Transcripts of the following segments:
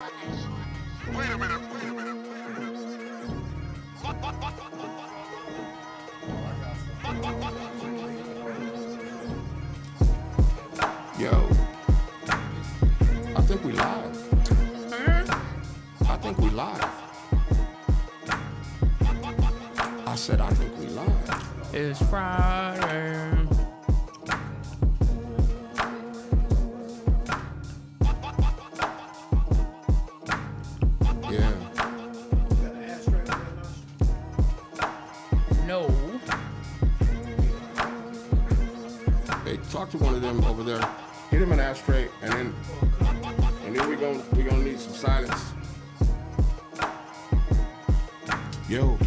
Wait a minute. Wait a minute. Yo, I think we live. I think we live. I said I think we live. It's Friday. Yeah. No. Hey, talk to one of them over there. Get him an ashtray, and then we gonna need some silence. Yo.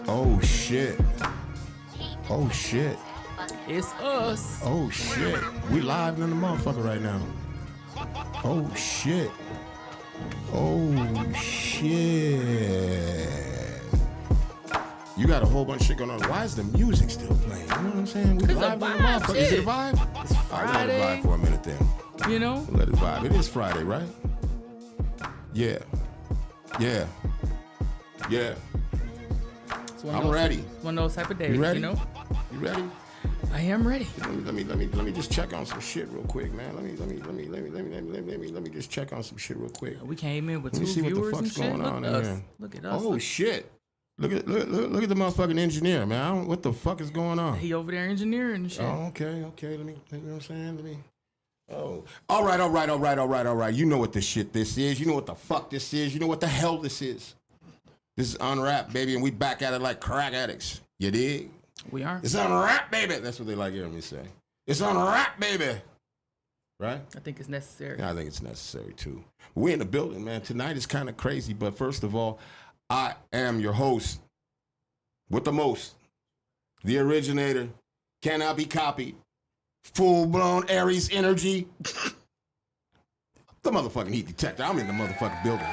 Oh shit. It's us. Oh shit. We live in the motherfucker right now. Oh shit. You got a whole bunch of shit going on. Why is the music still playing? You know what I'm saying? We live in the motherfucker. Is it a vibe? It's All right, let it Friday. vibe for a minute then. You know? Let it vibe. It is Friday, right? Yeah. It's one of I'm those- ready. One of those type of days, You ready? you know? You ready? I am ready. Let me just check on some shit real quick, man. Let me just check on some shit real quick. We came in with Let me two see what the viewers and fuck's shit. going Look on at in us. here. Look at us. Oh shit! Look at the motherfucking engineer, man. What the fuck is going on? He over there engineering and shit. Oh, okay. Let me, you know what I'm saying? Oh. All right. You know what this is. You know what the fuck this is. You know what the hell this is. This is UNRAP, baby, and we back at it like crack addicts. You dig? We are. It's UNRAP, baby. That's what they like hearing me say. It's UNRAP, baby. Right? I think it's necessary. Yeah, I think it's necessary, too. We're in the building, man. Tonight is kind of crazy, but first of all, I am your host with the most, the originator, cannot be copied, full-blown Aries energy, the motherfucking heat detector. I'm in the motherfucking building.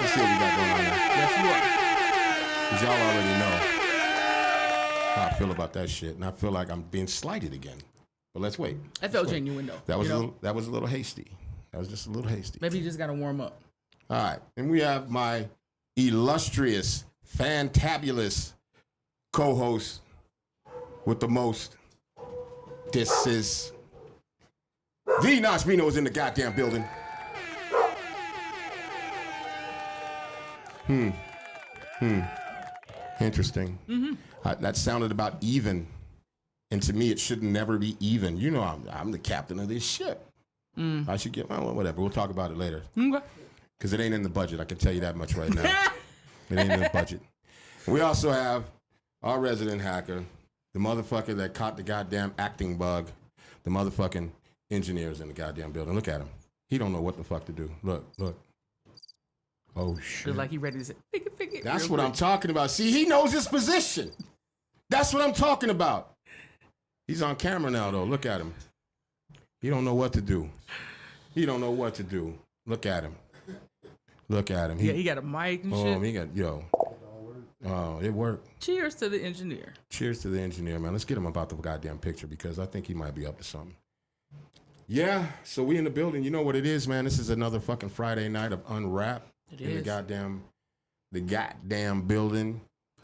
Let's see what we got going on now. Yes, you are. Because y'all already know how I feel about that shit, and I feel like I'm being slighted again. But let's wait. I felt genuine, though. That was you know? that was a little hasty. That was just a little hasty. Maybe you just got to warm up. All right, and we have my illustrious, fantabulous co-host with the most. This is the Nashvino is in the goddamn building. Interesting. That sounded about even, and to me, it should never be even. You know, I'm the captain of this ship. I should get well, whatever. We'll talk about it later. Okay. Because it ain't in the budget. I can tell you that much right now. It ain't in the budget. We also have our resident hacker, the motherfucker that caught the goddamn acting bug, the motherfucking engineers in the goddamn building. Look at him. He don't know what the fuck to do. Look. Oh, shit. Feel like he ready to say, pick it. That's what I'm talking about. See, he knows his position. That's what I'm talking about. He's on camera now, though. Look at him. He don't know what to do. Look at him. He got a mic and shit. Oh, it worked. Cheers to the engineer. Cheers to the engineer, man. Let's get him about the goddamn picture because I think he might be up to something. Yeah, so we in the building. You know what it is, man. This is another fucking Friday night of UNRAP in the goddamn building.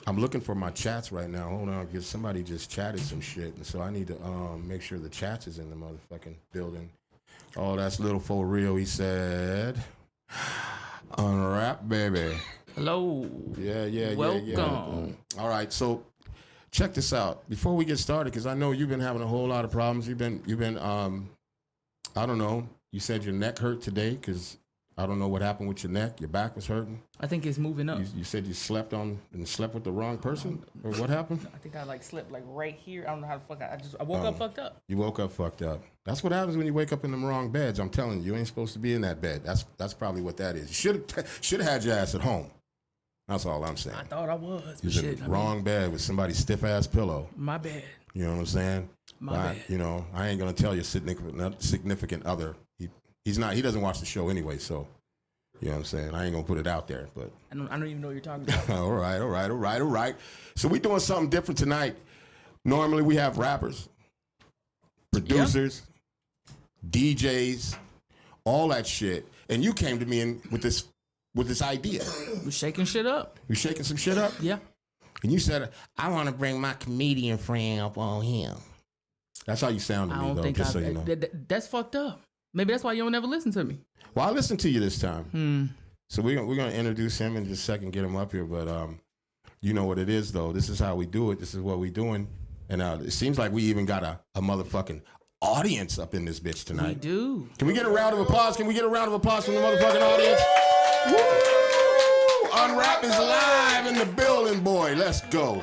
I'm looking for my chats right now. Hold on, because somebody just chatted some shit, and so I need to make sure the chats is in the motherfucking building. Oh, that's little for real. He said, UNRAP, baby. Hello. Yeah. Welcome. All right, so check this out. Before we get started, because I know you've been having a whole lot of problems. You've been I don't know. You said your neck hurt today because I don't know what happened with your neck. Your back was hurting. I think it's moving up. You said you slept with the wrong person, or what happened? I think I slept right here. I don't know how the fuck I woke up fucked up. You woke up fucked up. That's what happens when you wake up in the wrong beds. I'm telling you, you ain't supposed to be in that bed. That's probably what that is. You should have had your ass at home. That's all I'm saying. I thought I was. You was in the wrong bed with somebody's stiff ass pillow. My bad. You know what I'm saying? My bad. You know, I ain't gonna tell your significant other. He doesn't watch the show anyway, so you know what I'm saying? I ain't gonna put it out there, but I don't even know what you're talking about. all right. So we doing something different tonight. Normally we have rappers. producers, DJs, all that shit. And you came to me with this idea. We're shaking shit up. You shaking some shit up? Yeah. And you said, I want to bring my comedian friend up on him. That's how you sound to me, though, just so you know. That's fucked up. Maybe that's why you don't ever listen to me. Well, I listened to you this time. So we're gonna introduce him in just a second, get him up here. But you know what it is, though. This is how we do it. This is what we doing. And it seems like we even got a motherfucking audience up in this bitch tonight. We do. Can we get a round of applause? Can we get a round of applause from the motherfucking audience? Woo! UNRAP is live in the building, boy. Let's go.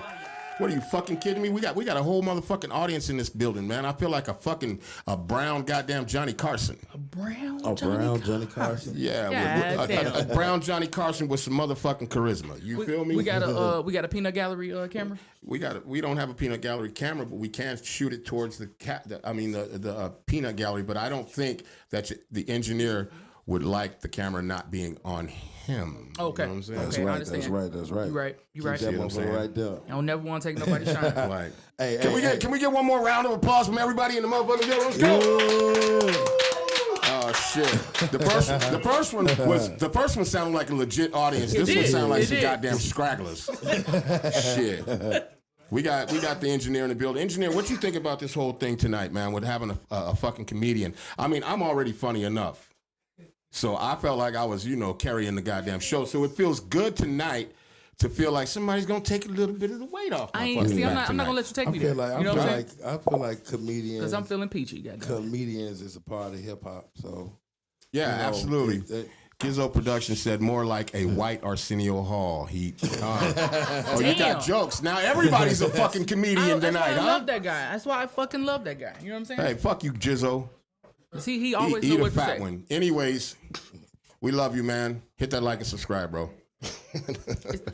What are you fucking kidding me? We got a whole motherfucking audience in this building, man. I feel like a brown goddamn Johnny Carson. A brown Johnny Carson? Yeah, a brown Johnny Carson with some motherfucking charisma. You feel me? We got a peanut gallery camera. We don't have a peanut gallery camera, but we can shoot it towards the peanut gallery. But I don't think that the engineer would like the camera not being on him. Okay. You know what I'm saying? That's okay, right. That's right. You're right. Keep that motherfucker right there. I don't never want to take nobody's shine. Like, can we get one more round of applause from everybody in the motherfucking building? Let's go. Oh shit! The first one sounded like a legit audience. This one sounded like some goddamn scragglers. Shit. We got the engineer in the building. Engineer, what you think about this whole thing tonight, man? With having a fucking comedian. I mean, I'm already funny enough. So I felt like I was, carrying the goddamn show. So it feels good tonight to feel like somebody's gonna take a little bit of the weight off. I'm not gonna let you take me there. I feel like comedians. Because I'm feeling peachy. Goddamn. Comedians is a part of hip hop. So yeah, absolutely. Gizzo Production said more like a white Arsenio Hall. You got jokes. Now everybody's a fucking comedian tonight, I love that guy. That's why I fucking love that guy. You know what I'm saying? Hey, fuck you, Gizzo. See, he always eat know a what fat to say. one. Anyways, we love you, man. Hit that like and subscribe, bro.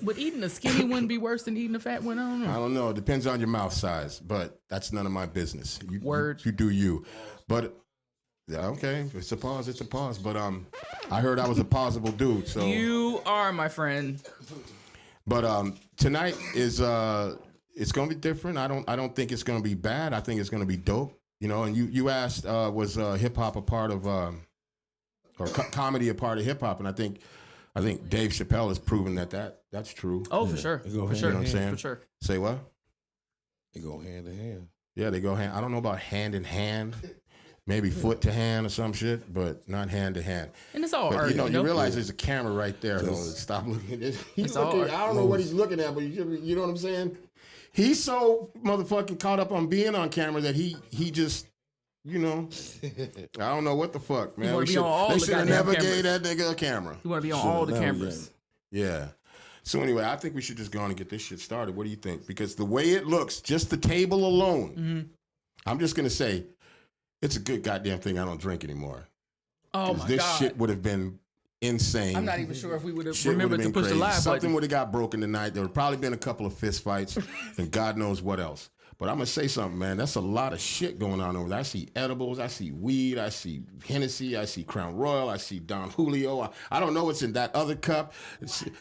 Would eating a skinny one be worse than eating a fat one? I don't know. It depends on your mouth size, but that's none of my business. Word. You do you. But yeah, okay, it's a pause. But I heard I was a pausable dude. So you are, my friend. But tonight is it's gonna be different. I don't think it's gonna be bad. I think it's gonna be dope. And you asked, was hip hop a part of, or comedy a part of hip hop? And I think Dave Chappelle has proven that's true. Oh, for sure. For sure. You know what I'm saying? For sure. Say what? They go hand in hand. Yeah, they go hand. I don't know about hand in hand, maybe foot to hand or some shit, but not hand to hand. And it's all art. You realize there's a camera right there. Though. Stop looking at this. I don't know what he's looking at, but you know what I'm saying? He's so motherfucking caught up on being on camera that he just, I don't know what the fuck, man. They should have never gave that nigga a camera. You want to be on all the cameras. Yeah. So anyway, I think we should just go on and get this shit started. What do you think? Because the way it looks, just the table alone, I'm just going to say, it's a good goddamn thing I don't drink anymore. Oh, my God. This shit would have been insane. I'm not even sure if we would have remembered to push the live button. Something would have got broken tonight. There would probably been a couple of fist fights and God knows what else. But I'm going to say something, man. That's a lot of shit going on over there. I see edibles. I see weed. I see Hennessy. I see Crown Royal. I see Don Julio. I don't know what's in that other cup.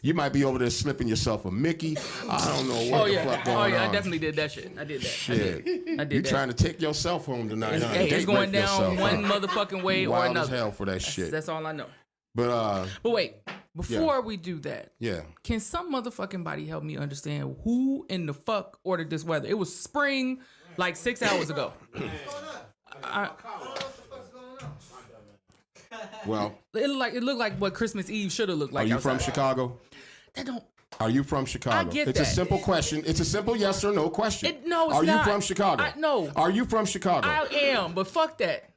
You might be over there slipping yourself a Mickey. I don't know what the fuck going on. Oh, yeah. I definitely did that shit. I did that. Shit. I did you that. trying to take yourself home tonight, huh? Hey, it's going down one motherfucking way or another. Wild as hell for that shit. That's all I know. But wait, before we do that, yeah, can some motherfucking body help me understand who in the fuck ordered this weather? It was spring like 6 hours ago. Well, it looked like what Christmas Eve should have looked like. Are you outside. from Chicago? Are you from Chicago? I get it's that. a simple question. It's a simple yes or no question. No, it's not. Are you from Chicago? No. Are you from Chicago? I am, but fuck that.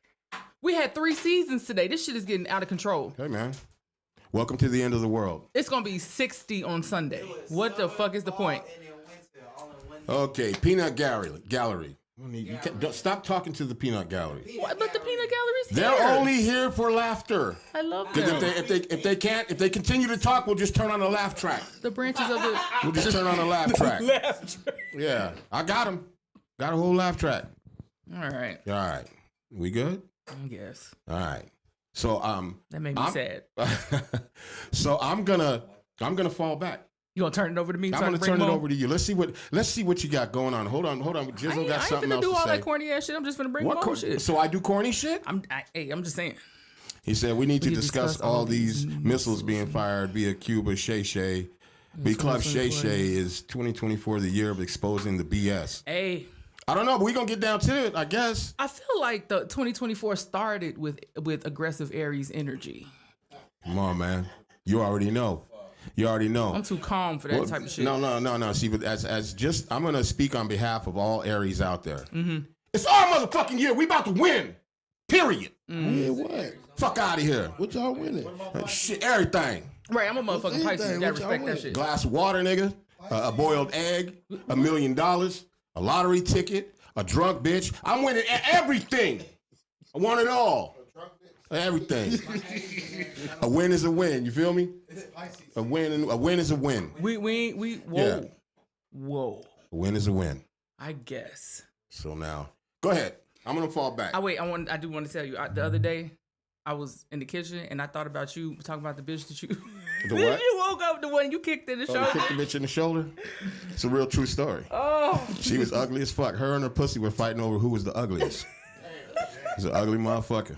We had 3 seasons today. This shit is getting out of control. Hey, man. Welcome to the end of the world. It's going to be 60 on Sunday. What the fuck is the point? Okay, Peanut Gallery. Stop talking to the Peanut Gallery. What? But the Peanut Gallery's here. They're only here for laughter. I love them. Because if they continue to talk, we'll just turn on the laugh track. The branches of the... We'll just turn on the laugh track. Yeah, I got them. Got a whole laugh track. All right. We good? I guess. All right. So that made me sad. So I'm gonna fall back. You gonna turn it over to me? I'm gonna turn it over to you. Let's see what you got going on. Hold on. Jizzle got something else to do all say. that corny ass shit. I'm just gonna bring more shit. So I do corny shit? I'm just saying. He said we need to discuss all these missiles being fired via Cuba. Shay. B Club Shay is 2024 the year of exposing the BS. Hey. I don't know, but we're going to get down to it, I guess. I feel like the 2024 started with aggressive Aries energy. Come on, man. You already know. I'm too calm for that type of shit. No. See, but I'm going to speak on behalf of all Aries out there. Mm-hmm. It's our motherfucking year. We about to win. Period. Yeah, what? Fuck out of here. What y'all winning? Shit, everything. Right, I'm a motherfucking Pisces. You gotta respect that shit. Glass of water, nigga. A boiled egg. $1 million. A lottery ticket. A drunk bitch. I'm winning everything. I want it all. Everything. A win is a win. You feel me? A win is a win. Whoa. A win is a win. I guess. So now, go ahead. I'm gonna fall back. I do want to tell you. The other day, I was in the kitchen and I thought about you talking about the bitch that you. The what? You woke up the one you kicked in the shoulder. Kicked the bitch in the shoulder. It's a real true story. Oh. She was ugly as fuck. Her and her pussy were fighting over who was the ugliest. He's an ugly motherfucker.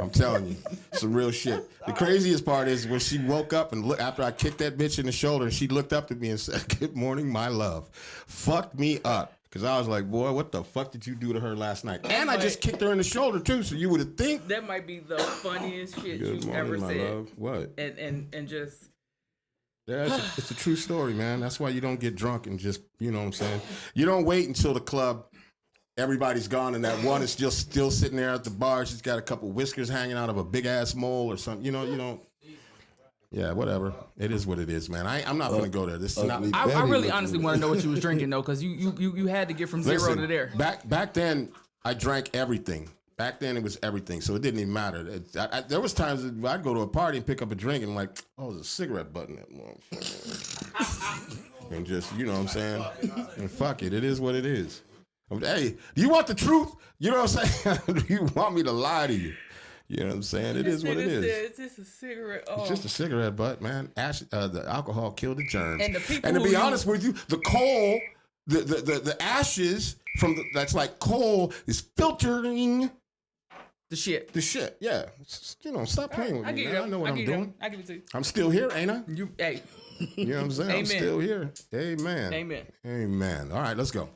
I'm telling you, some real shit. The craziest part is when she woke up and after I kicked that bitch in the shoulder, and she looked up at me and said, "Good morning, my love." Fucked me up. Because I was like, boy, what the fuck did you do to her last night? And I just kicked her in the shoulder, too, so you would have think. That might be the funniest shit Good you've morning, ever my said. love. What? And just... Yeah, it's a true story, man. That's why you don't get drunk and just, you know what I'm saying? You don't wait until the club, everybody's gone, and that one is still sitting there at the bar. She's got a couple whiskers hanging out of a big-ass mole or something. You don't... Yeah, whatever. It is what it is, man. I'm not going to go there. This is not. I really honestly want to know what you was drinking though, because you had to get from zero to there. Back then, I drank everything. Back then, it was everything, so it didn't even matter. There was times that I'd go to a party and pick up a drink and like, oh, there's a cigarette butt in that motherfucker. And just, you know what I'm saying? And fuck it. It is what it is. Hey, do you want the truth? You know what I'm saying? Do you want me to lie to you? You know what I'm saying? It is what it is. It's just a cigarette. Oh. It's just a cigarette butt, man. The alcohol killed the germs. And the people and to be honest with you, the coal, the ashes from that's like coal is filtering the shit. The shit, yeah. Stop playing with me, man. I know what I'm doing. I give it to you. I'm still here, ain't I? Hey. You know what I'm saying? Amen. I'm still here. Amen. Amen. Amen. All right, let's go.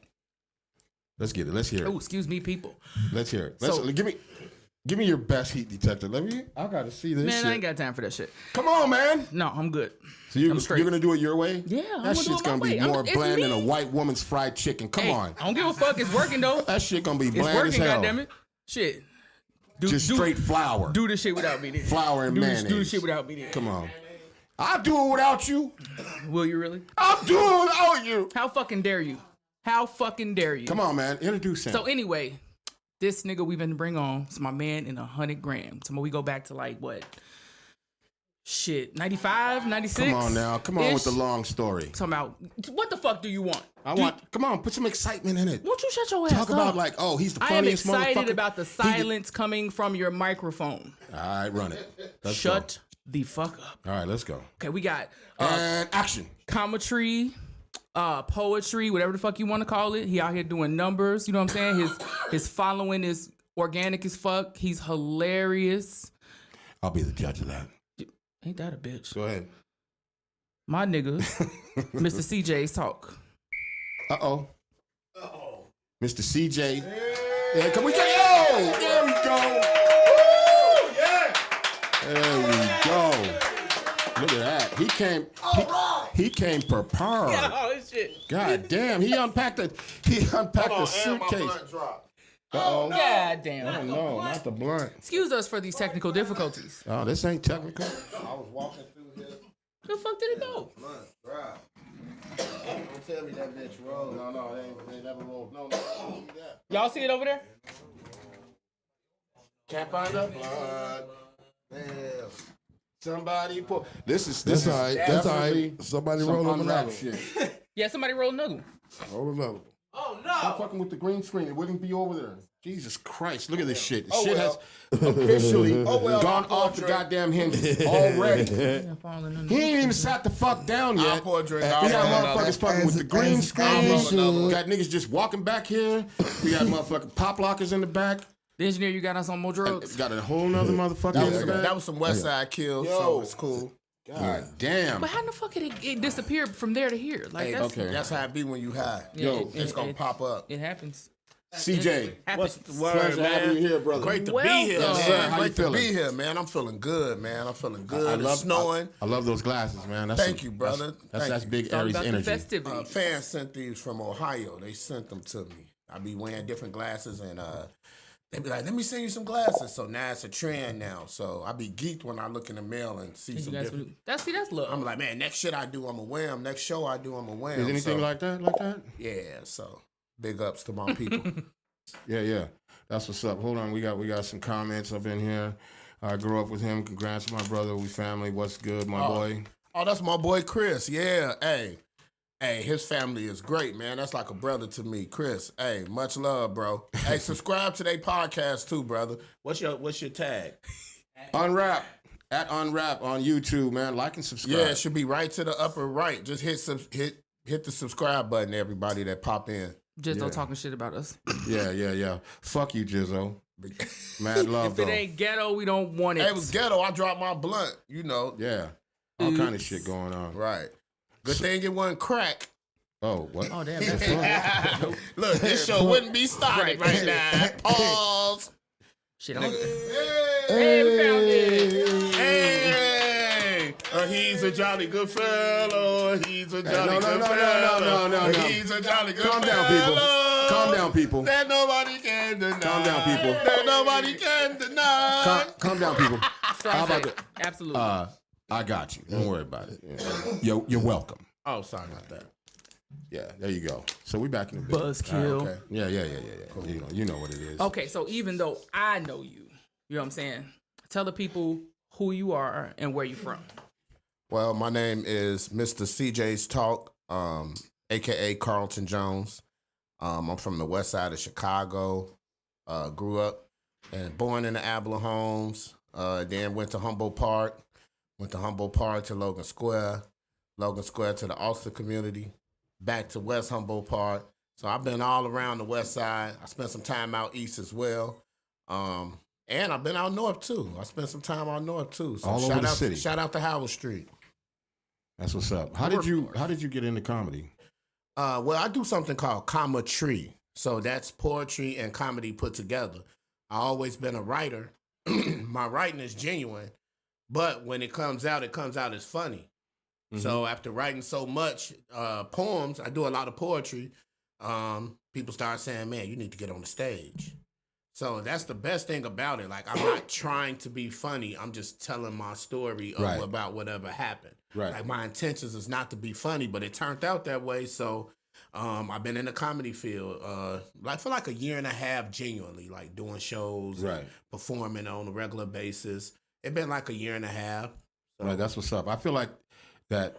Let's get it. Let's hear it. Oh, excuse me, people. Let's hear it. Give me your best heat detector. I gotta see this. Man, shit. I ain't got time for that shit. Come on, man. No, I'm good. So you're gonna do it your way? Yeah, that shit's gonna be more bland than a white woman's fried chicken. Come on. I don't give a fuck. It's working though. That shit gonna be bland it's working, as hell. goddammit. Shit. Just straight flour. Do this shit without me then. Flour and mayonnaise. Do this shit without me then. Come on. I'll do it without you. Will you really? I'll do it without you. How fucking dare you? How fucking dare you? Come on, man. Introduce him. So anyway, this nigga we been bring on is my man in 100 grams. So we go back to like what? Shit, 95, 96? Come on now. Come on with the long story. Talking about, what the fuck do you want? Come on, put some excitement in it. Won't you shut your ass up? Talk about like, oh, he's the funniest motherfucker. I am excited about the silence coming from your microphone. All right, run it. Shut the fuck up. All right, let's go. Okay, we got and action. Commentary, poetry, whatever the fuck you want to call it. He out here doing numbers. You know what I'm saying? His following is organic as fuck. He's hilarious. I'll be the judge of that. Ain't that a bitch? Go ahead. My nigga, Mr. CJ's talk. Uh-oh. Mr. CJ. Yeah, can we get there we go. Woo, yeah. There we go. Look at that. He came prepared. Oh shit. God damn. He unpacked the suitcase. Uh-oh. God damn. Oh no, not the blunt. Excuse us for these technical difficulties. Oh, this ain't technical. I was walking through here. Where the fuck did it go? Blunt, drive. Don't tell me that bitch rolled. No, they never rolled. No. Y'all see it over there? Can't find a blunt. Damn. Somebody put. This is all right. That's all right. Somebody roll up another shit. Yeah, somebody rolled another one. Roll another. Oh Stop fucking with the green screen. It wouldn't be over there. Jesus Christ, look at this shit. Oh, Shit well. has officially well, gone I'll off the drink. goddamn hinges already. He ain't even sat the fuck down I'll yet. pour a drink. We got motherfuckers fucking with the green as screen. should. Got niggas just walking back here. We got motherfucking pop lockers in the back. The engineer, you got us on more drugs. Got a whole nother motherfucker in the back. That was some West Side kills, so it's cool. God damn. But how in the fuck did it disappear from there to here? Like Hey, that's okay. That's how it be when you high. Yo, It's gonna pop up. It happens. CJ. What's the word, Pleasure having man? you here, brother. Great to Welcome. be here, Yes, man. sir. How you Great to feeling? be here, man. I'm feeling good, man. I'm feeling good. I love It's snowing. I love those glasses, man. That's Thank you, brother. That's Thank you. big It's all Aries about the energy. festivities. Fans sent these from Ohio. They sent them to me. I be wearing different glasses, and they be like, "Let me send you some glasses." So now it's a trend now. So I be geeked when I look in the mail and see You some guys different. would- that's love. I'm like, man, next shit I do, I'ma wear them. Next show I do, I'ma wear them. Is anything like that? Yeah. So big ups to my people. Yeah. That's what's up. Hold on, we got some comments up in here. I grew up with him. Congrats, my brother. We family. What's good, my boy? Oh, that's my boy Chris. Yeah. Hey, his family is great, man. That's like a brother to me, Chris. Hey, much love, bro. Hey, subscribe to their podcast too, brother. What's your tag? UNRAP at UNRAP on YouTube, man. Like and subscribe. Yeah, it should be right to the upper right. Just hit the subscribe button, everybody that pop in. Just don't talking shit about us. Yeah. Fuck you, Jizzo. Mad love, If though. it ain't ghetto, we don't want it. Hey, it was ghetto. I dropped my blunt, you know. Yeah. All kind of shit going on. Right. Good thing it wasn't crack. Oh, what? Oh damn. That's Look, this show wouldn't be started right now. Pause. shit. I'm, Hey, we found it. Hey, he's a jolly good fellow. He's a jolly good fellow. No. He's a jolly good Calm down, people. fellow. Calm down, people. That nobody can deny. Calm down, people. That nobody can deny. Calm down, people. Strong How about take. that? Absolutely. I got you. Don't worry about it. You're welcome. Oh, sorry about that. Yeah, there you go. So we back in the business. Buzzkill. Okay. Yeah. You know what it is. Okay, so even though I know you know what I'm saying? Tell the people who you are and where you from. Well, my name is Mr. CJ's Talk, a.k.a. Carlton Jones. I'm from the west side of Chicago. Grew up and born in the Abler Homes. Then went to Humboldt Park. Went to Humboldt Park to Logan Square. Logan Square to the Ulster community. Back to West Humboldt Park. So I've been all around the west side. I spent some time out east as well. And I've been out north too. I spent some time out north too. So All over the city. Shout out to Howard Street. That's what's up. How did you get into comedy? Well, I do something called comedy. So that's poetry and comedy put together. I always been a writer. My writing is genuine, but when it comes out as funny. Mm-hmm. So after writing so much poems, I do a lot of poetry. People start saying, "Man, you need to get on the stage." So that's the best thing about it. Like, I'm not trying to be funny. I'm just telling my story about whatever happened. Right. Like, my intentions is not to be funny, but it turned out that way. So I've been in the comedy field like for like a year and a half, genuinely, like doing shows, and performing on a regular basis. It's been like a year and a half. So. Right, that's what's up. I feel like that.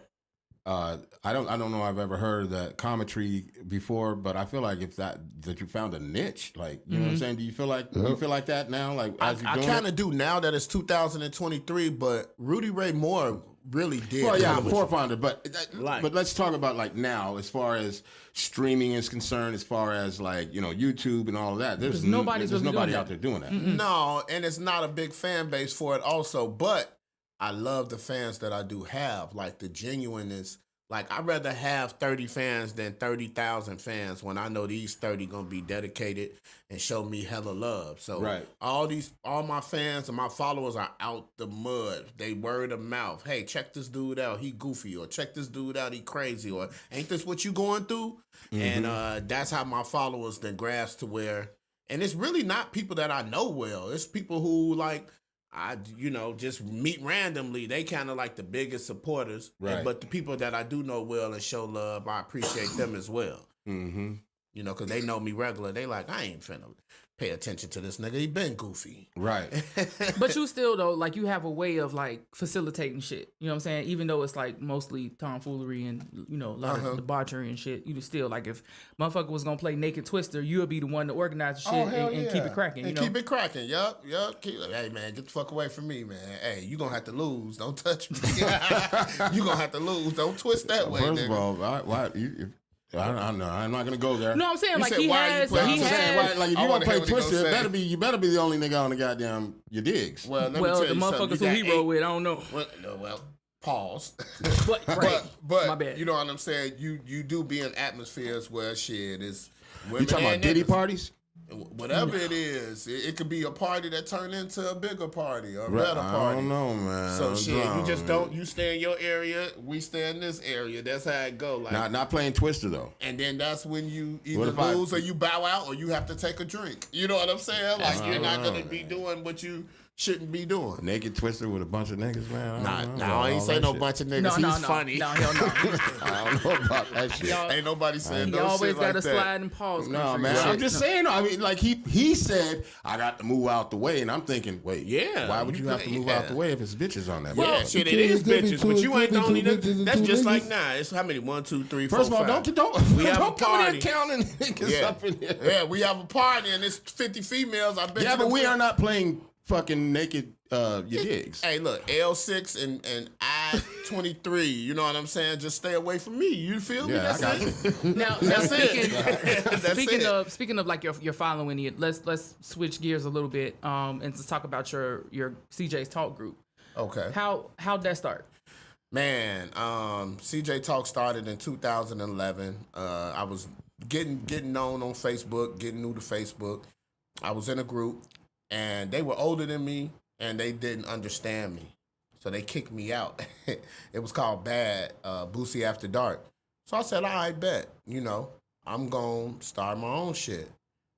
I don't know. I've ever heard that comedy before, but I feel like if that you found a niche, like you know what I'm saying. Do you feel like that now? Like as I kind of do now that it's 2023, but Rudy Ray Moore really did. Well, yeah, comedy. forefounder, but let's talk about like now, as far as streaming is concerned, as far as like YouTube and all of that. There's nobody out there doing that. No, and it's not a big fan base for it, also, but. I love the fans that I do have, like the genuineness. Like, I'd rather have 30 fans than 30,000 fans when I know these 30 gonna be dedicated and show me hella love. So all my fans and my followers are out the mud. They word of mouth. Hey, check this dude out. He goofy. Or check this dude out. He crazy. Or ain't this what you going through? Mm-hmm. And that's how my followers then grasp to where, and it's really not people that I know well. It's people who like, I just meet randomly. They kind of like the biggest supporters. Right. But the people that I do know well and show love, I appreciate them as well. Mm-hmm. Because they know me regular. They like, I ain't finna pay attention to this nigga. He been goofy. Right. But you still though, like you have a way of like facilitating shit. You know what I'm saying? Even though it's like mostly tomfoolery and a lot of debauchery and shit, you still like if motherfucker was gonna play Naked Twister, you'll be the one to organize the shit and keep it cracking. And keep it cracking. Yup. Hey man, get the fuck away from me, man. Hey, you gonna have to lose. Don't touch me. You gonna have to lose. Don't twist that way. First nigga. of all, why I know. I'm not gonna go there. No, I'm saying You like said, he why are you has. playing- He I'm saying, has. Right, like if I you wanna gonna play hear what he Twister, gonna say. you better be the only nigga on the goddamn your digs. Well, let me Well, tell the you something. motherfuckers You who he got roll eight- with, I don't know. Well, pause. But right, But my bad. you know what I'm saying? You do be in atmospheres where shit is women You talking about and Diddy niggas. parties? Whatever it is, it could be a party that turned into a bigger party or a Right, better I party. don't know, man. So I'm shit, you drunk, just man. don't. You stay in your area, we stay in this area. That's how it go. Like, Not playing Twister though. and then that's when you What either if I- lose or you bow out or you have to take a drink. You know what I'm saying? Like you're not gonna be doing what you shouldn't be doing. Naked Twister with a bunch of niggas, man. I don't know I ain't all say that no shit. bunch of niggas. No, He's no, funny. no, hell no. I don't know about that shit. Ain't nobody saying He no always shit got like a that. slide and pause. No, country man. shit. I'm just saying. I mean, like he said, I got to move out the way, and I'm thinking, wait, Yeah, why would you you have could- to move yeah. out the way if it's bitches on that? Yeah, motherfucker? shit, it can't- is it could be bitches, two- but you it ain't could the be only two nigga. bitches and That's two just like niggas. nah. It's how many? 1, 2, 3, 4, First of all, 5. don't We have don't a come in party. there counting niggas up in here. Yeah, we have a party and it's 50 females. I bet. Yeah, you but them we fif- are not playing fucking naked. Your digs. Hey, look, L6 and I-23. You know what I'm saying? Just stay away from me. You feel me? Yeah, That's I got it. you. Now That's speaking, it. That's speaking it. speaking of like your following it, let's switch gears a little bit and to talk about your CJ's Talk group. Okay. How'd that start? Man, CJ Talk started in 2011. I was getting known on Facebook, getting new to Facebook. I was in a group, and they were older than me, and they didn't understand me, so they kicked me out. It was called Bad, Boosie After Dark. So I said, all right, bet. You know, I'm gonna start my own shit,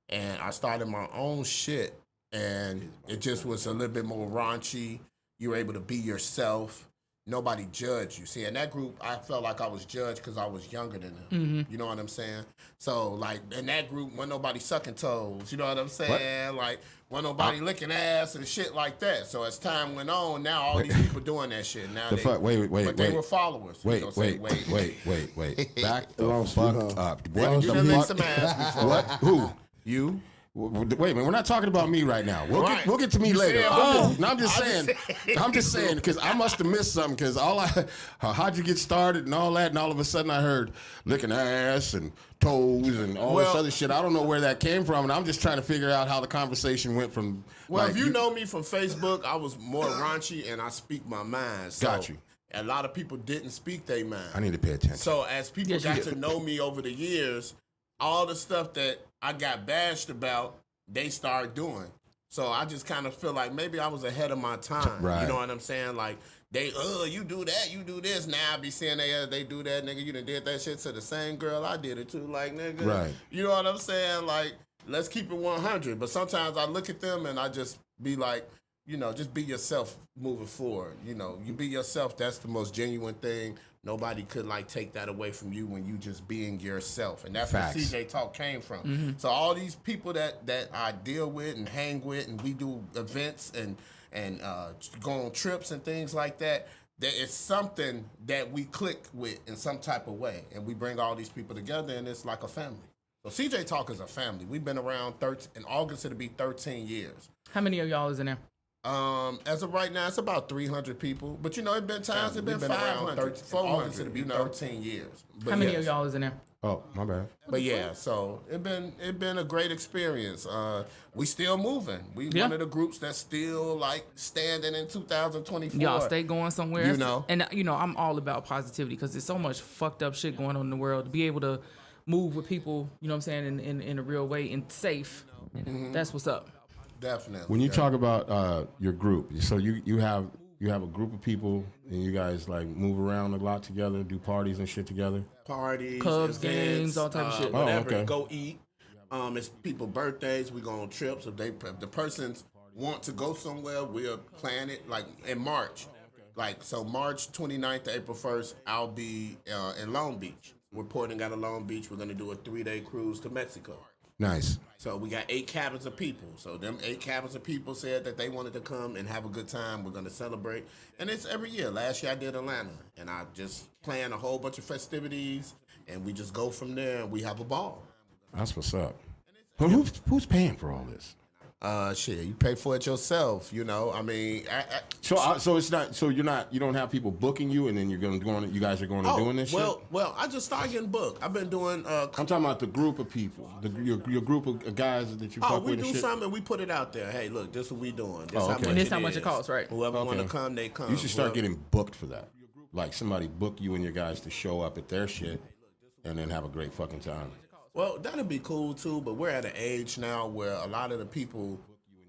and I started my own shit, and it just was a little bit more raunchy. You were able to be yourself. Nobody judged you. See, in that group, I felt like I was judged because I was younger than them. You know what I'm saying? So, like, in that group, wasn't nobody sucking toes. You know what I'm saying? Like, wasn't nobody licking ass and shit like that. So, as time went on, now all these people doing that shit. Now The fuck? Wait. but they were followers. We Wait. gonna say, Back the Lost fuck you, huh? up. You What done the licked fuck? some ass before. What? Who? You? Wait, man, we're not talking about me right now. Right. We'll get to me You later. said, I'm just saying, because I must have missed something. Because how'd you get started and all that, and all of a sudden I heard licking ass and toes and all this Well- other shit. I don't know where that came from, and I'm just trying to figure out how the conversation went from. Well, like, if you know me from Facebook, I was more raunchy and I speak my mind. So Got you. A lot of people didn't speak their mind. I need to pay attention. So as people Yes, you got do. to know me over the years, all the stuff that I got bashed about, they started doing. So I just kind of feel like maybe I was ahead of my time. Right. You know what I'm saying? Like they, you do that, you do this. Now I be seeing they do that, nigga. You done did that shit to the same girl I did it to, like nigga. Right. You know what I'm saying? Like let's keep it 100. But sometimes I look at them and I just be like, you know, just be yourself moving forward. You know, you be yourself. That's the most genuine thing. Nobody could like take that away from you when you just being yourself. And that's Facts. where CJ Talk came from. So all these people that I deal with and hang with and we do events and go on trips and things like that, that it's something that we click with in some type of way. And we bring all these people together and it's like a family. So CJ Talk is a family. We've been around in August it'll be 13 years. How many of y'all is in there? As of right now, it's about 300 people. But you know, it's been times it's been We've been around 500, 400, 400. It'll be 13 years. But How many yes. of y'all is in there? Oh, my bad. But yeah, so it been a great experience. We still moving. We Yeah. one of the groups that's still like standing in 2024. Y'all stay going somewhere. You know. And you know, I'm all about positivity because there's so much fucked up shit going on in the world. To be able to move with people, you know what I'm saying, in a real way and safe. That's what's up. Definitely. When you talk about your group, so you have a group of people and you guys like move around a lot together, do parties and shit together. parties, Clubs, events, games, all type of shit. Whatever. Oh, okay. Go eat. It's people birthdays. We go on trips. If the persons want to go somewhere, we'll plan it like in March. Like so, March 29th to April 1st, I'll be in Long Beach. We're porting out of Long Beach. We're gonna do a 3-day cruise to Mexico. Nice. So we got 8 cabins of people. So them 8 cabins of people said that they wanted to come and have a good time. We're gonna celebrate, and it's every year. Last year I did Atlanta, and I just plan a whole bunch of festivities, and we just go from there. And we have a ball. That's what's up. But who's paying for all this? Shit, you pay for it yourself. You know, I mean, So it's not. So you don't have people booking you, and then you guys are going and doing this shit. Well, I just started getting booked. I've been doing. I'm talking about the group of people, your group of guys that you fuck we with. do and shit. something and we put it out there. Hey, look, this is what we doing. This okay. And this how much it costs, right? Whoever want to come, they come. You should start getting booked for that. Like somebody book you and your guys to show up at their shit, and then have a great fucking time. Well, that'd be cool too, but we're at an age now where a lot of the people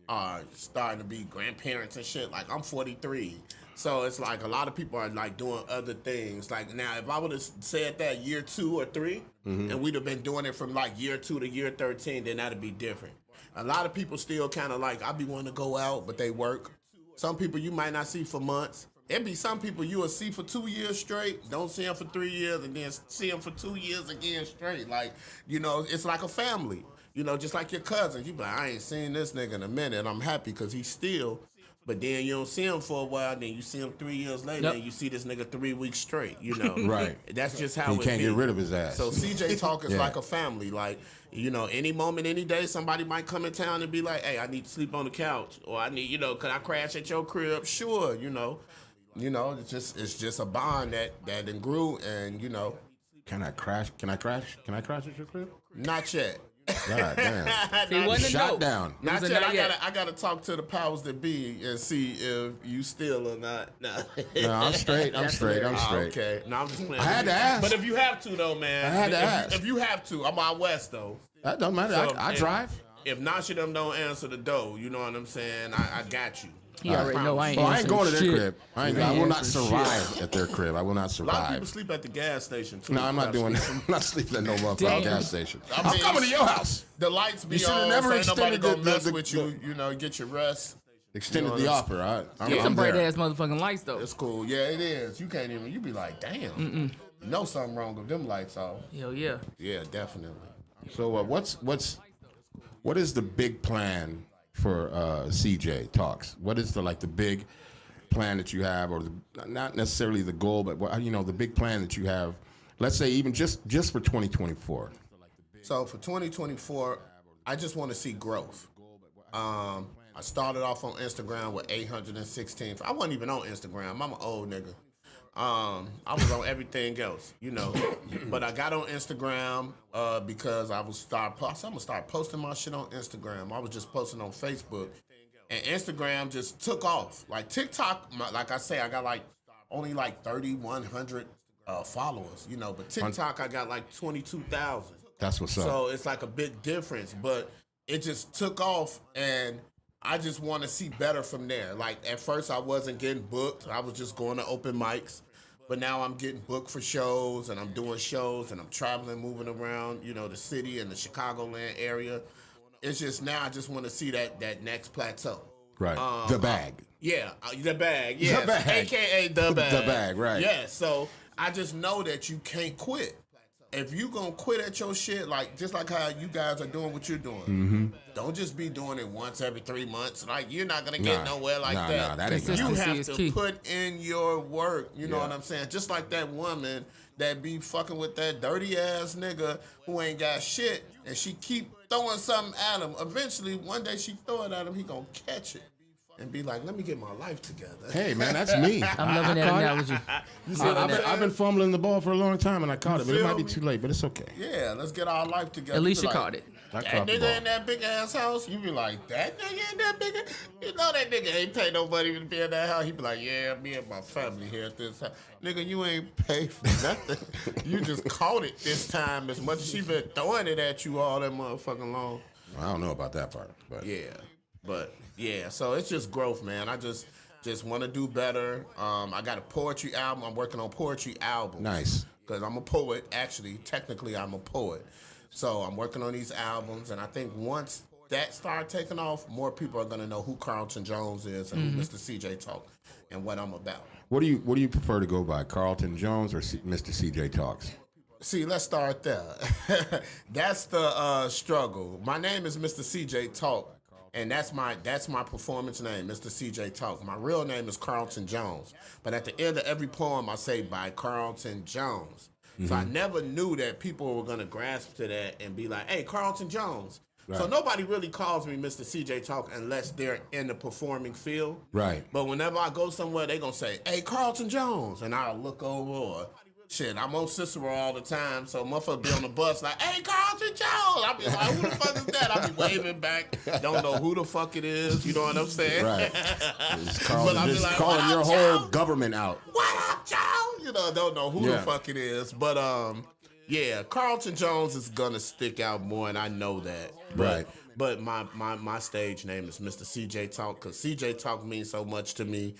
are starting to be grandparents and shit. Like, I'm 43. So it's like a lot of people are like doing other things. Like now, if I would have said that year 2 or 3, and we'd have been doing it from like year 2 to year 13, then that'd be different. A lot of people still kind of like, I be wanting to go out, but they work. Some people you might not see for months. It'd be some people you will see for 2 years straight, don't see them for 3 years, and then see them for 2 years again straight. Like, you know, it's like a family. You know, just like your cousins. You be like, I ain't seen this nigga in a minute. I'm happy because he's still. But then you don't see him for a while, then you see him 3 years later, and you see this nigga 3 weeks straight, you know. Right. That's just how You can't get rid of his ass. So CJ Talk is like a family. Like, you know, any moment, any day, somebody might come in town and be like, hey, I need to sleep on the couch. Or I need, you know, could I crash at your crib? Sure, you know. You know, it's just a bond that then grew, and, you know. Can I crash? Can I crash at your crib? Not yet. God damn. See, wasn't it Shot dope? down. Not Was it yet. not yet? I gotta talk to the powers that be and see if you still or not. No, No, I'm straight. I'm straight. Okay. No, I'm just playing. I had to ask. But if you have to though, man. I had to ask. If you have to, I'm out west though. That don't matter. So, I drive. If Nasha them don't answer the door, you know what I'm saying? I got you. He already know I ain't. Oh, I ain't going to their shit. crib. I will not survive at their crib. I will not A lot of people survive. sleep at the gas station too. No, I'm not doing that. I'm not sleeping at no motherfucking Damn. gas station. I I'm mean, coming to your house. The lights be You should've on, never so ain't nobody extended gonna the- mess the- with you. You know, get your rest. Extended You know the what I'm offer. I'm Some I'm bright there. ass motherfucking lights though. It's cool. Yeah, it is. You can't even. You be like, damn. You know something wrong with them lights off. Hell yeah. Yeah, definitely. So what is the big plan for CJ Talks? What is the big plan that you have, or not necessarily the goal, but the big plan that you have? Let's say even just for 2024. So for 2024, I just want to see growth. I started off on Instagram with 816. I wasn't even on Instagram. I'm an old nigga. I was on everything else, you know. But I got on Instagram because I'm gonna start posting my shit on Instagram. I was just posting on Facebook, and Instagram just took off. Like TikTok, like I say, I got only 3,100 followers, you know. But TikTok, I got 22,000. That's what's up. So it's like a big difference, but it just took off, and I just want to see better from there. Like at first I wasn't getting booked. I was just going to open mics, but now I'm getting booked for shows, and I'm doing shows, and I'm traveling, moving around, you know, the city and the Chicagoland area. It's just now I just want to see that next plateau. Right. The bag. Yeah, the bag. Yes. The bag. AKA the bag. The bag, right. Yeah, so I just know that you can't quit. If you gonna quit at your shit, just like how you guys are doing what you're doing, don't just be doing it once every 3 months. Like, you're not gonna get nowhere like that. Nah, that ain't Consistency You gonna have is to key. put in your work. You know Yeah. what I'm saying? Just like that woman that be fucking with that dirty ass nigga who ain't got shit, and she keep throwing something at him. Eventually, one day she throw it at him, he gonna catch it and be like, "Let me get my life together." Hey man, that's me. I'm loving that analogy. I've been fumbling the ball for a long time, and I caught it, but it feel might be me? too late. But it's okay. Yeah, let's get our life together. At least be you like, caught it. I That caught the nigga ball. in that big ass house, you be like, that nigga in that big ass, you know that nigga ain't pay nobody to be in that house. He be like, yeah, me and my family here at this house. Nigga, you ain't pay for nothing. You just caught it this time as much as she been throwing it at you all that motherfucking long. I don't know about that part, but Yeah, so it's just growth, man. I just want to do better. I got a poetry album. I'm working on poetry albums. Nice. Because I'm a poet. Actually, technically, I'm a poet. So I'm working on these albums, and I think once that starts taking off, more people are going to know who CARLTON JONES is and who Mr. CJ Talk and what I'm about. What do you prefer to go by, CARLTON JONES or Mr. CJ Talks? See, let's start there. That's the struggle. My name is Mr. CJ Talk, and that's my performance name, Mr. CJ Talk. My real name is Carlton Jones, but at the end of every poem, I say by Carlton Jones. So I never knew that people were gonna grasp to that and be like, "Hey, Carlton Jones." Right. So nobody really calls me Mr. CJ Talk unless they're in the performing field. Right. But whenever I go somewhere, they gonna say, "Hey, Carlton Jones," and I'll look over. Or, shit, I'm on Cicero all the time, so motherfucker be on the bus like, "Hey, Carlton Jones." I be like, "Who the fuck is that?" I be waving back. Don't know who the fuck it is. You know what I'm saying? Right. Just like, calling your whole government out. What up, Jones? You know, don't know who the fuck it is. But yeah, Carlton Jones is gonna stick out more, and I know that. Right. But my stage name is Mr. CJ Talk, because CJ Talk means so much to me.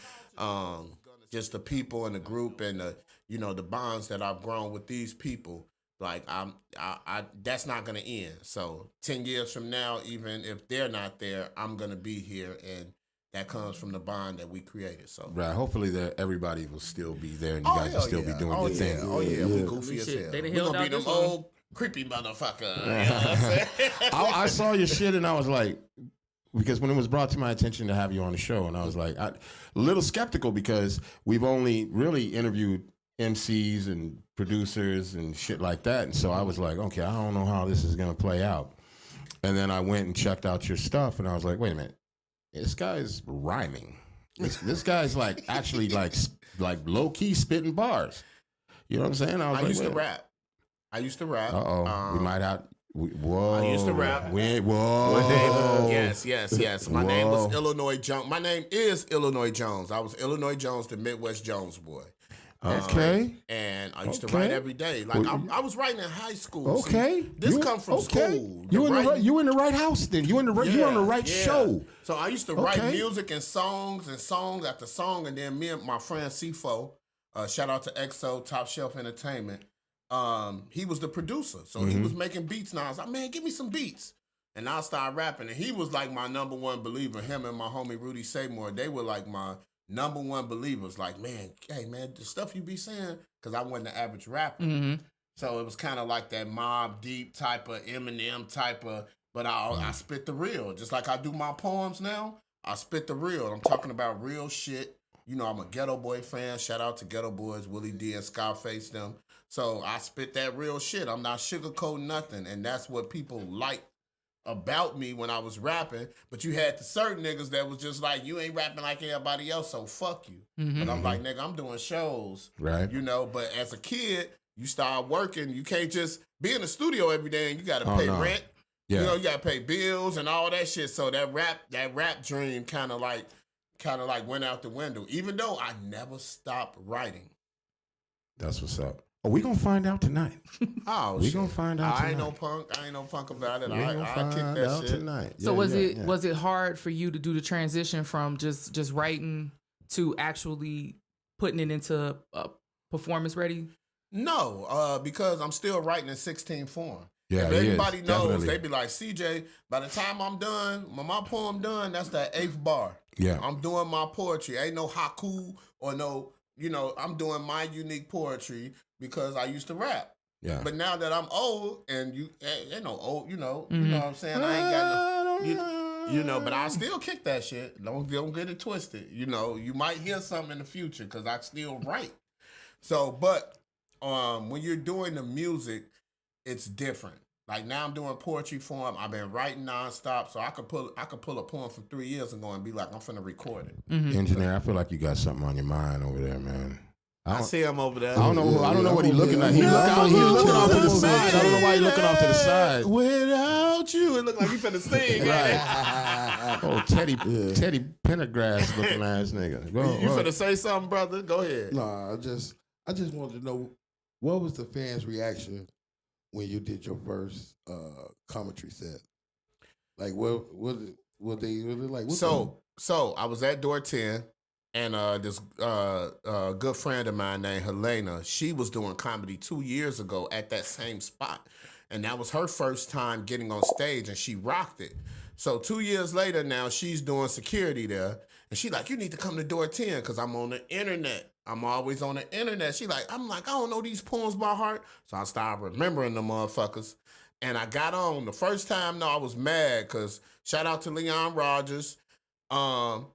Just the people in the group and the bonds that I've grown with these people. Like I that's not gonna end. So 10 years from now, even if they're not there, I'm gonna be here, and that comes from the bond that we created. So right, hopefully that everybody will still be there, and you guys will still be doing your thing. Oh yeah, we goofy as hell. They we gonna be them old creepy motherfucker. You know what I'm saying? I saw your shit and I was like, because when it was brought to my attention to have you on the show, and I was like, a little skeptical because we've only really interviewed MCs and producers and shit like that, and so I was like, okay, I don't know how this is gonna play out. And then I went and checked out your stuff, and I was like, wait a minute. This guy's rhyming. This guy's like actually like low key spitting bars. You know what I'm saying? I used to rap. We might have. Whoa. I used to rap. Whoa. Yes. My name was Illinois Jones. My name is Illinois Jones. I was Illinois Jones, the Midwest Jones boy. Okay. And I used to write every day. Like I was writing in high school. Okay. See, this comes from school. You in the right house then. You on the right show. So I used to write music and songs after song, and then me and my friend C4, shout out to XO, Top Shelf Entertainment. He was the producer. So he was making beats now. I was like, man, give me some beats. And I started rapping, and he was like my number one believer. Him and my homie Rudy Seymour, they were like my number one believers. Like, man, hey, man, the stuff you be saying, because I wasn't the average rapper. So it was kind of like that Mobb Deep type of Eminem type of, but I spit the real. Just like I do my poems now, I spit the real. I'm talking about real shit. You know, I'm a Ghetto Boy fan. Shout out to Ghetto Boys, Willie D and Scarface them. So I spit that real shit. I'm not sugarcoating nothing. And that's what people like about me when I was rapping. But you had the certain niggas that was just like, you ain't rapping like everybody else, so fuck you. But I'm like, nigga, I'm doing shows. Right. You know, but as a kid, you start working. You can't just be in the studio every day and you got to pay rent. Yeah. You know, you got to pay bills and all that shit. So that rap dream kind of like went out the window, even though I never stopped writing. That's what's up. Are we gonna find out tonight? We gonna find out tonight. I ain't no punk about it. I kick that shit tonight. So was it hard for you to do the transition from just writing to actually putting it into performance ready? No, because I'm still writing in 16 form. Yeah, if everybody knows, definitely. they be like, CJ, by the time I'm done, when my poem done, that's that 8th bar. Yeah. I'm doing my poetry. Ain't no haiku or no, I'm doing my unique poetry because I used to rap. Yeah. But now that I'm old and ain't no old, you know what I'm saying? I ain't got no, but I still kick that shit. Don't get it twisted. You might hear something in the future because I still write. So, but when you're doing the music, it's different. Like now I'm doing poetry form. I've been writing nonstop, so I could pull a poem from 3 years ago and be like, I'm finna record it. Engineer, I feel like you got something on your mind over there, man. I see him over there. I don't know what he's looking at. He looking off to the side. I don't know why he's looking off to the side. Without you, it look like he finna sing. Right. Oh, Teddy Pendergrass looking ass nigga. You finna say something, brother? Go ahead. No, I just wanted to know, what was the fans' reaction when you did your first commentary set? Like, what they like? So I was at door 10, and this good friend of mine named Helena, she was doing comedy 2 years ago at that same spot, and that was her first time getting on stage, and she rocked it. So 2 years later, now she's doing security there, and she like, you need to come to door 10 because I'm on the internet. I'm always on the internet. I'm like, I don't know these poems by heart. So I started remembering the motherfuckers. And I got on. The first time, I was mad because shout out to Leon Rogers.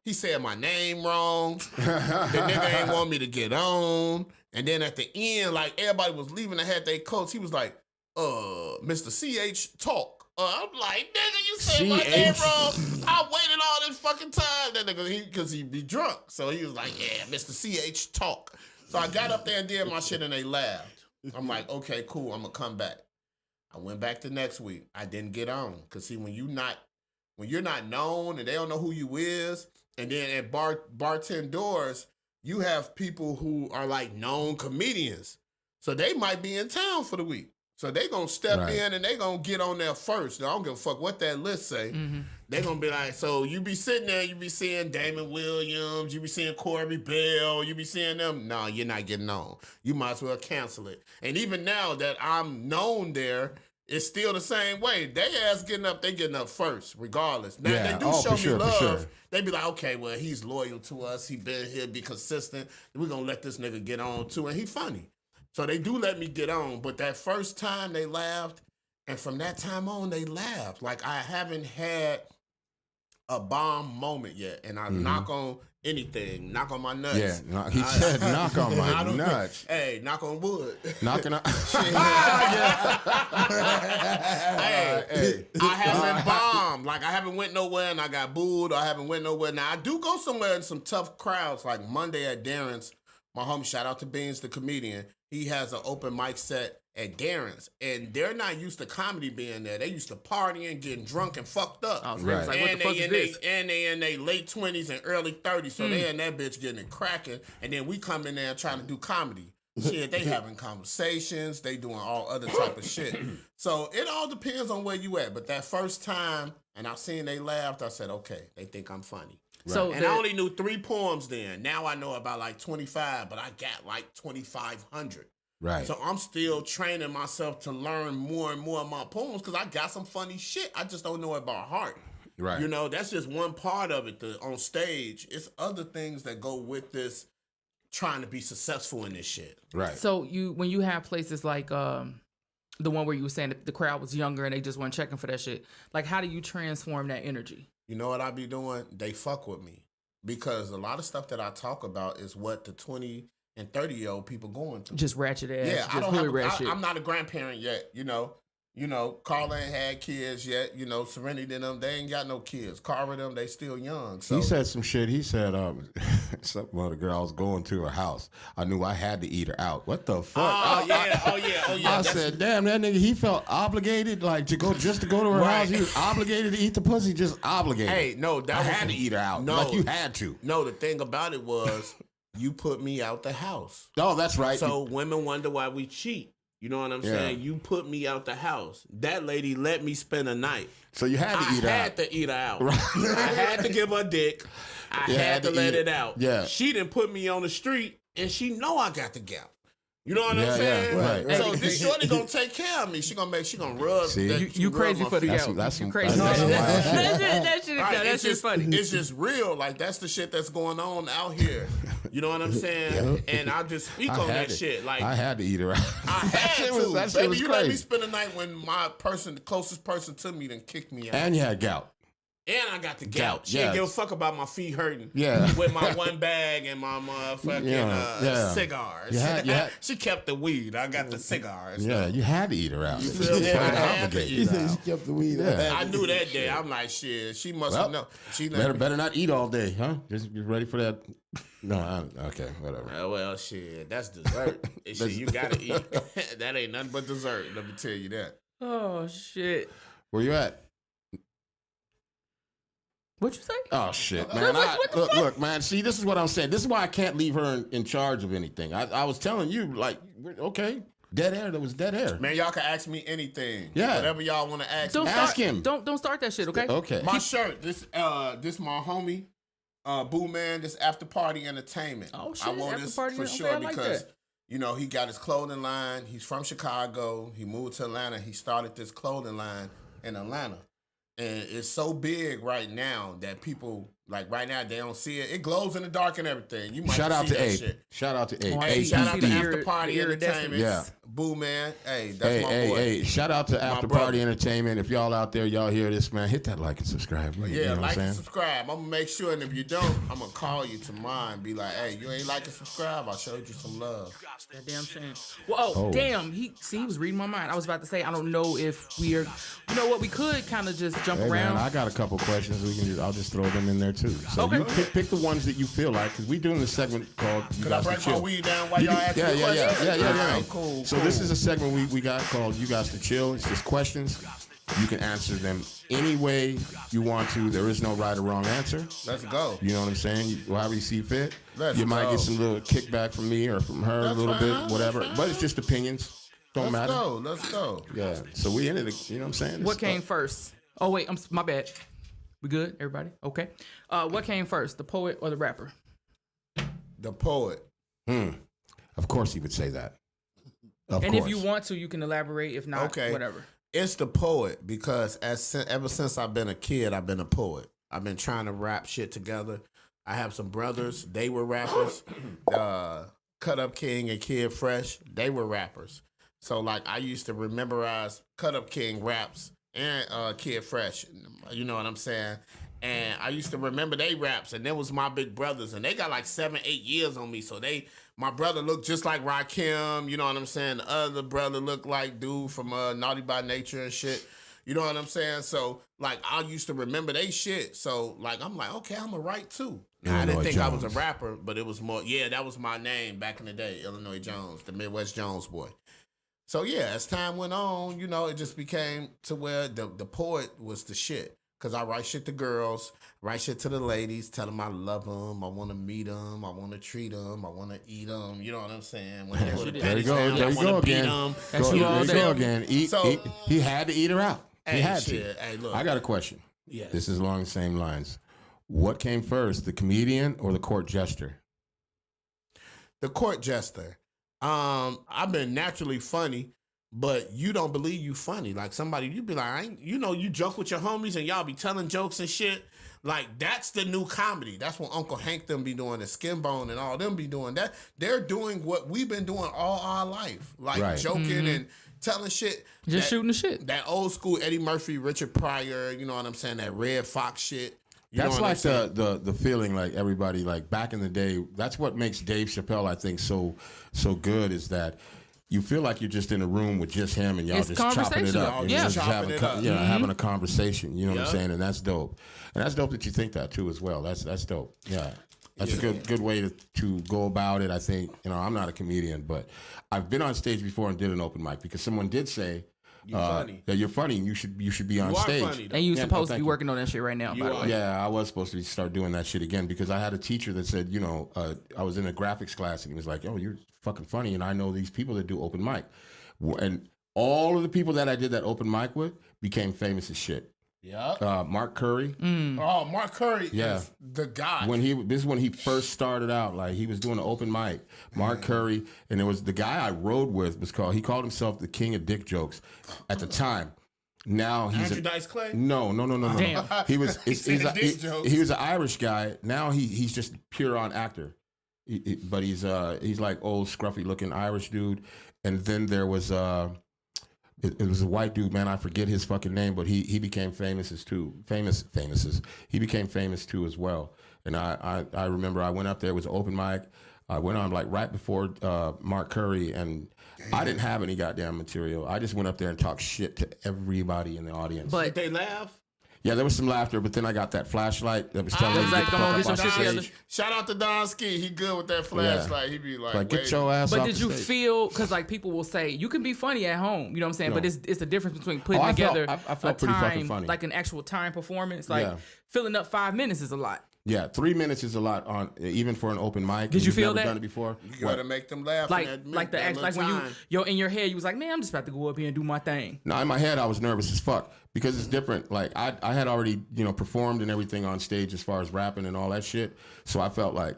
He said my name wrong. The nigga ain't want me to get on. And then at the end, like everybody was leaving and had their coats. He was like, Mr. CH talk. I'm like, nigga, you said my name wrong. I waited all this fucking time. That nigga, because he be drunk. So he was like, yeah, Mr. CH talk. So I got up there and did my shit and they laughed. I'm like, okay, cool, I'm gonna come back. I went back the next week. I didn't get on. Cause see, when you're not known and they don't know who you is, and then at bartenders, you have people who are like known comedians. So they might be in town for the week. So they gonna step in and they gonna get on there first. I don't give a fuck what that list say. Mm-hmm. They gonna be like, so you be sitting there, you be seeing Damon Williams, you be seeing Corey Bell, you be seeing them. No, you're not getting on. You might as well cancel it. And even now that I'm known there, it's still the same way. They getting up first, regardless. Now they do show me love. Sure. They be like, okay, well, he's loyal to us. He been here, be consistent. We're gonna let this nigga get on too, and he funny. So they do let me get on, but that first time they laughed, and from that time on they laughed. Like I haven't had a bomb moment yet, and I knock on anything, knock on my nuts. Yeah, he said knock on my nuts. Hey, knock on wood. Knocking on. Hey, I haven't bombed. Like I haven't went nowhere, and I got booed. Or I haven't went nowhere. Now I do go somewhere in some tough crowds, like Monday at Darren's. My homie, shout out to Beans, the comedian. He has an open mic set at Darren's, and they're not used to comedy being there. They used to partying, getting drunk, and fucked up. Right. Like, what the fuck is this? And they in their late 20s and early 30s, so they in that bitch getting it cracking, and then we come in there and trying to do comedy. Shit, they having conversations, they doing all other type of shit. So it all depends on where you at. But that first time, and I seen they laughed, I said, okay, they think I'm funny. Right. So I only knew 3 poems then. Now I know about like 25, but I got like 2,500. Right. So I'm still training myself to learn more and more of my poems because I got some funny shit. I just don't know it by heart. Right. You know, that's just one part of it on stage. It's other things that go with this trying to be successful in this shit. Right. So when you have places like the one where you were saying that the crowd was younger and they just weren't checking for that shit, like how do you transform that energy? You know what I be doing? They fuck with me because a lot of stuff that I talk about is what the 20 and 30-year-old people going through. Just ratchet ass. Yeah, just I don't have. shit. I'm not a grandparent yet. You know, Carla ain't had kids yet. You know, Serenity and them, they ain't got no kids. Carla them, they still young. So. He said some shit. He said, one of the girls going to her house. I knew I had to eat her out. What the fuck? Oh yeah. I said, damn, that nigga, he felt obligated, like to go to her house. He was obligated to eat the pussy, just obligated. Hey, no, I had to eat her out. No, like you had to. No, the thing about it was, you put me out the house. Oh, that's right. So women wonder why we cheat. You know what I'm saying? You put me out the house. That lady let me spend a night. So you had to eat her out. I had to eat her out. Right. I had to give her dick. I had to let it out. Yeah. She didn't put me on the street, and she know I got the gout. You know what I'm saying? Yeah, right. So this shorty gonna take care of me. She gonna rub. See? You crazy for the gout. That's you some crazy. That shit's funny. It's just real. Like that's the shit that's going on out here. You know what I'm saying? And I just speak on that shit. Like I had to eat her out. I had to. That Baby, was you crazy. let me spend a night when the closest person to me, then kicked me out. And you had gout. And I got the gout. She didn't give a fuck about my feet hurting. Yeah. With my one bag and my motherfucking cigars. She kept the weed. I got the cigars. Yeah, you had to eat her out. You feel me? I had to eat her out. She kept the weed. I knew that day. I'm like, shit, she must know. She better not eat all day, huh? Just get ready for that. No, okay, whatever. Well, shit, that's dessert. Shit, you gotta eat. That ain't nothing but dessert. Let me tell you that. Oh shit. Where you at? What'd you say? Oh shit, man! Look, man. See, this is what I'm saying. This is why I can't leave her in charge of anything. I was telling you, like, okay, dead air. There was dead air. Man, y'all can ask me anything. Yeah, whatever y'all want to ask. Ask him. Don't start that shit. Okay. Okay. My shirt. This my homie, Boo Man. This after party entertainment. Oh shit! I wore this for sure because you know he got his clothing line. He's from Chicago. He moved to Atlanta. He started this clothing line in Atlanta. And it's so big right now that people Like right now, they don't see it. It glows in the dark and everything. You might Shout out see to that Ape. shit. Shout out to Ape. Oh, I Hey, see- shout I out see to the After ear- Party the Entertainment. Yeah. Boo, man. Hey, that's my boy. Hey, shout out to After brother. Party Entertainment. If y'all out there, y'all hear this, man, hit that like and subscribe. You Yeah, know what like I'm and saying? subscribe. I'm gonna make sure, and if you don't, I'm gonna call you tomorrow and be like, "Hey, you ain't like and subscribe. I showed you some love." That damn shame. Well, damn. He was reading my mind. I was about to say, I don't know if we are. You know what? We could kind of just jump Hey around. man, I got a couple questions. I'll just throw them in there too. So Okay. you pick the ones that you feel like, because we doing this segment called "You Could I Guys to break my Chill." weed down while y'all asking me questions? Yeah. All right, cool. So this is a segment we got called "You Guys to Chill." It's just questions. You can answer them any way you want to. There is no right or wrong answer. Let's go. You know what I'm saying? However you see fit. Let's you might go. get some little kickback from me or from her That's a little fine. bit, whatever. But it's just opinions. Don't Let's matter. go. Let's go. Yeah. So we ended it. You know what I'm saying? What came first? Oh wait, my bad. We good, everybody? Okay. What came first, the poet or the rapper? The poet. Of course he would say that. Of And course. if you want to, you can elaborate. If not, Okay. whatever. It's the poet because ever since I've been a kid, I've been a poet. I've been trying to rap shit together. I have some brothers. They were rappers. Cut Up King and Kid Fresh. They were rappers. So like I used to memorize Cut Up King raps and Kid Fresh. You know what I'm saying? And I used to remember they raps, and them was my big brothers, and they got like 7-8 years on me. So my brother looked just like Rakim, you know what I'm saying? The other brother looked like dude from Naughty by Nature and shit. You know what I'm saying? So like I used to remember they shit. So like I'm like, okay, I'm gonna write too. I didn't Illinois think I was a Jones. rapper, but it was more. Yeah, that was my name back in the day, Illinois Jones, the Midwest Jones boy. So yeah, as time went on, you know, it just became to where the poet was the shit. Cause I write shit to girls, write shit to the ladies, tell them I love them, I want to meet them, I want to treat them, I want to eat them. You know what I'm saying? When they put the There you panties go. down, There I you wanna go beat again. them. That's Go, you all there you go day. again. Eat. So- He had to eat her out. He Hey, had shit. to. Hey, look. I got a question. Yes. This is along the same lines. What came first, the comedian or the court jester? The court jester. I've been naturally funny, but you don't believe you funny. Like somebody, you be like, you joke with your homies and y'all be telling jokes and shit. Like that's the new comedy. That's what Uncle Hank them be doing, and Skin Bone and all them be doing. That they're doing what we've been doing all our life, like Right. joking and telling shit. Just shooting the shit. That old school Eddie Murphy, Richard Pryor. You know what I'm saying? That Red Fox shit. You That's know what I'm like saying? the feeling like everybody like back in the day. That's what makes Dave Chappelle, I think, so good is that you feel like you're just in a room with just him and y'all It's just chopping it conversational. up. And Yeah. you're just Chopping having, it up. having a conversation. You know what I'm Yep. saying? And that's dope. And that's dope that you think that too as well. That's dope. Yeah. That's a good way to go about it. I think, I'm not a comedian, but I've been on stage before and did an open mic because someone did say funny. that you're funny. You should be on You are stage. funny, though. And you Yeah, supposed to thank be you. working on that shit right now, by the way. Yeah, I was supposed to start doing that shit again because I had a teacher that said, I was in a graphics class and he was like, "Oh, you're fucking funny," and I know these people that do open mic, and all of the people that I did that open mic with became famous as shit. Yeah. Mark Curry, Oh, Mark Curry Yeah. is the guy. this is when he first started out, like he was doing an open mic. Mark Curry, and it was the guy I rode with he called himself the king of dick jokes at the time. Now he's Andrew Dice Clay? No. Damn. He was He said dick jokes. he was an Irish guy. Now he's just pure on actor, but he's like old scruffy looking Irish dude. And then there was it was a white dude, man. I forget his fucking name, but he became famous too. He became famous too as well. And I remember I went up there. It was an open mic. I went on like right before Mark Curry, and I didn't have any goddamn material. I just went up there and talked shit to everybody in the audience. But Did they laugh? yeah, there was some laughter, but then I got that flashlight that was telling me was to like, get the come on, fuck get up some on shit stage. together. Shout out to Don Ski. He good with that flashlight. He be like, Like, get wait. your ass But off did the you stage. feel, because like people will say, you can be funny at home, you know what I'm saying? No. But it's a difference between putting I felt- together I felt a pretty fucking time, funny. like an actual time performance. Like Yeah. filling up 5 minutes is a lot. Yeah, 3 minutes is a lot on even for an open mic. Did you You've feel never that? done it before? You gotta make them laugh. Like in that like the that act, like little when time. you're in your head, you was like, man, I'm just about to go up here and do my thing. No, in my head I was nervous as fuck because it's different. Like I had already performed and everything on stage as far as rapping and all that shit. So I felt like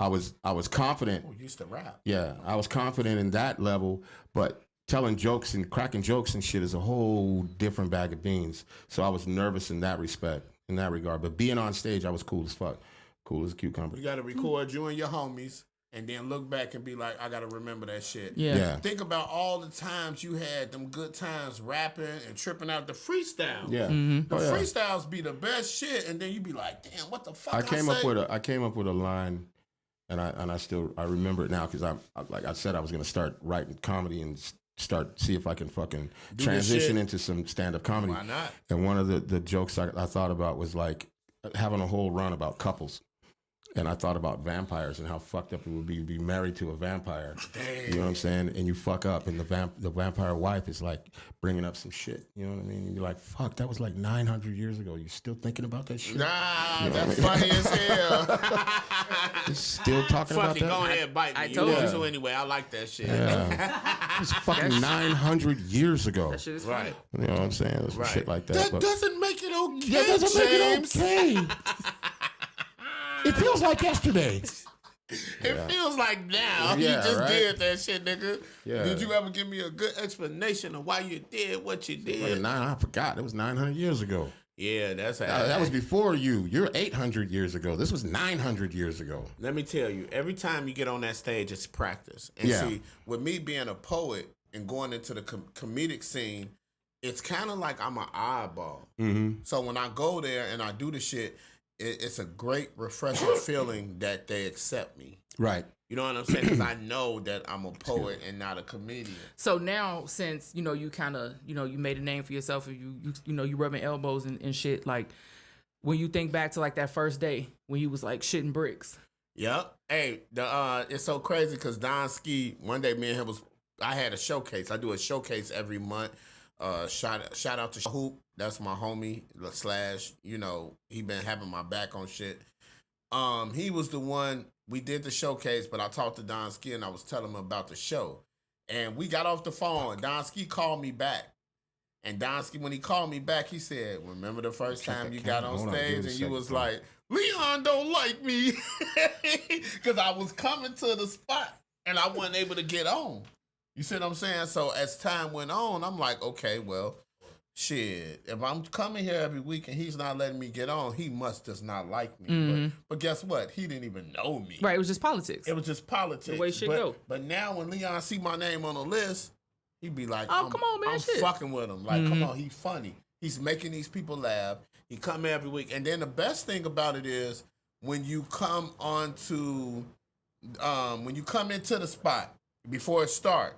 I was confident. Oh, you used to rap. Yeah, I was confident in that level, but telling jokes and cracking jokes and shit is a whole different bag of beans. So I was nervous in that respect. in that regard. But being on stage, I was cool as fuck. Cool as a cucumber. You got to record you and your homies and then look back and be like, I got to remember that shit. Yeah. Think about all the times you had them good times rapping and tripping out the freestyle. Yeah. The freestyles be the best shit, and then you be like, damn, what the fuck I came up with a line, and I remember it now because like I said I was gonna start writing comedy and see if I can fucking transition into some stand up comedy. Why not? And one of the jokes I thought about was like having a whole run about couples. And I thought about vampires and how fucked up it would be to be married to a vampire. Damn. You know what I'm saying? And you fuck up, and the vampire wife is like bringing up some shit. You know what I mean? And you're like, fuck, that was like 900 years ago. You still thinking about that shit? Nah, You know that's what I funny as hell. You're still talking Fuck about it, that? go ahead, bite me. I You told want you. to anyway. I like that shit. Yeah. It's fucking 900 years ago. That shit is Right. You know what I'm saying? Some shit like that. That but doesn't make it okay, that doesn't make James. it okay. It feels like yesterday. It feels like now. Yeah, You just right? did that shit, nigga. Yeah. Did you ever give me a good explanation of why you did what you did? I forgot. It was 900 years ago. Yeah, that's how. That was before you. You're 800 years ago. This was 900 years ago. Let me tell you, every time you get on that stage, it's practice. And Yeah. see, with me being a poet and going into the comedic scene, it's kind of like I'm an oddball. Mm-hmm. So when I go there and I do the shit, it's a great, refreshing feeling that they accept me. Right. You know what I'm saying? Because I know that I'm a poet and not a comedian. So now, since you kind of you made a name for yourself, and you rubbing elbows and shit. Like when you think back to like that first day when you was like shitting bricks. Yep. Hey, it's so crazy because Don Ski, one day me and him I had a showcase. I do a showcase every month. Shout out to Hoop. That's my homie / he been having my back on shit. He was the one, we did the showcase, but I talked to Don Ski and I was telling him about the show. And we got off the phone. Don Ski called me back. And Don Ski, when he called me back, he said, remember the first time you got on stage and you was like, Leon don't like me. Because I was coming to the spot and I wasn't able to get on. You see what I'm saying? So as time went on, I'm like, okay, well, shit, if I'm coming here every week and he's not letting me get on, he must just not like me. Mm-hmm. But guess what? He didn't even know me. Right, it was just politics. It was just politics. The way shit go. But now when Leon see my name on the list, he be like, Oh, come on, man, I'm shit. fucking with him. Like, come on, he's funny. He's making these people laugh. He come every week. And then the best thing about it is when you come into the spot before it start,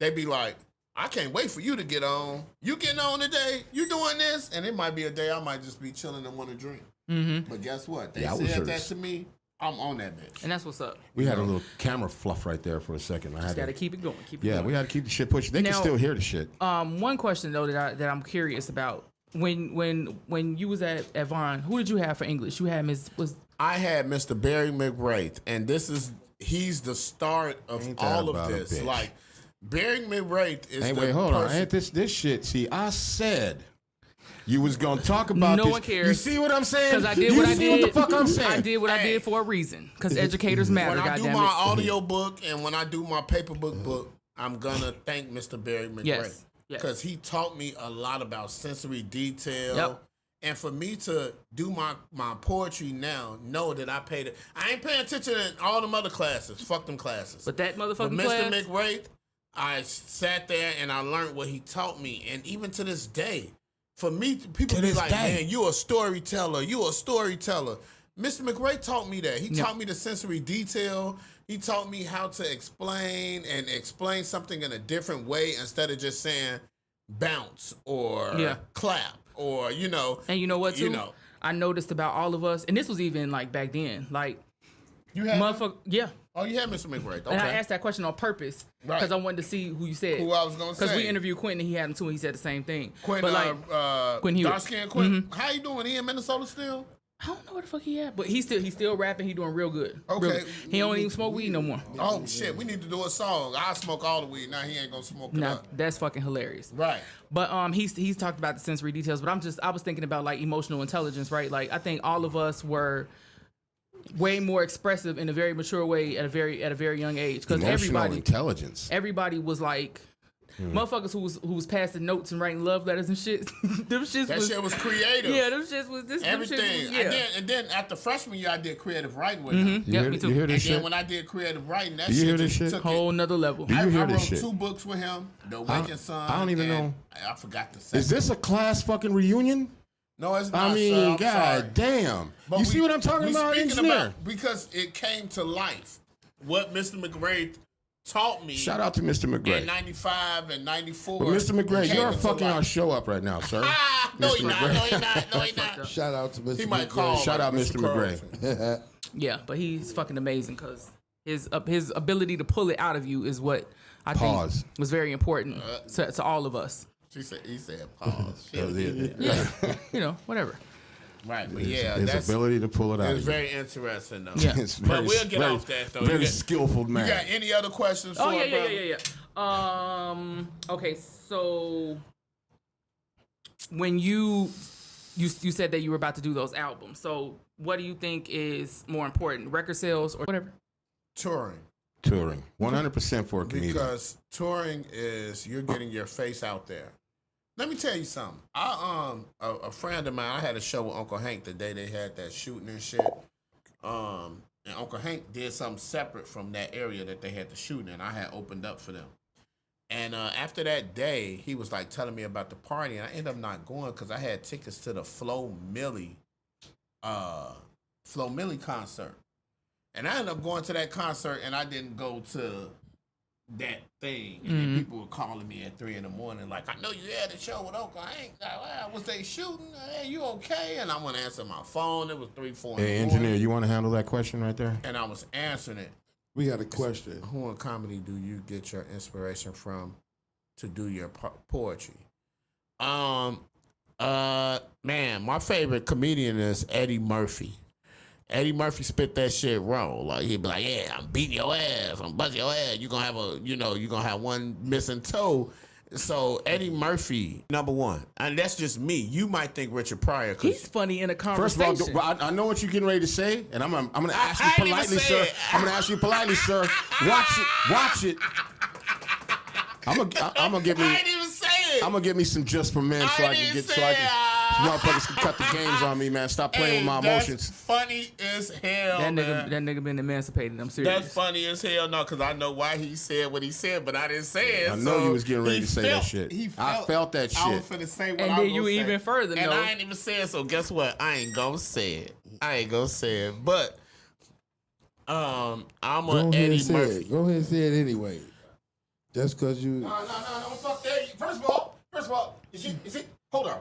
they be like, I can't wait for you to get on. You getting on today? You doing this? And it might be a day I might just be chilling and want to drink. Mm-hmm. But guess what? They Yeah, said that to me. I'm on that bitch. And that's what's up. We had a little camera fluff right there for a second. Just gotta keep it going. We had to keep the shit pushing. They can Now- still hear the shit. One question though that I'm curious about when you was at Vaughn, who did you have for English? You had I had Mr. Barry McWraith, and he's the start of Ain't that all of about a this. bitch? Like Barry McWraith is Hey, the wait, hold on. person. Ain't this shit? See, I said you was gonna talk about No this. one cares. You see what I'm saying? Because I did you what I see did. what the fuck I'm saying? I did what I Hey. did for a reason. Because educators matter. When I do Goddamn my it. audio book and when I do my paper book, I'm gonna thank Mr. Barry McWraith. Yes. Because he taught me a lot about sensory detail. Yep. And for me to do my poetry now, know that I ain't paying attention in all them other classes. Fuck them classes. But that motherfucking But Mr. class. McWraith, I sat there and I learned what he taught me. And even to this day, for me, people To be this like, day. man, you a storyteller. You a storyteller. Mr. McWraith taught me that. He taught me the sensory detail. He taught me how to explain something in a different way instead of just saying bounce or clap or, And you know what, too? You know. I noticed about all of us, and this was even like back then, like, You had motherfucker, yeah. Oh, you had Mr. McWraith. Okay. And I asked that question on purpose Right. because I wanted to see who you said. Who I was gonna say. Because we interviewed Quentin and he had him too, and he said the same thing. Quentin, Quentin Hewitt. dark skin Quentin. How you doing? He in Minnesota still? I don't know where the fuck he at, but he's still rapping. He doing real good. Real Okay. good. He don't even smoke weed no more. Oh shit, we need to do a song. I smoke all the weed. Now he ain't gonna smoke it Now up. that's fucking hilarious. Right. But he's talked about the sensory details. But I was thinking about like emotional intelligence, right? Like I think all of us were way more expressive in a very mature way at a very young age because Emotional intelligence. everybody was like, Motherfuckers who was passing notes and writing love letters and shit. Them shits That shit was creative. Yeah, them shits was this. Everything. Them shits was, yeah. And then after freshman year, I did creative writing with him. Yeah, me too. You hear And this then shit? when I did creative writing, that Do you shit hear this just shit? took Whole it. nother level. Do you hear I this wrote shit? 2 books with him, The Awakened Sun. I don't even and know. I forgot the second. Is this a class fucking reunion? No, it's not. I mean, sir, I'm god sorry. damn. But You see what I'm talking we about, speaking engineer? because it came to life. What Mr. McRae taught me Shout out to Mr. in McRae. 95 and 94. But Mr. McRae, came you're to fucking life. our show up right now, sir. No, Mr. he not. McRae. No, he not. No, he not. Shout out to Mr. He might McRae. call. Shout out Mr. McRae. McRae. Yeah, but he's fucking amazing because his ability to pull it out of you is what I Pause. think was very important to all of us. He said pause. That was it. Yeah, you know, whatever. Right, but yeah, His that's ability to pull it out. it's of you. very interesting though. Yeah. It's But very- we'll get very- off that though. Very You got- skillful You man. got any other questions for Oh us, yeah. Okay, so when you said that you were about to do those albums, so what do you think is more important, record sales or whatever? Touring. Touring. 100% for a comedian. Because touring is you're getting your face out there. Let me tell you something. A friend of mine, I had a show with Uncle Hank the day they had that shooting and shit. And Uncle Hank did something separate from that area that they had the shooting, and I had opened up for them. And after that day, he was like telling me about the party, and I ended up not going because I had tickets to the Flo Milli concert. And I ended up going to that concert, and I didn't go to that thing. And then people were calling me at 3 a.m, like, I know you had a show with Uncle Hank. Was they shooting? Hey, you okay? And I went to answer my phone. It was 3, 4 in the Hey, morning. engineer, you want to handle that question right there? And I was answering it. We got a question. Who in comedy do you get your inspiration from to do your poetry? Man, my favorite comedian is Eddie Murphy. Eddie Murphy spit that shit raw. Like he'd be like, "Yeah, I'm beating your ass. I'm busting your ass. You gonna have you're gonna have one missing toe." So Eddie Murphy, number one, and that's just me. You might think Richard Pryor. He's funny in a First conversation. of all, I know what you're getting ready to say, and I'm gonna ask you I ain't even politely, say sir. it. I'm gonna ask you politely, sir. Watch it. I'm gonna give me. I ain't even say it. I'm gonna give me some just for men so I can get so I can. Motherfuckers can cut the games on me, man. Stop playing with my emotions. That's funny as hell, that man. nigga been emancipated. I'm serious. That's funny as hell, no, because I know why he said what he said, but I didn't say it. I know so you was getting ready he to say that shit. I felt that I was shit. finna say what And I then was you gonna say. even further And know. I ain't even say it, so guess what? I ain't gonna say it. But I'm Go on ahead Eddie and say Murphy. it. Go ahead and say it anyway. Just because you. No, fuck that. First of all, is it? Hold on.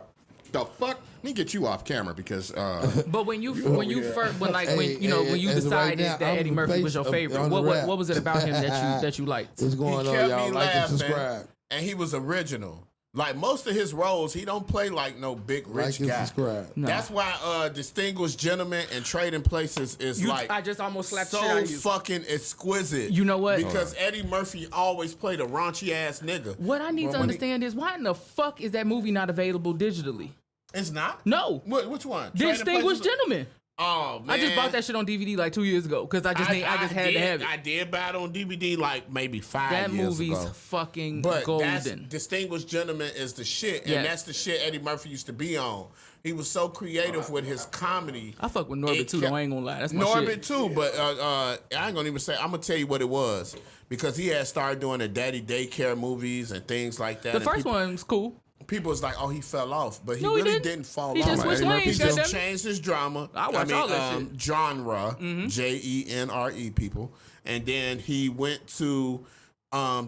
The fuck? Let me get you off camera because But when you when you as of right decided now, that I'm Eddie the Murphy face was your of favorite, UNRAP. what was it about him that you liked? What's going He on, kept y'all? me Like and laughing, subscribe. and he was original. Like most of his roles, he don't play like no big rich Like and guy. subscribe. No. That's why Distinguished Gentleman and Trading Places is like I just almost slapped the shit out so of you. fucking exquisite. You know what? Because Eddie Murphy always played a raunchy ass nigga. What I need to when he- understand is why in the fuck is that movie not available digitally? It's not? No. Which one? Trading Distinguished Places? Gentleman. Oh man. I just bought that shit on DVD like 2 years ago because I just had to have it. I did buy it on DVD like maybe 5 That years movie's ago. fucking But that's golden. Distinguished Gentleman is the shit, and Yes. that's the shit Eddie Murphy used to be on. He was so creative with his comedy. I fuck with Norbit It too, kept- though. I ain't gonna lie. That's my Norbit shit. too, but I ain't gonna even say. I'm gonna tell you what it was because he had started doing the daddy daycare movies and things like that. The and first people, one's cool. people was like, "Oh, he fell off," but he No, he really didn't. didn't fall He off. just switched Eddie Murphy lanes. He just goddamn it. changed his drama. I watch all that shit. Genre, genre, people, and then he went to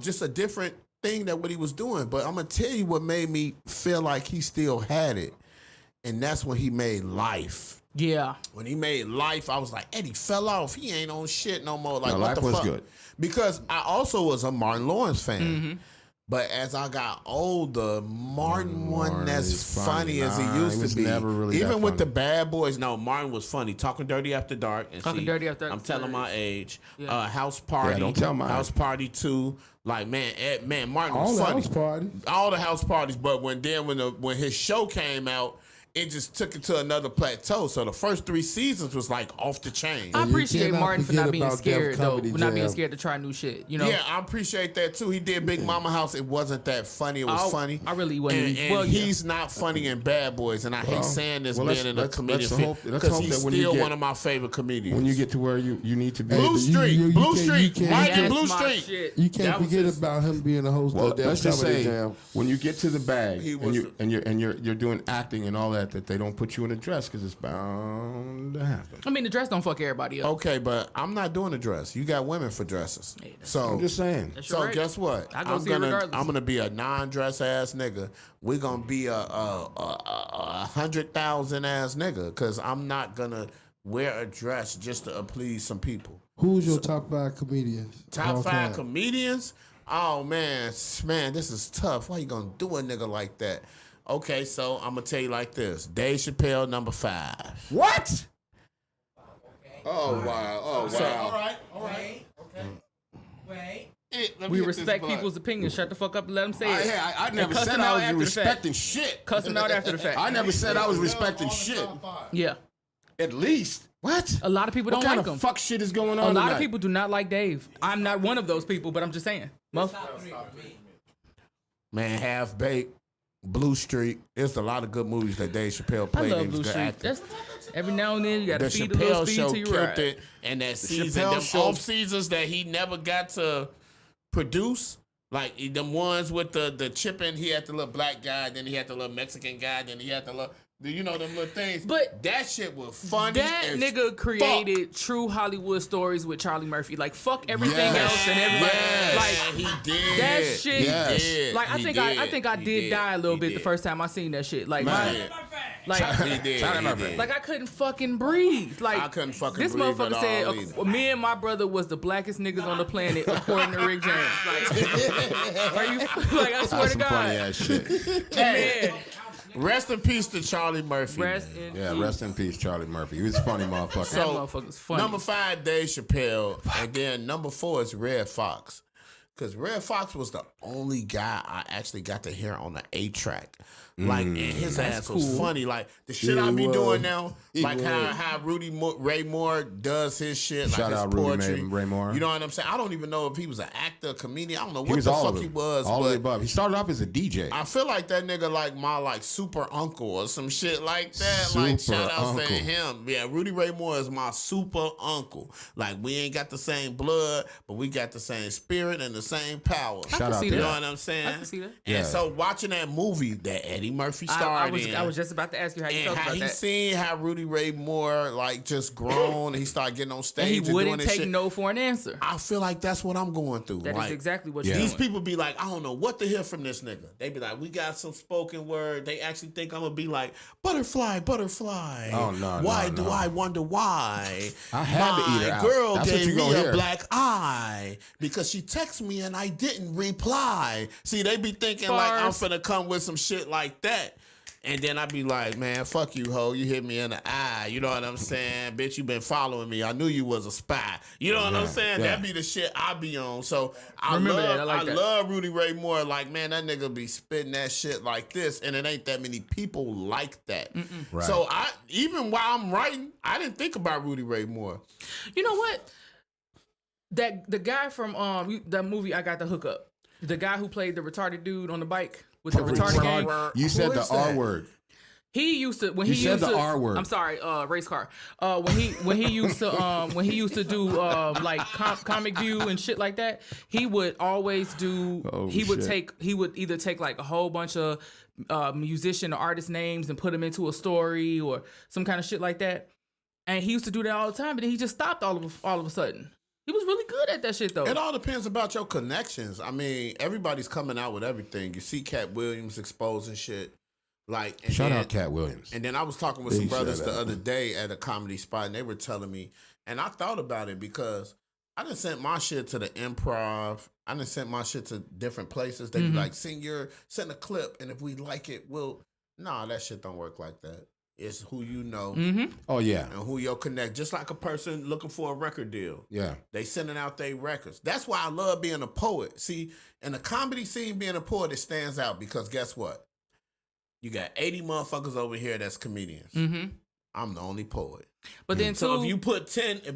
just a different thing than what he was doing. But I'm gonna tell you what made me feel like he still had it, and that's when he made Life. Yeah. When he made Life, I was like, Eddie fell off. He ain't on shit no more. Like, No, what Life the was fuck? good. Because I also was a Martin Lawrence fan. Mm-hmm. But as I got older, Martin wasn't Martin as is funny. funny as he Nah, used he was to be. never really Even that with funny. the Bad Boys, no, Martin was funny. Talking Dirty After Dark. And Talking Dirty After Dark. I'm telling my age. Yeah. House Party. Yeah, don't tell mine. House Party 2. Like, man, Martin All was the funny. house party. All the house parties. But when his show came out, it just took it to another plateau. So the first 3 seasons was like off the chain. I appreciate cannot Martin for forget not being about scared Def though, Comedy for not being Jam. scared to try new shit. You know. Yeah, I appreciate that too. He did Big Mama House. It wasn't that funny. It was funny. I really wasn't. And he's not funny in Bad Boys, and I hate saying this being in a comedian let's because hope he's that when you still get- one of my favorite comedians. When you get to where you need to be. Blue Street, Blue Street, Mike and Blue That's my Street. shit. You That can't was forget his- about him being a host Well, of Def let's just Comedy say Jam. when you get to the bag He and was you're doing acting and all that they don't put you in a dress because it's bound to happen. I mean, the dress don't fuck everybody up. Okay, but I'm not doing a dress. You got women for dresses. So I'm just saying. That's So right. guess what? I go see it regardless. I'm gonna be a non-dress ass nigga. We're gonna be a 100,000 ass nigga because I'm not gonna wear a dress just to please some people. Who's your top 5 comedians? Top all 5 time? comedians? Oh man, this is tough. Why you gonna do a nigga like that? Okay, so I'm gonna tell you like this: Dave Chappelle, number 5. What? Oh wow! Oh wow! All right. Wait. We respect people's opinions. Shut the fuck up and let them say it. I never cuss said them out I after was the fact. respecting shit. Cuss them out after the fact. I never said I was respecting shit. Yeah. At least what? A lot of people What don't kind like of him. fuck shit is going on A lot tonight? of people do not like Dave. I'm not one of those people, but I'm just saying. Man, Half Baked, Blue Street. There's a lot of good movies that Dave Chappelle I played. love He was Blue good Street. actor. That's every now and then you got The to feed a little Chappelle speed show to your killed ride. it, and that season, Chappelle them show- off seasons that he never got to produce, like them ones with the chipping. He had the little black guy, then he had the little Mexican guy, then he had the little, you know, them little things. But that shit was funny. That as nigga created fuck. true Hollywood stories with Charlie Murphy. Like fuck everything Yes. else and everybody. Yes, Like he did. that shit. Yes. He did. Like I He think did. I He did die a little He bit did. the first time I seen that shit. Like Man. like He did. Shout out He my did. like I couldn't fucking breathe. Like I couldn't fucking this breathe motherfucker at said all either. me and my brother was the blackest niggas on the planet according to Rick James. Like, are you like I swear That's to some funny God. ass shit. Man, Rest in peace to Charlie Murphy. rest man. in Yeah, peace. rest in peace, Charlie Murphy. He was a funny motherfucker. That motherfucker's funny. Number 5, Dave Chappelle. And then number 4 is Red Fox. Because Red Fox was the only guy I actually got to hear on the A track. Like, and his ass was cool. funny. Like, the shit Yeah, I he be was. doing now, He like was. how Ray Moore does his shit. Shout like his out Rudy poetry. Ray Moore. You know what I'm saying? I don't even know if he was an actor, comedian. I don't know He what was the all fuck of he them. was. All of the but above. He started off as a DJ. I feel like that nigga like my super uncle or some shit like that. Like Super shout out uncle. to him. Yeah, Rudy Ray Moore is my super uncle. Like we ain't got the same blood, but we got the same spirit and the same power. I Shout can out see to You that. know what I'm saying? I can see that. And Yeah. so watching that movie that Eddie Murphy starred in. I was just about to ask you how you and felt how about he that. seen how Rudy Ray Moore like just grown and he started getting on And stage he and doing wouldn't this take shit. no for an answer. I feel like that's what I'm going through. That is like, exactly what Yeah. you're these doing. people be like, I don't know what to hear from this nigga. They be like, we got some spoken word. They actually think I'm gonna be like, butterfly, butterfly. Oh, no, Why no, do no. I wonder why? I had to eat her My out. girl That's what gave you me gonna a hear. black eye because she texted me and I didn't reply. See, they be thinking like I'm Bars. finna come with some shit like that. And then I be like, man, fuck you, ho. You hit me in the eye. You know what I'm saying? Bitch, you been following me. I knew you was a spy. You know what I'm saying? yeah. That be the shit I be on. So I Remember love that. I like that. love Rudy Ray Moore. Like, man, that nigga be spitting that shit like this. And it ain't that many people like that. Right. So even while I'm writing, I didn't think about Rudy Ray Moore. You know what? That the guy from that movie I Got the Hookup. The guy who played the retarded dude on the bike with the retarded gang. You said Who the is R that? word. He used to when You he said used the to R word. I'm sorry, race car. When he used to do like comic view and shit like that, he would always do. Oh, he would shit. either take like a whole bunch of musician or artist names and put them into a story or some kind of shit like that. And he used to do that all the time, but then he just stopped all of a sudden. He was really good at that shit though. It all depends about your connections. I mean, everybody's coming out with everything. You see Cat Williams exposing shit. Like, and Shout then- out Cat Williams. And then I was talking with some Big brothers shout the out. other day at a comedy spot, and they were telling me, and I thought about it because I done sent my shit to the Improv. I done sent my shit to different places. They be like, send a clip, and if we like it, nah, that shit don't work like that. It's who you know Oh yeah, and who you'll connect. Just like a person looking for a record deal. yeah. They sending out their records. That's why I love being a poet. See, in the comedy scene, being a poet, it stands out because guess what? You got 80 motherfuckers over here that's comedians. I'm the only poet. But then So too, if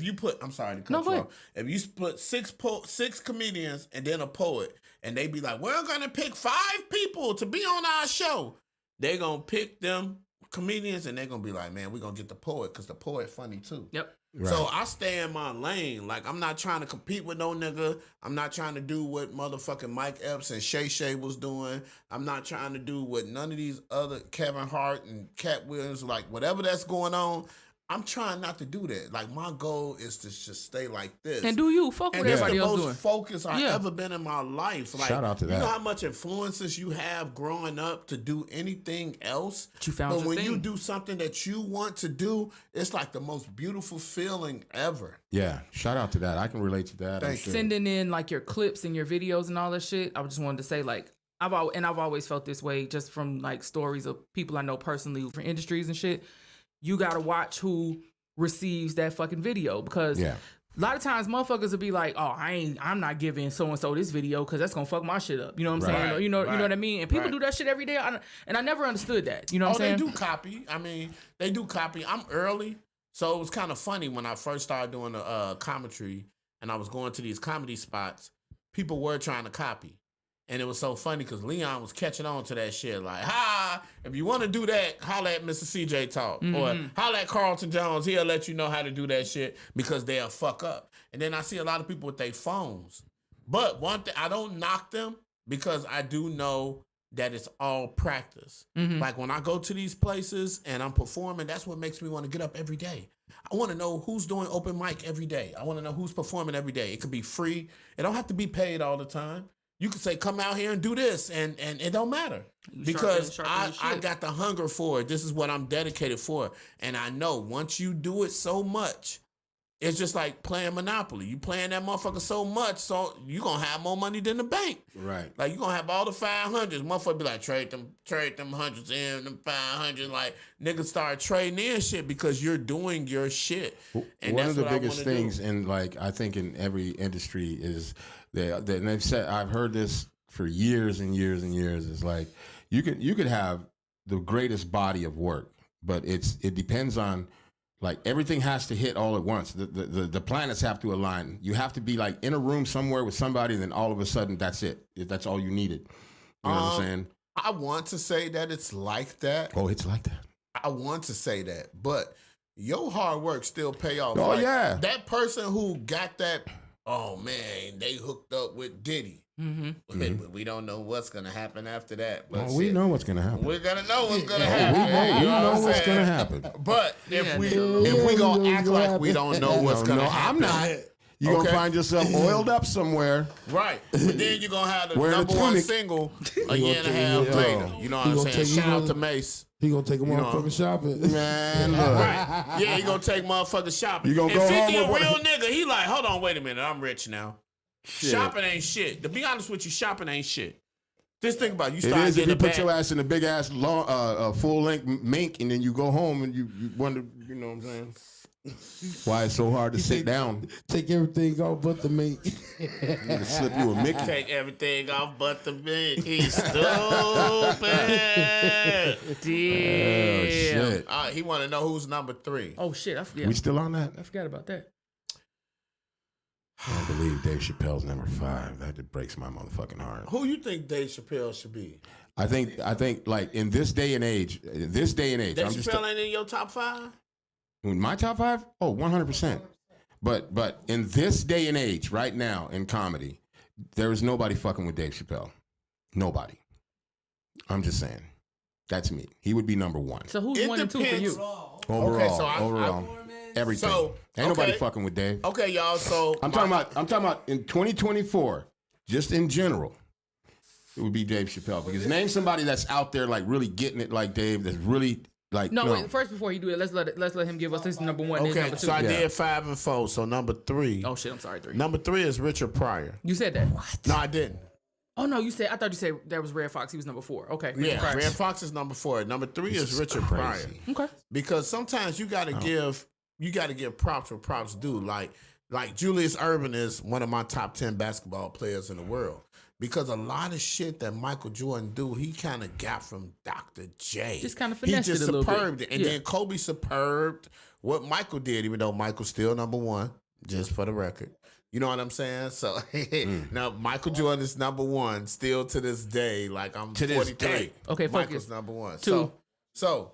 you put I'm sorry to cut No, you go ahead. off. If you put six comedians and then a poet, and they be like, we're gonna pick 5 people to be on our show, they gonna pick them comedians, and they're gonna be like, man, we're gonna get the poet because the poet funny too. yep. So I stay in my lane. Like, I'm not trying to compete with no nigga. I'm not trying to do what motherfucking Mike Epps and Shay was doing. I'm not trying to do what none of these other Kevin Hart and Cat Williams, like whatever that's going on. I'm trying not to do that. Like, my goal is to just stay like this. And do you fuck And what it's everybody the else most doing? focused I've Yeah. ever been in my life. Like, Shout out to You know that. how much influences you have growing up to do anything else? But you found But your when thing. you do something that you want to do, it's like the most beautiful feeling ever. Yeah, shout out to that. I can relate to that. I'm Thank sure. Sending in like your clips and your videos and all that shit. I just wanted to say like I've always felt this way just from like stories of people I know personally from industries and shit. You gotta watch who receives that fucking video because Yeah. a lot of times motherfuckers will be like, oh, I'm not giving so and so this video because that's gonna fuck my shit up. You know what I'm saying? Or, you know what I mean? And people do that shit every day. And I never understood that. You know what I'm saying? They do copy. I mean, they do copy. I'm early, so it was kind of funny when I first started doing the commentary and I was going to these comedy spots. People were trying to copy. And it was so funny because Leon was catching on to that shit. Like, if you want to do that, holla at Mr. CJ Talk. Or holla at CARLTON JONES. He'll let you know how to do that shit because they'll fuck up. And then I see a lot of people with their phones. But one thing, I don't knock them because I do know that it's all practice. Like, when I go to these places and I'm performing, that's what makes me want to get up every day. I want to know who's doing open mic every day. I want to know who's performing every day. It could be free. It don't have to be paid all the time. You could say, come out here and do this, and it don't matter. Because I got the hunger for it. This is what I'm dedicated for. And I know once you do it so much, it's just like playing Monopoly. You playing that motherfucker so much, so you going to have more money than the bank. Right. Like, you going to have all the 500s. Motherfucker be like, trade them hundreds in, them 500. Like, niggas start trading in shit because you're doing your shit. And one that's of the what I biggest wanna do. things in, like, I think in every industry is and they've said, I've heard this for years and years and years, is like you could have the greatest body of work, but it depends on, like, everything has to hit all at once. The planets have to align. You have to be like in a room somewhere with somebody, and then all of a sudden that's it. That's all you needed. You know what I'm saying? I want to say that it's like that. Oh, it's like that. I want to say that, but your hard work still pay off. Oh, Like, yeah. That person who got that, oh man, they hooked up with Diddy. We don't know what's gonna happen after that. But We know what's gonna happen. We're gonna know what's gonna happen. We You know know what I'm what's saying? gonna happen. But if we Yeah, gonna act like we don't know what's gonna happen, I'm not. You're Okay. gonna find yourself oiled up somewhere. right? But then you're gonna have the Wearing a number one tunic. single a year and a half Yeah. later. You know what He I'm gonna saying? take- Shout he out gonna- to Mace. He gonna take a know. motherfucker shopping. Man, look. Right. Yeah, he gonna take motherfuckers shopping. You gonna and go 50 home a with real what- nigga, he like, hold on, wait a minute, I'm rich now. Shit. Shopping ain't shit. To be honest with you, shopping ain't shit. Just think about it. You It start is if getting you a put bag. your ass in a big ass long, full length mink, and then you go home and you wonder, you know what I'm saying? Why it's so hard to sit down? Take everything off but the meat. To slip you a Mickey. Take everything off but the big. He's stupid. Damn. Oh shit! He want to know who's number 3. Oh shit, We still on that? I forgot about that. I believe Dave Chappelle's number 5. That just breaks my motherfucking heart. Who you think Dave Chappelle should be? I think like in this day and age, Dave I'm just Chappelle ain't in your top 5? in my top 5. Oh, 100%. But in this day and age, right now in comedy, there is nobody fucking with Dave Chappelle. Nobody. I'm just saying. That's me. He would be number 1. So who's It 1 and 2 for depends. you? Overall, so overall, everything. So, Ain't nobody okay. fucking with Dave. Okay, y'all. So I'm talking about in 2024, just in general, it would be Dave Chappelle. Because name somebody that's out there like really getting it like Dave, that's really like No, wait. First, before you do it, let's let him give us his number 1. His Okay, number 2. so I Yeah. did 5 and 4. So number 3. Oh shit, I'm sorry. 3. Number 3 is Richard Pryor. You said that. What? No, I didn't. Oh no, you said. I thought you said that was Red Fox. He was number 4. Okay. Richard Yeah, Pryor. Red Fox is number 4. Number 3 is Richard Pryor. Okay. Because sometimes you got to give you got to give props where props due. Like Julius Erving is one of my top 10 basketball players in the world. Because a lot of shit that Michael Jordan do, he kind of got from Dr. J. Just kind of finessed it a little bit. And then Kobe superbed what Michael did, even though Michael's still number one, just for the record. You know what I'm saying? So now Michael Jordan is number one still to this day. Like I'm 43. Okay, Michael's focus. number one. Two. So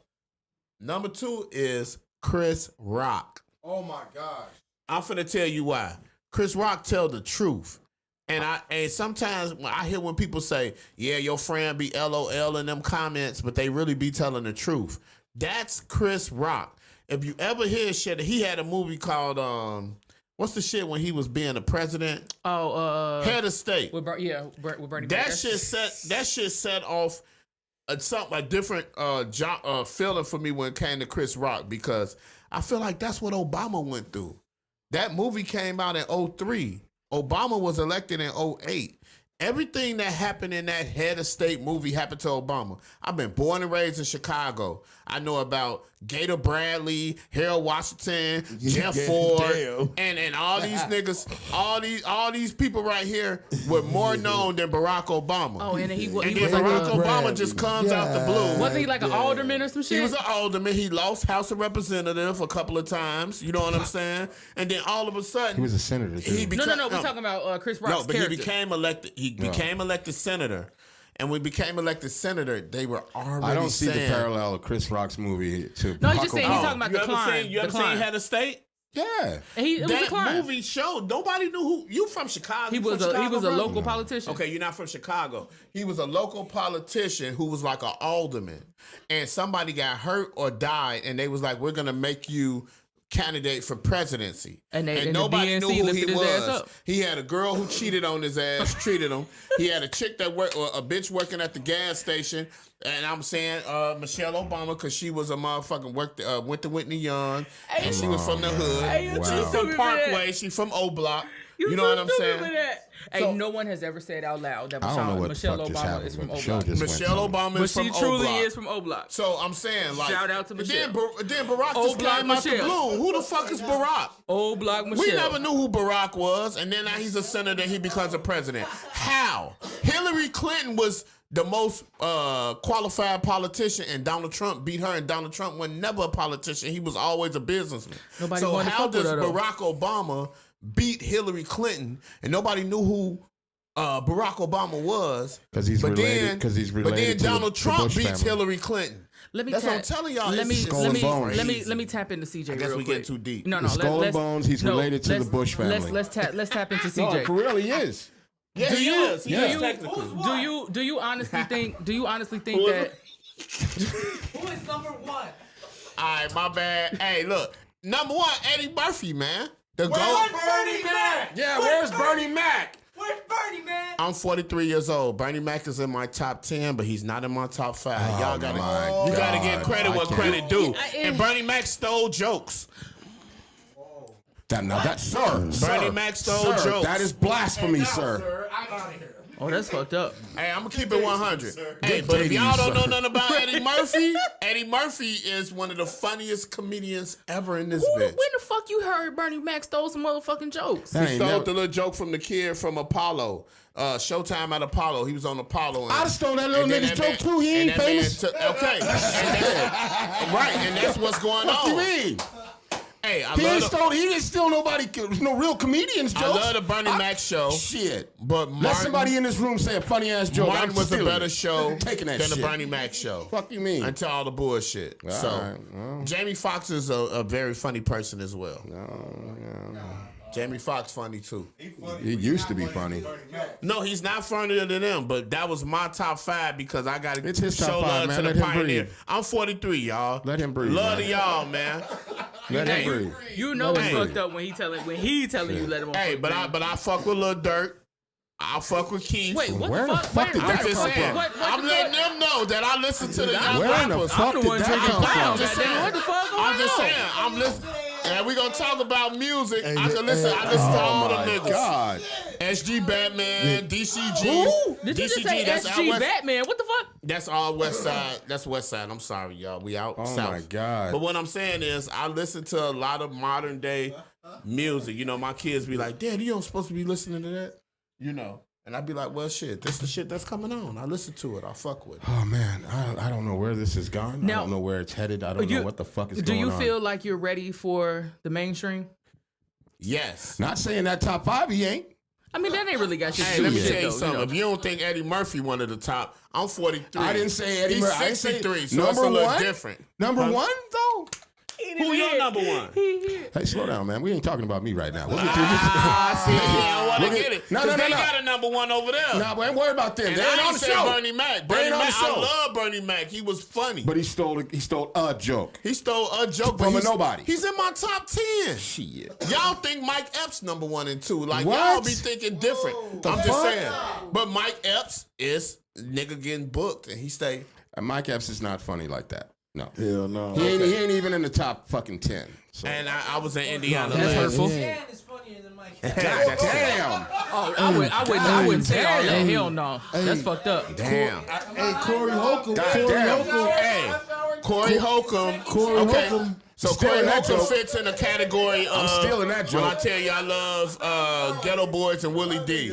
number 2 is Chris Rock. Oh my gosh. I'm finna tell you why. Chris Rock tell the truth. And sometimes when I hear when people say, yeah, your friend be LOL in them comments, but they really be telling the truth. That's Chris Rock. If you ever hear shit, he had a movie called what's the shit when he was being the president? Head of State. With Bernie That Mac. shit set off a different feeling for me when it came to Chris Rock, because I feel like that's what Obama went through. That movie came out in 2003. Obama was elected in 2008. Everything that happened in that Head of State movie happened to Obama. I've been born and raised in Chicago. I know about Gator Bradley, Harold Washington, Jeff Ford, and all these niggas, all these people right here were more known than Barack Obama. Oh, and he was then like Barack Obama just comes out the blue. Wasn't he like an alderman or some shit? He was an alderman. He lost House of Representative a couple of times. You know what I'm saying? And then all of a sudden, He was a senator. Too. No. We're talking about Chris Rock's No, but character. he became elected. He became elected senator. And when he became elected senator, they were already I don't see saying, the parallel of Chris Rock's movie to No, he's Barack just saying Obama. he's talking about you decline. You ever seen Head of State? Yeah. And it was a That climb. movie showed nobody knew who you from Chicago. He You was from a Chicago, bro? local politician. Okay, you're not from Chicago. He was a local politician who was like an alderman, and somebody got hurt or died, and they was like, "We're gonna make you candidate for presidency." And nobody the knew DNC who lifted he his ass was. up. He had a girl who cheated on his ass, treated him. He had a chick that worked, or a bitch working at the gas station. And I'm saying Michelle Obama, because she was a motherfucking went to Whitney Young, and she was from the hood. Wow. She's from Parkway. She from O Block. You know what I'm saying? Hey, no one has ever said out loud that I don't know what Michelle the fuck just Obama happened, is from but O the show Block. just went Michelle somewhere. Obama But is from she O truly Block. is from O Block. So I'm saying, like, Shout out to Then, Michelle. then Barack O just Block came out the Michelle. blue. Who the fuck is Barack? O Block Michelle. We never knew who Barack was, and then now he's a senator. He becomes a president. How? Hillary Clinton was the most qualified politician, and Donald Trump beat her. And Donald Trump was never a politician; he was always a businessman. Nobody so wanted to how fuck with does her, though. Barack Obama beat Hillary Clinton, and nobody knew who Barack Obama was? Because he's related. Because he's related. But then to Donald the Trump Bush beats family. Hillary Clinton. Let me That's what I'm telling y'all. Let me It's Skull and Bones. let me tap into CJ. I guess real we quick. getting too deep. No, The Skull and Bones, he's related to the let's- Bush family. Let's tap into No, CJ. for real, he is. Yeah, Do he you- is. He do is you- technically. Do you honestly think Who is that Who is number one? All right, my bad. Hey, look. Number one, Eddie Murphy, man. The Where's GOAT. Bernie Mac? Yeah, where's Bernie Mac? Where's Bernie, man? I'm 43 years old. Bernie Mac is in my top 10, but he's not in my top 5. Oh, Y'all gotta, my you gotta get God. credit I what can't. credit due. I- And Bernie Mac stole jokes. Bernie Mac stole jokes. That is blasphemy, sir. I'm out of here. Oh, that's fucked up. Hey, I'm gonna keep it 100. Hey, Good but day if to y'all you, don't know sir. nothing about Eddie Murphy, Eddie Murphy is one of the funniest comedians ever in this When bitch. the fuck you heard Bernie Mac stole some motherfucking jokes? That He ain't stole never- the little joke from the kid from Apollo. Showtime at Apollo. He was on Apollo. And, I'd have stole that little and then nigga's that joke too. He and ain't that man famous. okay. Right, and that's what's going What you on. mean? Hey, I He love didn't steal nobody, no real comedians I jokes. love the Bernie Mac show. Shit. But Let Martin, somebody in this room say a funny ass joke. Martin I'm was a stealing better it. show Taking that than shit. the Bernie Mac show. Fuck you mean? Until all the bullshit. So, right, well. Jamie Foxx is a very funny person as well. No. Jamie Foxx funny too. He used to be funny. No, he's not funnier than them, but that was my top 5 because I got to It's his top show 5, love man. to the Let him pioneer. breathe. I'm 43, y'all. Let him breathe, Love man. to y'all, man. Let him breathe. You know it's Hey. fucked up when he telling you let him. Hey, but I fuck with Lil Durk. I fuck with Keith. Wait, what Where the the fuck? fuck did I'm that just come saying. from? I'm letting them know that I listen to the young Where in the rappers. fuck I'm the did one that drinking come clown. from? Goddamn, what the fuck going I'm just on? saying. I'm listening. And we gonna talk about music. I can hey, listen. I listen to all Oh the my niggas. God. SG Batman, DCG. Who? Did you just DCG, say that's out SG west. Batman? What the fuck? That's all West Side. That's West Side. I'm sorry, y'all. We out Oh south. my God. But what I'm saying is, I listen to a lot of modern day music. You know, my kids be like, "Dad, you don't supposed to be listening to that," you know. And I'd be like, "Well, shit, this the shit that's coming on. I listen to it. I fuck with it." Oh man, I don't know where this is gone. Now- I don't know where it's headed. I don't know what the fuck is Do going on. you feel like you're ready for the mainstream? Yes. Not saying that top 5 he ain't. I mean, that ain't really got shit to Hey, do let me with tell it, you though, something. know. If you don't think Eddie Murphy one of the top, I'm 43. I didn't say Eddie He's Murphy. I didn't say 63, so number it's a little one? different. Number 1 though. Who your number one? Hey, slow down, man. We ain't talking about me right now. We'll get through See, I don't want to Look at- get it. No, 'Cause no, they no. got a number one over there. Nah, but ain't worried about them. And They ain't I on ain't the said show. Bernie Mac. They Bernie ain't on Mac, the show. I love Bernie Mac. He was funny. But he stole a joke. He stole a joke From a but nobody. He's in my top 10. Shit. Y'all think Mike Epps number 1 and 2. Like, What? y'all be thinking different. I'm just fuck? saying. But Mike Epps is nigga getting booked, and he stay. And Mike Epps is not funny like that. No. Hell no. He ain't even in the top fucking 10. So. And I was in Indiana. That's last- hurtful. Dan is funnier than Mike. God damn. Oh, I wouldn't say all that. Hell no. That's fucked up. Damn. Hey, Corey Holcomb. God Corey damn. Holcomb. Hey, Corey Holcomb. Corey Holcomb. So Still Corey in that Holcomb joke. fits in the category of. I'm still in that When I joke. tell you I love Ghetto Boys and Willie D.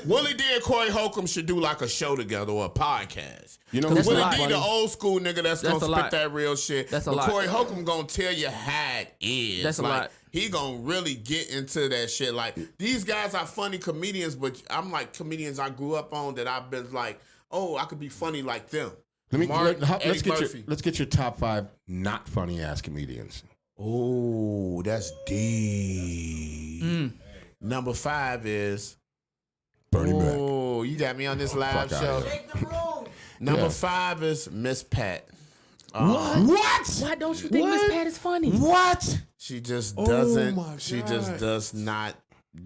Willie D and Corey Holcomb should do like a show together or a podcast. You know That's who's a Willie lot. D, funny? the old school nigga that's That's a gonna lot. spit that real shit. That's a but lot. Corey Holcomb gonna tell you how it is. That's a like, lot. He gonna really get into that shit. Like, these guys are funny comedians, but I'm like comedians I grew up on that I've been like, oh, I could be funny like them. let's get Murphy. your top 5 not funny ass comedians. Oh, that's deep. Number 5 is Bernie Mac. Oh, you got me on this live Fuck outta show. here. Take the room. Number Yeah. 5 is Miss Pat. What? Why don't you think Miss Pat is funny? What? She just Oh doesn't. my She God. just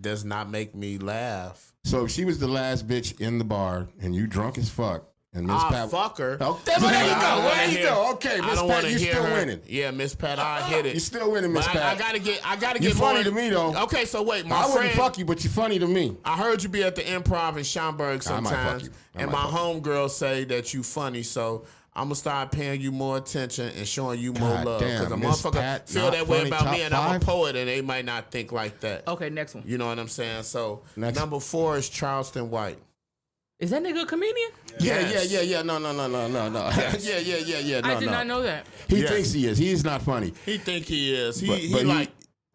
does not make me laugh. So if she was the last bitch in the bar and you drunk as fuck and Miss I Pat. fuck her. Oh, there you go. I don't There wanna you hear- go. Okay, I Miss don't Pat, wanna you hear still her. winning. Yeah, Miss Pat, I hit it. You still winning, Miss But Pat. I gotta get You more. funny to me, though. Okay, so wait, my I friend. wouldn't fuck you, but you funny to me. I heard you be at the Improv in Schaumburg I might fuck sometimes, you. I and might my fuck homegirl say that you funny, so I'm gonna start paying you more attention and showing you more God love. damn, Because a Miss motherfucker Pat, feel not that way funny, about top me, and I'm a 5? poet, and they might not think like that. Okay, next one. You know what I'm saying? So Next. number 4 is Charleston White. Is that nigga a comedian? Yes. Yeah. No. Yeah. I did not know that. He Yes. thinks he is. He is not funny. He think he is. He But like.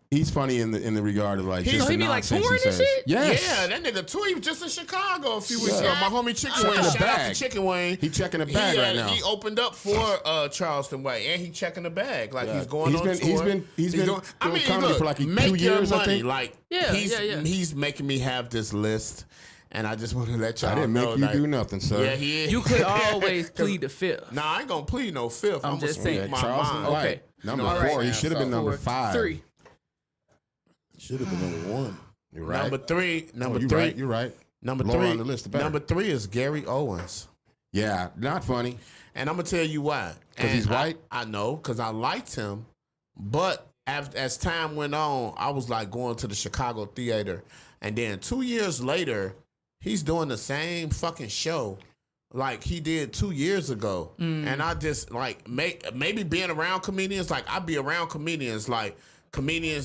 he's funny in the regard of like So just he the be, like, nonsense he touring and says. shit? Yes. Yeah, that nigga too. He was just in Chicago a few weeks Yeah. ago. My homie Chicken Checking Wayne. a Shout out bag. to Chicken Wayne. He checking a bag right now. He opened up for Charleston White, and he checking a bag. Like he's going He's on been- tour. he's been doing comedy look, for like make 2 your years, I money. think. Like Yeah, he's yeah. he's making me have this list, and I just want to let y'all I didn't know. make you like, do nothing, sir. Yeah, he is. You could always plead the fifth. Nah, I ain't gonna plead no fifth. I'm I'ma just speak saying. my Charleston mind. White. Okay. Number All 4. right. He should have been number Four, 5. 3. Should have been number 1. You're right. Number 3. Number you're 3. right. You're right. Number Lower 3. on the list, the better. Number 3 is Gary Owens. Yeah, not funny. And I'm gonna tell you why. 'Cause he's And white? I know, because I liked him. But as time went on, I was like going to the Chicago theater, and then 2 years later, he's doing the same fucking show like he did 2 years ago. And I just like maybe being around comedians, like I be around comedians like comedian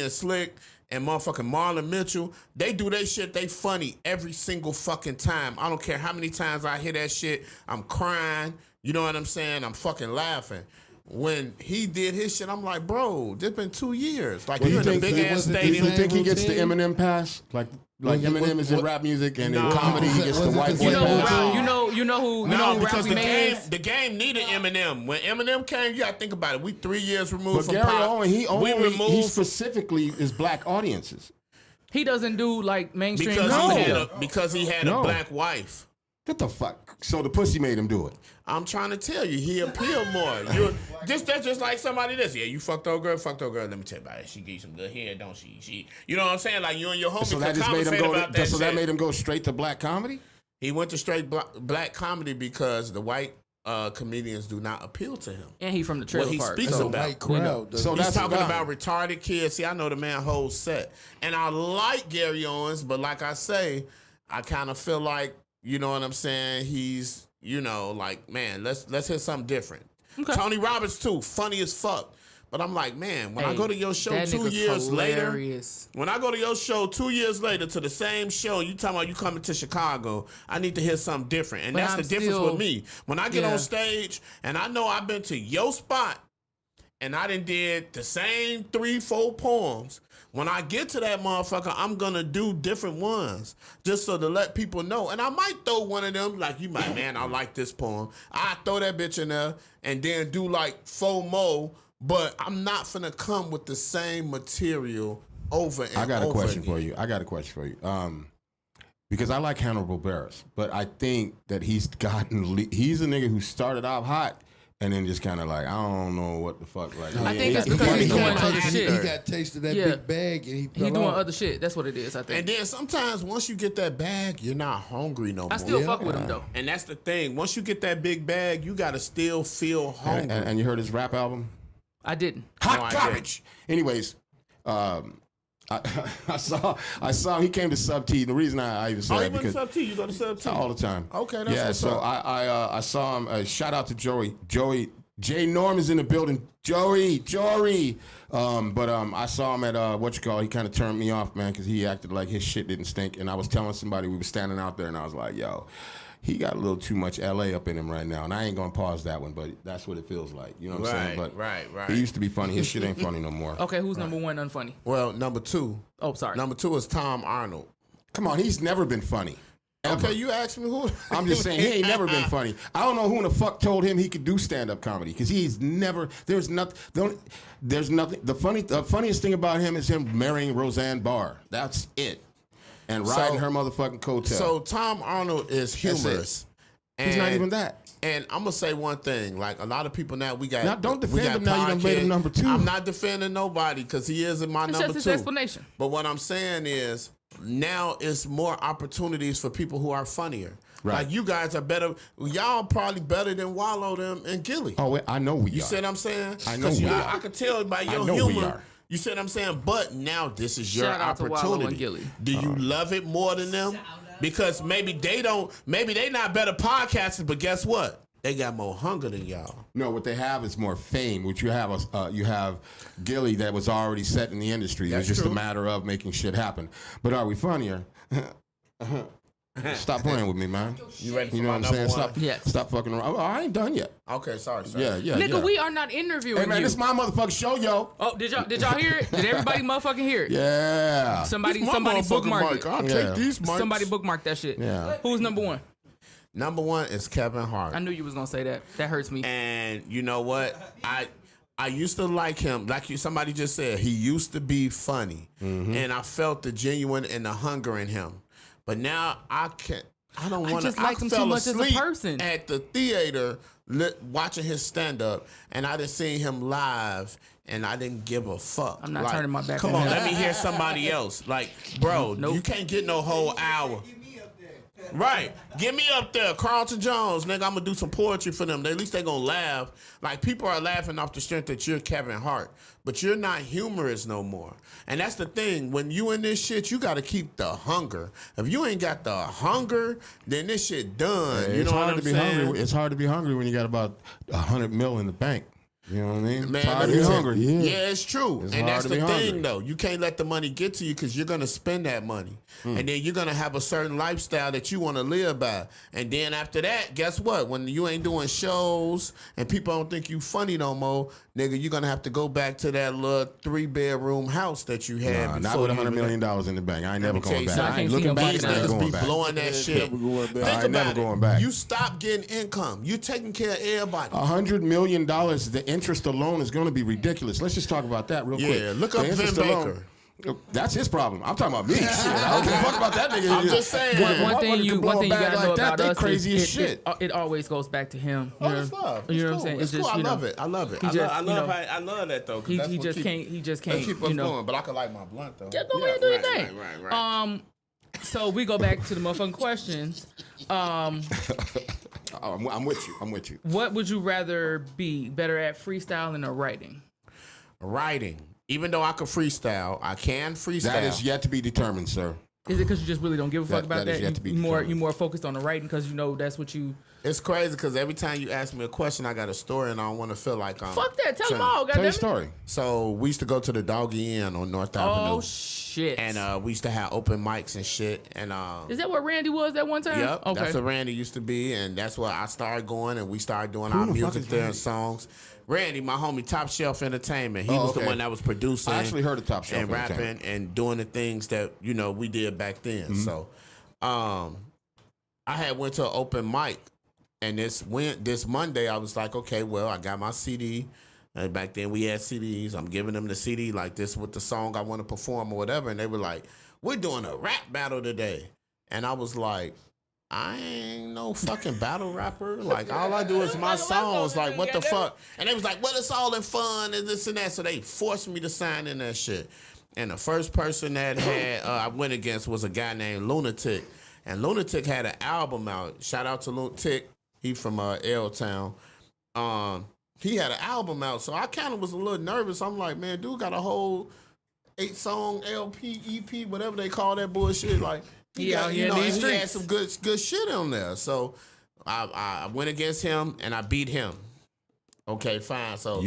Slick and motherfucking Marlon Mitchell. They do they shit, they funny every single fucking time. I don't care how many times I hear that shit, I'm crying. You know what I'm saying? I'm fucking laughing. When he did his shit, I'm like, bro, it's been 2 years. Like, Well, you're you in a think- big ass was it the stadium. You think he gets the routine? Eminem pass? Like Was it- Eminem is in what- rap music and No. in comedy he gets the Was it white the boy You know same who pass? No. you know who No, because Ralphie the May game, is? the game needed Eminem. When Eminem came, you gotta think about it. We 3 years removed But from Gary pop. Owen, he removed specifically is black audiences. He doesn't do like mainstream because comedy. because he had No. a black wife. What the fuck? So the pussy made him do it. I'm trying to tell you, he appealed more. That's just like somebody this. Yeah, you fucked old girl. Let me tell you about it. She give you some good hair, don't she? You know what I'm saying? Like you and your homie So could that just made him conversate go. about that So that shit. made him go straight to black comedy. He went to straight black comedy because the white comedians do not appeal to him. And he from the trailer What he park. speaks so- about. White crowd. So He's that's talking the guy. about retarded kids. See, I know the man whole set. And I like Gary Owens, but like I say, I kind of feel like, you know what I'm saying, he's you know, like, man, let's hit something different. Okay. Tony Roberts too, funny as fuck. But I'm like, man, when I go to your show that 2 nigga's years hilarious. later, when I go to your show 2 years later to the same show, you talking about you coming to Chicago, I need to hear something different. And But that's I'm the difference still- with me. When I get on stage and I know I've been to your spot and I done did the same 3-4 poems, when I get to that motherfucker, I'm gonna do different ones just so to let people know. And I might throw one of them, like you might, man, I like this poem. I throw that bitch in there and then do like 4 more, but I'm not finna come with the same material over and over. I got a question again. for you. Because I like Hannibal Buress, but I think that he's a nigga who started off hot and then just kind of like, I don't know what the fuck. Like, I think it's because he's doing other shit. He got tasted that big bag and he fell He doing off. other shit. That's what it is, I think. And then sometimes once you get that bag, you're not hungry no more. I still fuck with him, though. And that's the thing. Once you get that big bag, you gotta still feel hungry. and you heard his rap album? I didn't. Hot No, I garbage. Anyways, I saw he came to Sub-T. The reason I even said Oh, that you went to because Sub-T? You go to Sub-T? all the time. Okay, that's yeah. what's So up. I saw him. Shout out to Joey. J Norm is in the building. Jory. I saw him at He kind of turned me off, man, because he acted like his shit didn't stink. And I was telling somebody, we were standing out there, and I was like, yo, he got a little too much LA up in him right now. And I ain't gonna pause that one, but that's what it feels like. You know what I'm saying? But right. he used to be funny. His shit ain't funny no more. Okay, who's number one unfunny? Well, number 2. Oh, sorry. Number 2 is Tom Arnold. Come on, he's never been funny. Ever. Okay, you asked me who. I'm just saying he ain't never been funny. I don't know who in the fuck told him he could do stand-up comedy because he's never. There's nothing. The funniest thing about him is him marrying Roseanne Barr. That's it. And riding her motherfucking coattail. So Tom Arnold is humorous. He's not even that. And I'm gonna say one thing: like a lot of people now, we got. Now, don't defend we got him now, you done made him podcasts. number 2. I'm not defending nobody because he is in my It's number just his 2. explanation. But what I'm saying is now it's more opportunities for people who are funnier. Right. Like you guys are better. Y'all probably better than Wallow them and Gilly. Oh, wait, I know we You are. see what I'm saying? I know 'Cause we are. I could tell by your know we humor. are. You see what I'm saying? But now this is your Shout out to Wallow and opportunity. Gilly. Do you love it more than them? Because maybe they don't. Maybe they not better podcasters. But guess what? They got more hunger than y'all. No, what they have is more fame. Which you have you have Gilly that was already set in the industry. That's It's just true. a matter of making shit happen. But are we funnier? Stop playing with me, man. You ready for You know my what I'm saying? number one? Stop, stop fucking around. Oh, I ain't done yet. Okay, sorry. Yeah. Nigga, we are not interviewing Hey man, you. this is my motherfucking show, yo. Oh, did y'all hear it? Did everybody motherfucking hear it? Yeah. Somebody My motherfucking bookmark mic. it. I'll Yeah. take these mics. Somebody bookmark that shit. Yeah. Who's number one? Number 1 is Kevin Hart. I knew you was gonna say that. That hurts me. And you know what? I used to like him. Like somebody just said, he used to be funny. And I felt the genuine and the hunger in him. But now I can't. I don't want to. just liked him too fell much as a asleep person. at the theater watching his stand up, and I didn't see him live, and I didn't give a fuck. I'm not turning my back Come on on, him. let me hear somebody else. Like, bro, Nope. you can't get no whole hour. Right. Get me up there. CARLTON JONES, nigga, I'm gonna do some poetry for them. At least they gonna laugh. Like, people are laughing off the strength that you're Kevin Hart. But you're not humorous no more. And that's the thing. When you in this shit, you gotta keep the hunger. If you ain't got the hunger, then this shit done. You It's know what hard I'm to be saying? hungry. It's hard to be hungry when you got about $100 million in the bank. You know what I mean? Man, It's hard let to me be tell hungry. you. Yeah, it's true. It's And hard that's to the be thing, hungry. though. You can't let the money get to you because you're going to spend that money. And then you're going to have a certain lifestyle that you want to live by. And then after that, guess what? When you ain't doing shows and people don't think you funny no more, nigga, you're going to have to go back to that little 3-bedroom house that you had Nah, before. not with you $100 even- million in the bank. I ain't never Let me tell going you back. something. I ain't I looking can't back. see These him I ain't niggas going be back. blowing that shit. never going back. Think I ain't about never it. going back. You stop getting income. You taking care of everybody. $100 million, the interest alone is going to be ridiculous. Let's just talk about that real quick. Yeah, look up The Vin interest Baker. That's his problem. I'm talking about me. Shit, I don't give a fuck about that nigga. I'm just saying. One thing you gotta know about they us crazy is as shit. it always goes back to him. Oh, it's love. You know It's what I'm saying? cool. It's cool. I you know, love it. I love it. he just, I you love know, I love that though. 'cause He that's what just keep- can't. He just that can't. keep us You know. going. But I could like my blunt though. Yeah, go ahead, do your right, thing. Right. So we go back to the motherfucking questions. I'm with you. I'm with you. What would you rather be better at, freestyling or writing? Writing. Even though I could freestyle, I can freestyle. That is yet to be determined, sir. Is it because you just really don't give a fuck about That is that? yet to be You more determined. focused on the writing because you know that's what you It's crazy because every time you ask me a question, I got a story, and I don't want to feel like I'm. Fuck that. Tell them trying- all. Tell your Goddamn. story. So we used to go to the Doggy Inn on North Avenue. Oh shit. And we used to have open mics and shit. And Is that what Randy was that one time? yep, Okay. that's what Randy used to be, and that's where I started going, and we started doing Who our the fuck music is there and Randy? songs. Randy, my homie, Top Shelf Entertainment. He Oh, was the okay. one that was producing. I actually heard of Top Shelf and rapping Entertainment. and doing the things that we did back then. Mm-hmm. So, I had went to an open mic. And this Monday, I was like, okay, well, I got my CD. And back then, we had CDs. I'm giving them the CD like this with the song I want to perform or whatever. And they were like, we're doing a rap battle today. And I was like, I ain't no fucking battle rapper. Like, all I do is my songs. Like, what the fuck? And they was like, well, it's all in fun and this and that. So they forced me to sign in that shit. And the first person that I went against was a guy named Lunatic. And Lunatic had an album out. Shout out to Lunatic. He from L-Town. He had an album out, so I kind of was a little nervous. I'm like, man, dude got a whole 8-song LP, EP, whatever they call that bullshit. Like, he Yeah, got, yeah, and these he had streets. some good shit on there. So I went against him and I beat him. Okay, fine. So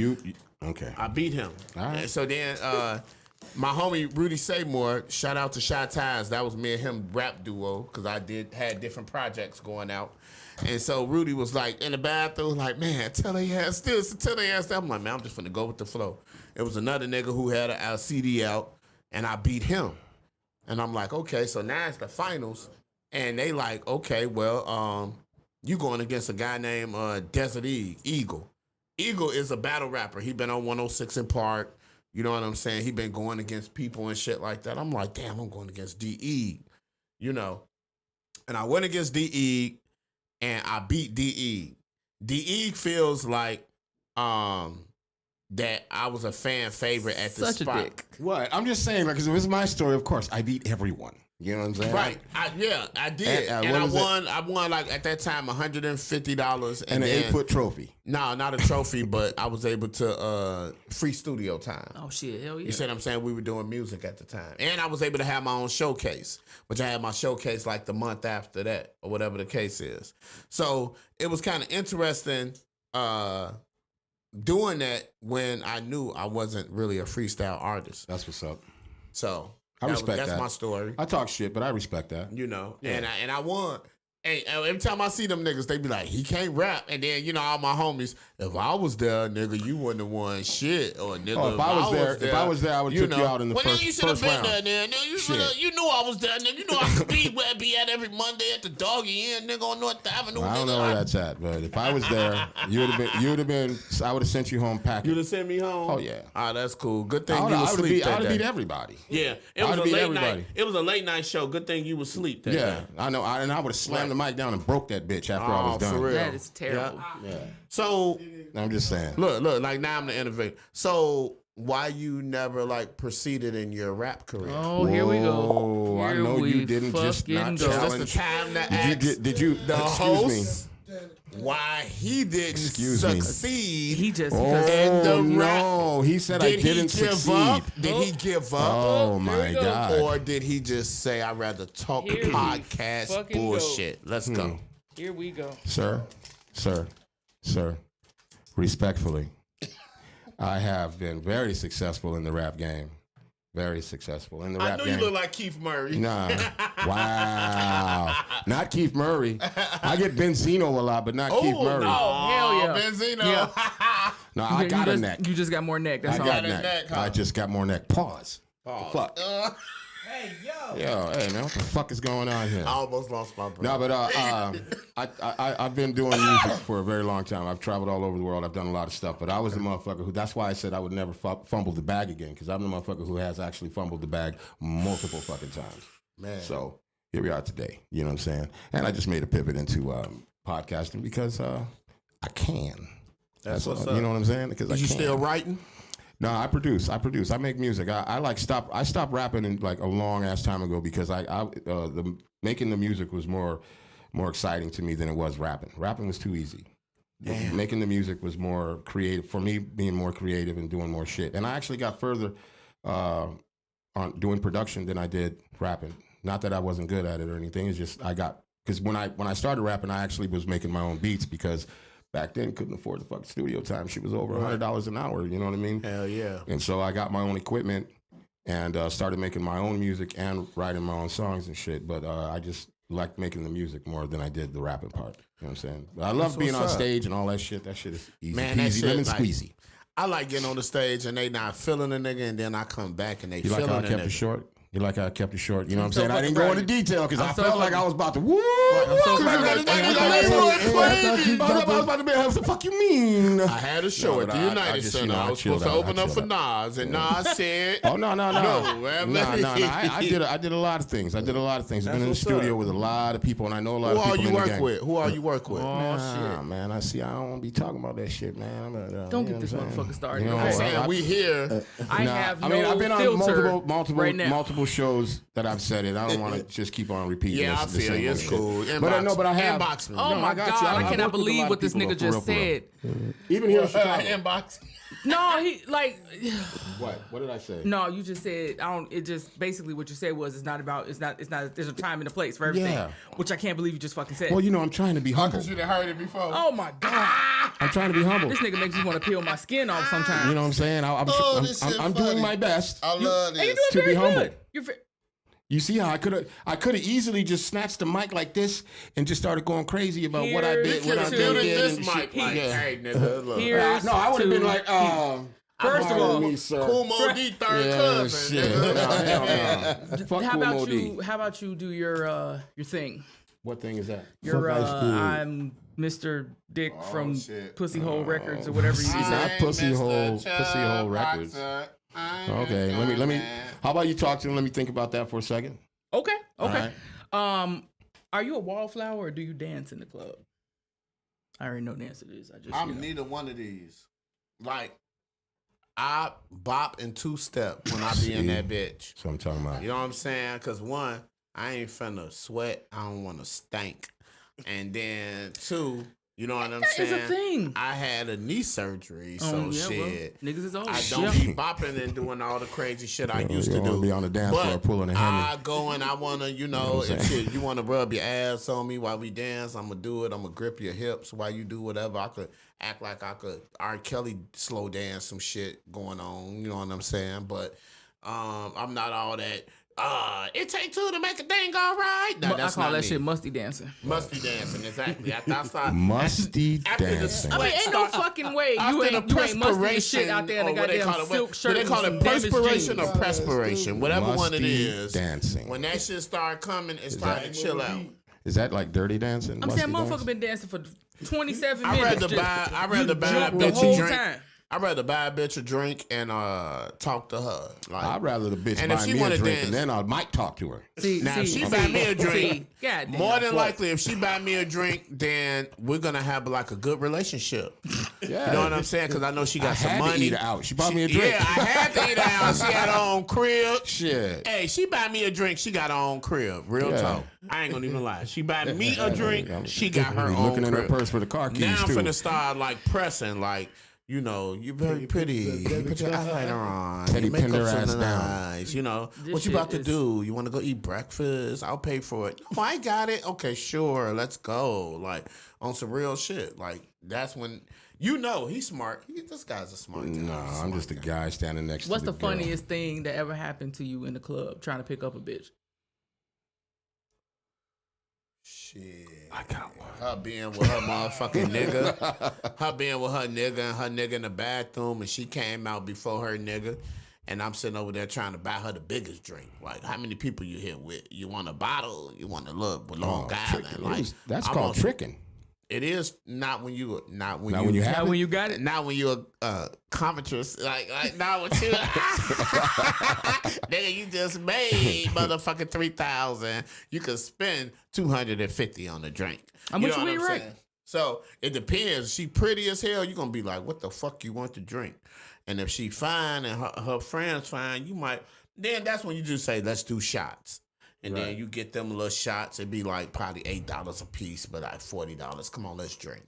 Okay. I beat him. All right. And so then my homie Rudy Seymour, shout out to sh&t. That was me and him rap duo because I had different projects going out. And so Rudy was like in the bathroom, like, man, tell they ass this, tell they ass that. I'm like, man, I'm just finna go with the flow. It was another nigga who had a CD out, and I beat him. And I'm like, okay, so now it's the finals. And they like, okay, well, you going against a guy named Desert Eagle. Eagle is a battle rapper. He been on 106 in Park. You know what I'm saying? He been going against people and shit like that. I'm like, damn, I'm going against D.E., you know. And I went against D.E., and I beat D.E. D.E. feels like that I was a fan favorite at the Such a spot. dick. What? I'm just saying, because it was my story, of course. I beat everyone. You know what I'm saying? Right. I did. And, And what I was it? won. I won like at that time $150. And an then, 8-foot trophy. No, not a trophy, but I was able to free studio time. Oh shit, hell yeah. You see what I'm saying? We were doing music at the time. And I was able to have my own showcase, which I had my showcase like the month after that, or whatever the case is. So it was kind of interesting doing that when I knew I wasn't really a freestyle artist. That's what's up. So I respect that's that. my story. I talk shit, but I respect that. You know, Yeah. and I won. Hey, every time I see them niggas, they be like, he can't rap. And then, you know, all my homies, if I was there, nigga, you wouldn't have won shit. Or nigga, Oh, if I was there, I would have took you out in the well, first you should have been round. there, nigga. You, Shit. you knew I was there, nigga. You know I could be at every Monday at the Doggy Inn, nigga, on North Avenue. I don't know where that's at, but if I was there, you would have been. I would have sent you home packing. You'd have sent me home? Oh, yeah. Ah, that's cool. Good thing I you would was have asleep that beat day. everybody. Yeah, it I was a would've beat late everybody. night. It was a late night show. Good thing you was asleep that Yeah, day. I know. And I would have slammed the mic down and broke that bitch after I was done. For real. That is terrible. Yeah. So I'm just saying. look, like now I'm the innovator. So why you never like proceeded in your rap career? Oh, here we go. Whoa, I Here know we you didn't just fucking not go. Is challenge. this the time to Did you? ask Did you? the Excuse me. host why he didn't Excuse me. succeed? He just And the Oh rap- no! He said I Did didn't he give succeed. up? Did he give up? Oh Here my we go. God! Or did he just say I'd rather talk Here we podcast fucking go. bullshit? Let's go. Here we go. Sir, respectfully, I have been very successful in the rap game. Very successful in the I rap knew game. you look like Keith Murray. Nah. Wow. Not Keith Murray. I get Benzino a lot, but not Keith Murray. Oh, hell yeah. Benzino. Yeah. No, I got a neck. You just got more neck. That's I all. got a neck. neck, huh? I just got more neck. Pause. Fuck. Hey, yo. Yo, hey man, what the fuck is going on here? I almost lost my breath. No, but I've been doing music for a very long time. I've traveled all over the world. I've done a lot of stuff. But I was the motherfucker who. That's why I said I would never fumble the bag again, because I'm the motherfucker who has actually fumbled the bag multiple fucking times. Man. So here we are today. You know what I'm saying? And I just made a pivot into podcasting because I can. That's what's all. up. You know what I'm saying? Because I you can. still writing? No, I produce. I make music. I stopped rapping in like a long ass time ago because making the music was more exciting to me than it was rapping. Rapping was too easy. Damn. Making the music was more creative for me, being more creative and doing more shit. And I actually got further on doing production than I did rapping. Not that I wasn't good at it or anything. It's just I got because when I started rapping, I actually was making my own beats because back then couldn't afford the fucking studio time. Shit was over $100 an hour. You know what I mean? Hell yeah. And so I got my own equipment and started making my own music and writing my own songs and shit. But I just liked making the music more than I did the rapping part. You know what I'm saying? But I love being on stage and all that shit. That shit is easy Man, that peasy, shit, lemon like, squeezy. I like getting on the stage and they not feeling a nigga, and then I come back and they You like feeling how I a kept nigga. it short? You like how I kept it short? You know what I'm so saying? I didn't fucking go into proud of you. detail because I I'm so felt like fucking- I was about to woo. so I proud of you. was about to be. What the fuck you mean? I had a show No, at but the I United just, Center. you know, I I was chilled supposed to out. open I up for chilled Nas, and Nas said, Oh no! man, I did a lot of things. I've been in the studio with a lot of people, and I know a lot Who of all people you in the work game. with? Who all you work with? Man, I don't want to be talking about that shit, man. Don't get this motherfucker started. You know, okay? I'm saying we here. I Nah, have I mean, no I've been on filter right now. multiple shows that I've said it. I don't want to just keep on repeating. Yeah, I the feel same you. old It's shit. cool. But I have. Inbox me. Oh No, my I got you. God! I I work cannot with a lot believe of what this people, nigga though, for just real, said. Even here in Chicago. Inbox. No, he like. What did I say? No, you just said I don't. It just basically what you said was it's not about. It's not. There's a time and a place for everything. Yeah. Which I can't believe you just fucking said. Well, you know, I'm trying to be humble. You done heard it before. Oh my God! I'm trying to be humble. This nigga makes me want to peel my skin off sometimes. You know what I'm saying? this shit I'm funny. doing my best. I love And you're this. doing To be very humble. good. You're You see how I could have easily just snatched the mic like this and just started going crazy about what I did, what I Here's did, to this and mic shit. like, Yeah. hey, nigga, look. Here's No, I would have to- been like, First of all, me, sir. Cool Mo D third Yeah, cousin. shit. Nigga. No, hell no. Fuck how Cool about Mo D. you? How about you do your thing? What thing is that? Your Fuck Ice Cube. I'm Mr. Dick from shit. Pussy Hole Records or whatever you It's say. not Pussy Hole Records. Okay, let me. How about you talk to him? Let me think about that for a second. Okay. right. Are you a wallflower or do you dance in the club? I already know the answer to this. I just I'm neither one of these. Like, I bop and two-step when I be in that bitch. That's what I'm talking about. You know what I'm saying? Because one, I ain't finna sweat. I don't want to stink. And then two, you know what I'm That is saying? a thing. I had a knee surgery, so Yeah, shit. well, niggas is old. I don't be bopping and doing all the crazy shit I used you to wanna do. be on the dance floor But pulling a Hemi. I go and I wanna, you know, if shit, you wanna rub your ass on me while we dance, I'm gonna do it. I'm gonna grip your hips while you do whatever. I could act like I could R. Kelly slow dance some shit going on. You know what I'm saying? But I'm not all that. It take two to make a thing go right. No, I that's call not that me. shit musty dancing. Musty dancing, exactly. After I start, Musty after the dancing. I mean, ain't no fucking way you ain't musty as shit out there in the goddamn silk shirt. Do they call with it some damaged perspiration jeans. or perspiration? Whatever one it Musty is. dancing. When that shit start coming, it's time to chill out. Is that like dirty dancing? I'm saying Musty motherfucker dancing? been dancing for 27 I'd minutes. rather buy a jump the bitch whole a drink. time. I'd rather buy a bitch a drink and talk to her. Like, I'd rather the bitch And if buy she me a wanna drink dance- and then I might talk to her. now, if she buy me a drink, God damn. more than likely, if she buy me a drink, then we're gonna have like a good relationship. Yeah. You know what I'm saying? Because I know she got I some had money. to eat her out. She bought me a drink. Yeah, I had to eat her out. She had her own crib. Shit. Hey, she buy me a drink. She got her own crib. Real Yeah. talk. I ain't gonna even lie. She buy me a drink. She got her Be own looking in her crib. purse for the car keys Now I'm too. finna start like pressing, like, you know, you're very pretty. You put your eyeliner on. Teddy Your pinned her makeup's ass so down. nice. You know, This what you shit about to is- do? You want to go eat breakfast? I'll pay for it. No, I got it. Okay, sure. Let's go. Like, on some real shit. Like, that's when, you know, he's smart. This guy's a smart guy. No, I'm just a guy standing next What's to the the girl. funniest thing that ever happened to you in the club trying to pick up a bitch? Shit. I got one. Her being with her motherfucking nigga. Her being with her nigga and her nigga in the bathroom, and she came out before her nigga. And I'm sitting over there trying to buy her the biggest drink. Like, how many people you here with? You want a bottle? You want a look with Long Island? Tricking. Like, That's I'm called on- tricking. It is not when you Not when you have Now it. when you got it, not when you're a commentress, like not with you. Nigga, you just made motherfucking 3,000. You could spend 250 on the drink. I'm You with know you, what you're I'm right. saying? So it depends. She pretty as hell. You're gonna be like, what the fuck you want to drink? And if she fine and her friends fine, you might. Then that's when you just say, let's do shots. And then you get them little shots. It'd be like probably $8 a piece, but like $40. Come on, let's drink.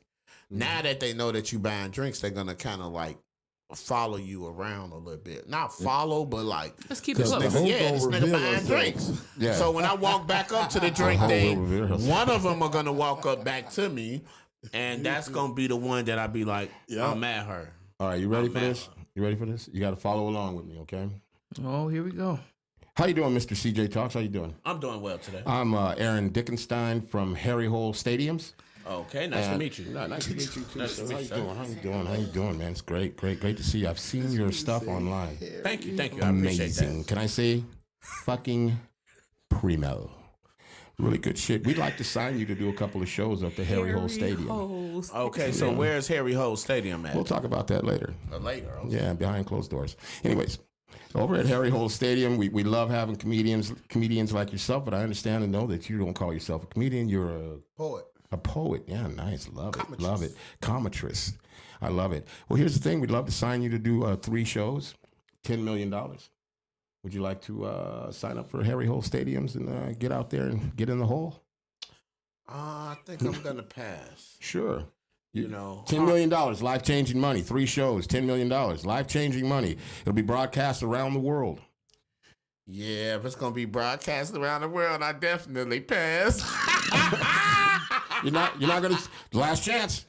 Now that they know that you buying drinks, they're gonna kind of like follow you around a little bit. Not follow, but like Let's keep it Because close. the whole yeah, this gonna nigga reveal buying herself. drinks. Yeah. So when I walk back up to the drink whole thing, will reveal herself. one of them are gonna walk up back to me, and that's gonna be the one that I be like, I'm at her. All right, you ready for mad. this? You ready for this? You got to follow along with me, okay? Oh, here we go. How you doing, Mr. CJ Talks? How you doing? I'm doing well today. I'm Aaron Dickenstein from Harry Hole Stadiums. Okay, nice to meet you. Nice to meet you too. Nice to sir. meet How you, you doing? How you doing? How you doing, man? It's great to see you. I've seen your stuff online. Thank you. I appreciate Amazing. that. Can I say, fucking primo. Really good shit. We'd like to sign you to do a couple of shows up at Harry Hole Stadium. Okay, so where's Harry Hole Stadium at? We'll talk about that later. Later. Okay. Yeah, behind closed doors. Anyways, over at Harry Hole Stadium, we love having comedians like yourself, but I understand and know that you don't call yourself a comedian. You're Poet. a poet. Yeah, nice. Love it. Love it. Cometrist. I love it. Well, here's the thing. We'd love to sign you to do 3 shows, $10 million. Would you like to sign up for Harry Hole Stadiums and get out there and get in the hole? I think I'm gonna pass. Sure. You know, $10 million, life-changing money. 3 shows, $10 million, life-changing money. It'll be broadcast around the world. Yeah, if it's gonna be broadcast around the world, I definitely pass. You're not gonna. Last chance.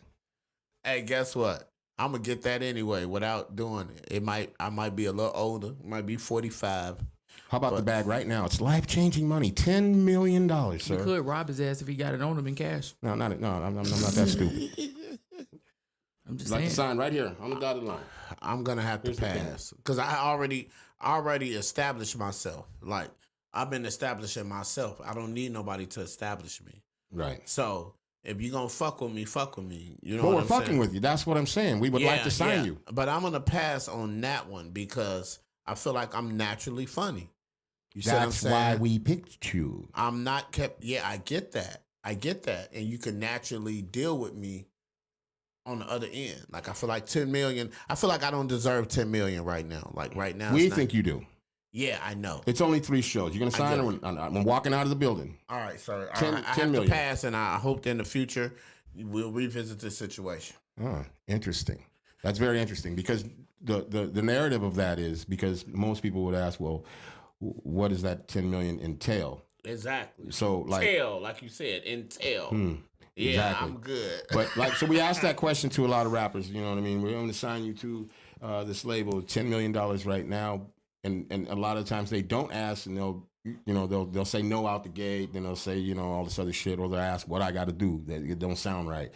Hey, guess what? I'm gonna get that anyway without doing it. I might be a little older. Might be 45. How about the bag right now? It's life-changing money. $10 million, You sir. could rob his ass if he got it on him in cash. No, I'm not that stupid. I'm just Like saying. the sign right here on the dotted line. I'm gonna have to pass because I already established myself. Like I've been establishing myself. I don't need nobody to establish me. Right. So if you gonna fuck with me, fuck with me. You know But what we're I'm fucking saying? with you. That's what I'm saying. We would like to sign you. But I'm gonna pass on that one because I feel like I'm naturally funny. You see what I'm That's saying? why we picked you. I'm not kept. Yeah, I get that. And you can naturally deal with me on the other end. Like I feel like 10 million. I feel like I don't deserve 10 million right now. Like right now. We it's not- think you do. Yeah, I know. It's only 3 shows. You're gonna sign do. or I'm walking out of the building. All right, so 10 I have million. to pass, and I hope in the future we'll revisit this situation. Oh, interesting. That's very interesting because the narrative of that is because most people would ask, well, what does that 10 million entail? Exactly. So like, Entail, like you said, entail. Yeah, exactly. I'm good. But like, so we asked that question to a lot of rappers. You know what I mean? We're going to sign you to this label, $10 million right now, and a lot of times they don't ask, and they'll say no out the gate, then they'll say all this other shit, or they'll ask what I got to do that it don't sound right.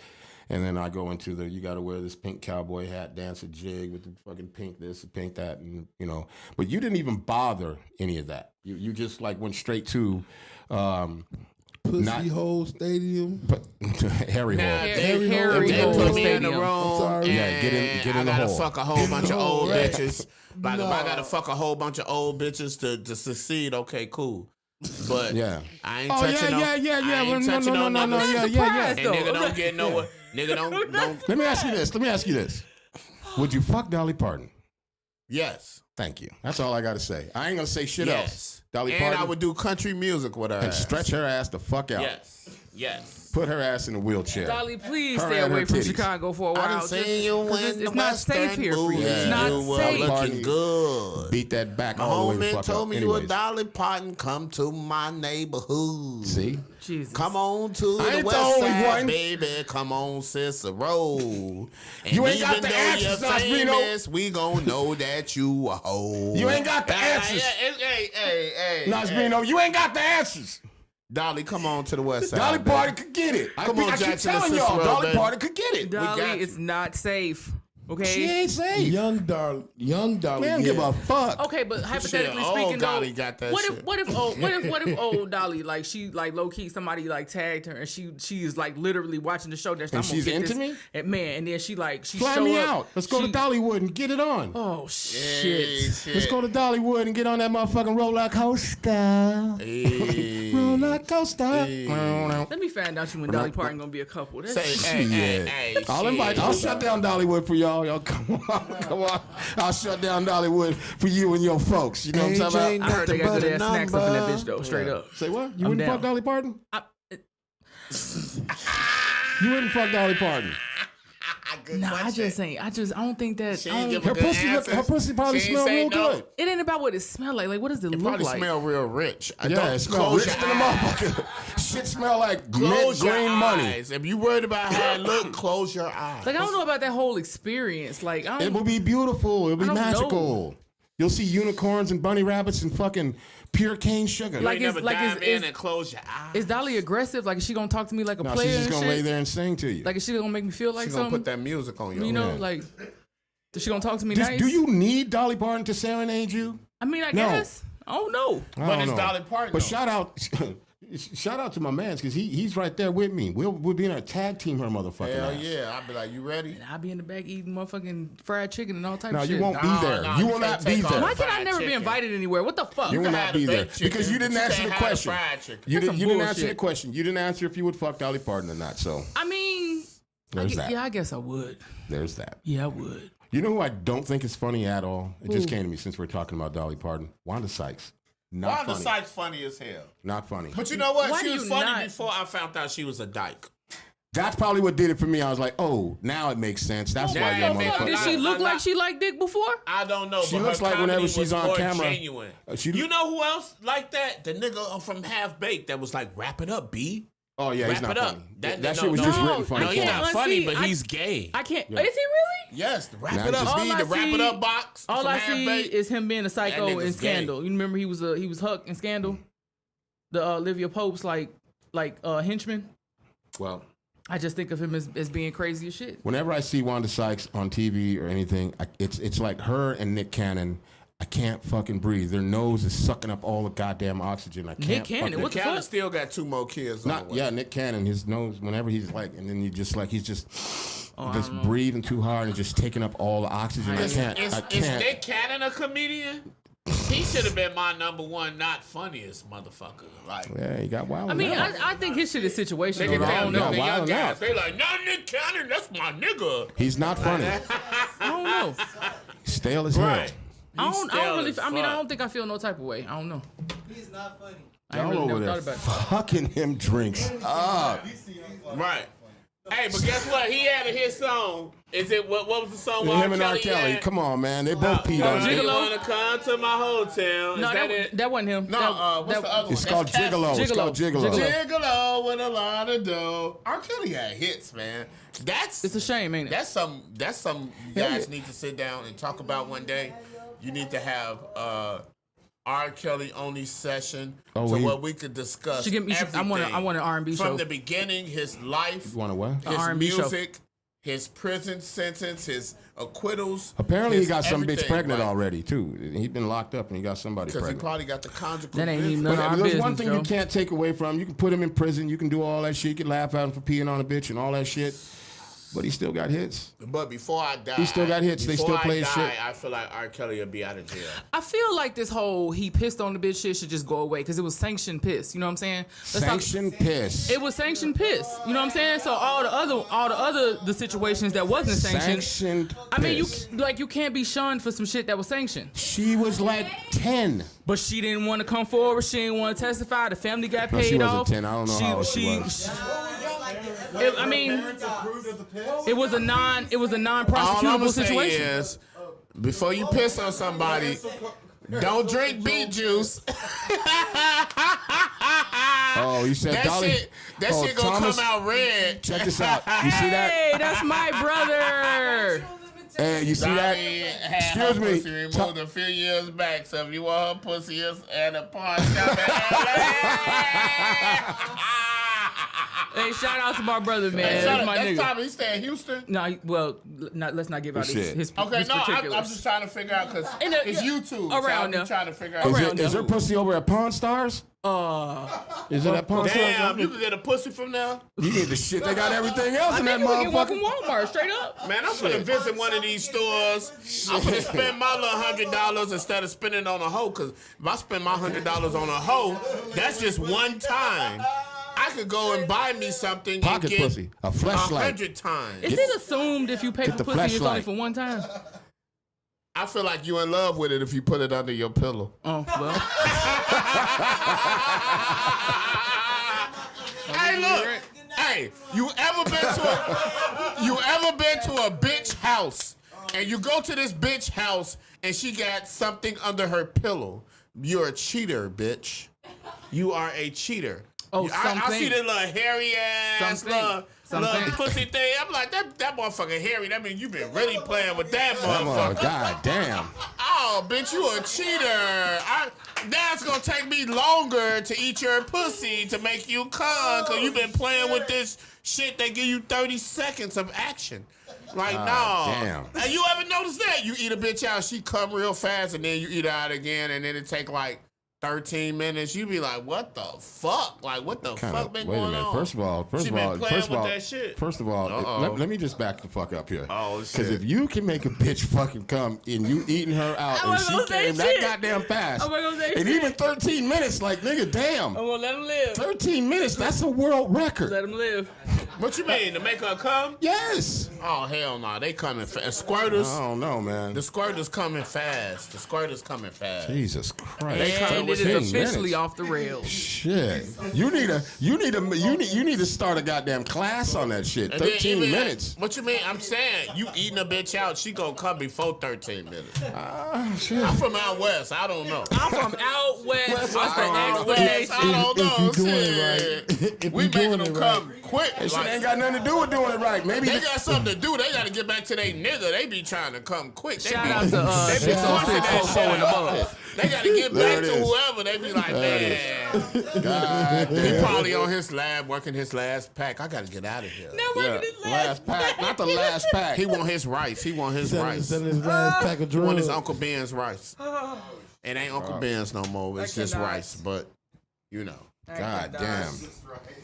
And then I go into you got to wear this pink cowboy hat, dance a jig with the fucking pink this, pink that, and But you didn't even bother any of that. You just like went straight to Pussy Hole Stadium. Harry Hole. Harry They Hole put me in the Stadium. room. I'm sorry. Yeah, get in I the gotta hole. fuck a whole bunch of old Right. bitches. Like if I gotta fuck a whole bunch of old bitches to succeed, okay, cool. But Yeah. I ain't Oh touching yeah. I ain't Well, touching no. niggas. Yeah. And nigga don't get nowhere. Nigga don't. Let me ask you this. Would you fuck Dolly Parton? Yes. Thank you. That's all I got to say. I ain't gonna say shit else. Yes. Dolly And Parton. I would do country music with her and ass. stretch her ass the fuck out. Yes. Put her ass in a wheelchair. Dolly, please Her stay and her away from titties. Chicago for a I while. done seen you Because in it's the not Western safe here for you. movies. It's not You were safe. looking good. Beat that back My all the way the homie fuck told up. me you a Anyways. Dolly Parton. Come to my neighborhood. See? Jesus. Come on to I the ain't the west only side, one. baby. Come on, Cicero. And You ain't got even the though answers, you're Nasrino. famous, we gon' know that you a hoe. You ain't got the answers. Hey. Nasrino, you ain't got the answers. Dolly, come on to the west side. Dolly baby. Parton could get it. Come on, I keep Jackson telling and y'all, Cicero, Dolly baby. Parton could get it. Dolly, got you. it's not safe. Okay. She ain't safe. Young Dolly. Man, don't give a fuck. Okay, but hypothetically Shit, speaking, old though, Dolly got that what shit. if old Dolly, like she like low key somebody like tagged her and she is like literally watching the show that And she's into me? and man, and then she Fly show me up, out. Let's go to she- Dollywood and get it on. Oh shit. Let's go to Dollywood and get on that motherfucking roller coaster. Hey. Roller coaster. Let me find out you and Dolly Parton gonna be a couple. That's Say, hey, I'll shut down Dollywood for y'all. Y'all come on. I'll shut down Dollywood for you and your folks. You know what I'm talking about? I heard they got good Nothing ass but a snacks up in that number. bitch though, straight up. Say what? You I'm wouldn't down. fuck Dolly Parton? I- You wouldn't fuck Dolly Parton. good Nah, question. I don't think that. She I ain't don't- give a good answer. Her pussy probably She ain't smell say real no. good. It ain't about what it smell like. Like, what does it, look Probably like? smell real rich. Yeah, Don't it smell close rich your than a eyes. motherfucker. Shit smell like Close your green money. eyes. If you worried about how it look, close your eyes. Like, I don't know about that whole experience. Like, I It don't. will be beautiful. It'll be I don't magical. You'll see unicorns and bunny rabbits and fucking pure cane sugar. Like, you it's- never like, dive it's- in and close your eyes. Is Dolly aggressive? Like, is she gonna talk to me like a no, player she's just and gonna shit? lay there and sing to you. Like, is she gonna make me feel like She's gonna something? put that music on You know, Yeah. like, is she gonna talk to me Just- nice? Do you need Dolly Parton to serenade you? I mean, I No. guess. I don't know. I But don't it's know. Dolly Parton, But though. shout out to my man because he's right there with me. We'll be in a tag team, her motherfucking Hell ass. yeah. I'll be like, you ready? And I'll be in the back eating motherfucking fried chicken and all type No, of you shit. won't be No, there. no, you you will can't not be take all there. Why can I fried never be chicken. invited anywhere? What the fuck? You will can not have be the there baked chicken, because you didn't but you answer the can't have the question. fried chicken. You That's didn't some answer the bullshit. question. You didn't answer if you would fuck Dolly Parton or not. So I mean, there's that. yeah, I guess I would. There's that. Yeah, I would. You know who I don't think is funny at all? It just Who? came to me since we're talking about Dolly Parton. Wanda Sykes. Not Wanda funny. Sykes funny as hell. Not funny. But you know what? Why She do was you funny not- before I found out she was a dyke. That's probably what did it for me. I was like, oh, now it makes sense. That's Well, why now you it makes motherfucker. Did sense. she look I'm like not- she liked dick before? I don't know. She but looks her like whenever comedy she's was on more camera. Genuine. She- You know who else like that? The nigga from Half Baked that was like, "Wrap it up, B." Oh yeah, he's Wrap not it up. funny. That- That no, shit was no, just no, written funny. No, I he's can't not funny, unsee- but I- he's gay. I can't. Yeah. Is he really? Yes, the Wrap Now It just Up All B, I the Wrap It see- Up box. All from I Half see Baked. is him being a psycho That nigga's in Scandal. You remember he was Huck in Scandal, the Olivia Pope's like henchman. Well, I just think of him as being crazy as shit. whenever I see Wanda Sykes on TV or anything, it's like her and Nick Cannon. I can't fucking breathe. Their nose is sucking up all the goddamn oxygen. I can't. Nick Cannon, fucking- what the Cannon fuck? still got 2 more kids. on Not the way. yeah, Nick Cannon. His nose, whenever he's like, and then you just like he's just I just don't know. breathing too hard and just taking up all the oxygen. I can't. Is I can't. Nick Cannon a comedian? He should have been my number one, not funniest motherfucker. Like, Yeah, he got wild. I mean, now. I think his shit is situational. nigga though. I tell don't me, know. the Wild young guys, enough. they like, no, Nick Cannon, that's my nigga. He's not funny. I don't know. Stale as hell. Right. I don't really. as I mean, I fuck. don't think I feel no type of way. I don't know. He's not funny. I ain't Y'all really over never there thought about it. fucking him drinks up. Right. Hey, but guess what? He had a hit song. Is it what was the song? with Him and R. Kelly. had? Come on, man. They both peed Oh, on you it. Gigolo? wanna come to my hotel? Is No, that it? that wasn't him. No, what's the other one? It's called That's Cassie. Gigolo. It's called Gigolo. Gigolo with a lot of dough. R. Kelly had hits, man. It's a shame, ain't it? That's some you guys need to sit down and talk about one day. You need to have R. Kelly only session Oh, so he- what we could discuss. Should give me- I want an R&B from show. the beginning, his life, You want to what? his R&B show. music, his prison sentence, his acquittals. Apparently, he his got some bitch everything, pregnant like, already too. He's been locked up and he got somebody Because he pregnant. probably got the conjugal. That ain't even business. none of our There's business, one thing Joe. you can't take away from him. You can put him in prison. You can do all that shit. You can laugh at him for peeing on a bitch and all that shit. But he still got hits. But before I die, He still got hits. They before still play I his die, shit. I feel like R. Kelly will be out of jail. I feel like this whole he pissed on the bitch shit should just go away because it was sanctioned piss. You know what I'm saying? Let's talk- Sanction piss. It was sanctioned piss. You know what I'm saying? So all the situations that wasn't sanctioned. Sanctioned I mean, piss. you can't be shunned for some shit that was sanctioned. She was like 10. But she didn't want to come forward. She didn't want to testify. The family got No, paid she wasn't off. 10. I don't know how old she was. I mean, it was a All I'm non-prosecutable gonna say situation. is, before you piss on somebody, don't drink beet juice. Oh, you said That Dolly. shit Oh, gonna Thomas, come out red. Check this out. You see that? Hey, that's my brother. Hey, you see that? Dolly had Excuse her me. pussy removed a few years back, so if you want her pussy at a pawn shop Hey, shout out to my brother, man. Hey, That's my that's nigga. Tommy. He stay in Houston. No, well, let's not give out Shit. his Okay, no, I'm particulars. just trying to figure out because In the- it's YouTube. around so there. I'm trying to figure Is, out. is her pussy over at Pawn Stars? Is it at Pawn Stars? Damn, you can get a pussy from there. You need the shit. They got everything else I in that think you can get one from motherfucker. Walmart, straight up. Man, I'm gonna visit one of these stores. I'm gonna spend my little $100 instead of spending on a hoe. Cause if I spend my $100 on a hoe, that's just one time. I could go and buy me something Pocket and get pussy. A fleshlight. 100 times. Is it assumed if you pay Get for the pussy, it's only fleshlight. for one time? I feel like you in love with it if you put it under your pillow. Oh, well. Hey, look. Hey, Hey, you ever been to a bitch house and you go to this bitch house and she got something under her pillow? You're a cheater, bitch. You are a cheater. Oh, I see the little hairy ass little pussy thing. I'm like, that motherfucker hairy. That means you been really playing with that motherfucker. God damn. Oh, bitch, you a cheater. Now it's gonna take me longer to eat your pussy to make you come, cause you been playing with this shit that give you 30 seconds of action. Like, no. Damn. And you ever notice that? You eat a bitch out, she come real fast, and then you eat her out again, and then it take like 13 minutes. You be like, what the fuck? Like, what the fuck been going on? First of all, let me just back the fuck up here. Oh, shit. Because if you can make a bitch fucking come and you eating her out and she came that goddamn fast, and even 13 minutes, like, nigga, damn. I'm gonna let him live. 13 minutes, that's a world record. Let him live. What you mean, to make her come? Yes. Oh, hell no. They coming fast. Squirters. I don't know, man. The squirters coming fast. Jesus Christ. They coming And it with is 10 officially minutes. off the rails. Shit. You need to start a goddamn class on that shit. And then 13 even- minutes. What you mean? I'm saying, you eating a bitch out, she gonna come before 13 minutes. Shit. I'm from out west. I don't know. I'm from out west. What's the Out west, explanation? I don't know. If you doing it Shit. right. We If you making doing them it right. come quick. That shit Like, ain't got nothing to do with doing it right. Maybe they got something to do. They got to get back to their nigga. They be trying to come quick. They Shout be, out to they be shout out forcing to that 644 shit and up. above. They got to get There back it to is. whoever. They be like, man. God He damn. probably on his lab working his last pack. I got to get out of here. Yeah. Last pack, not the last pack. He want his rice. He want his rice. Send his last pack of He want drugs. his Uncle Ben's rice. It ain't Uncle Ben's no more. It's just cannot. rice. But, you know. God damn.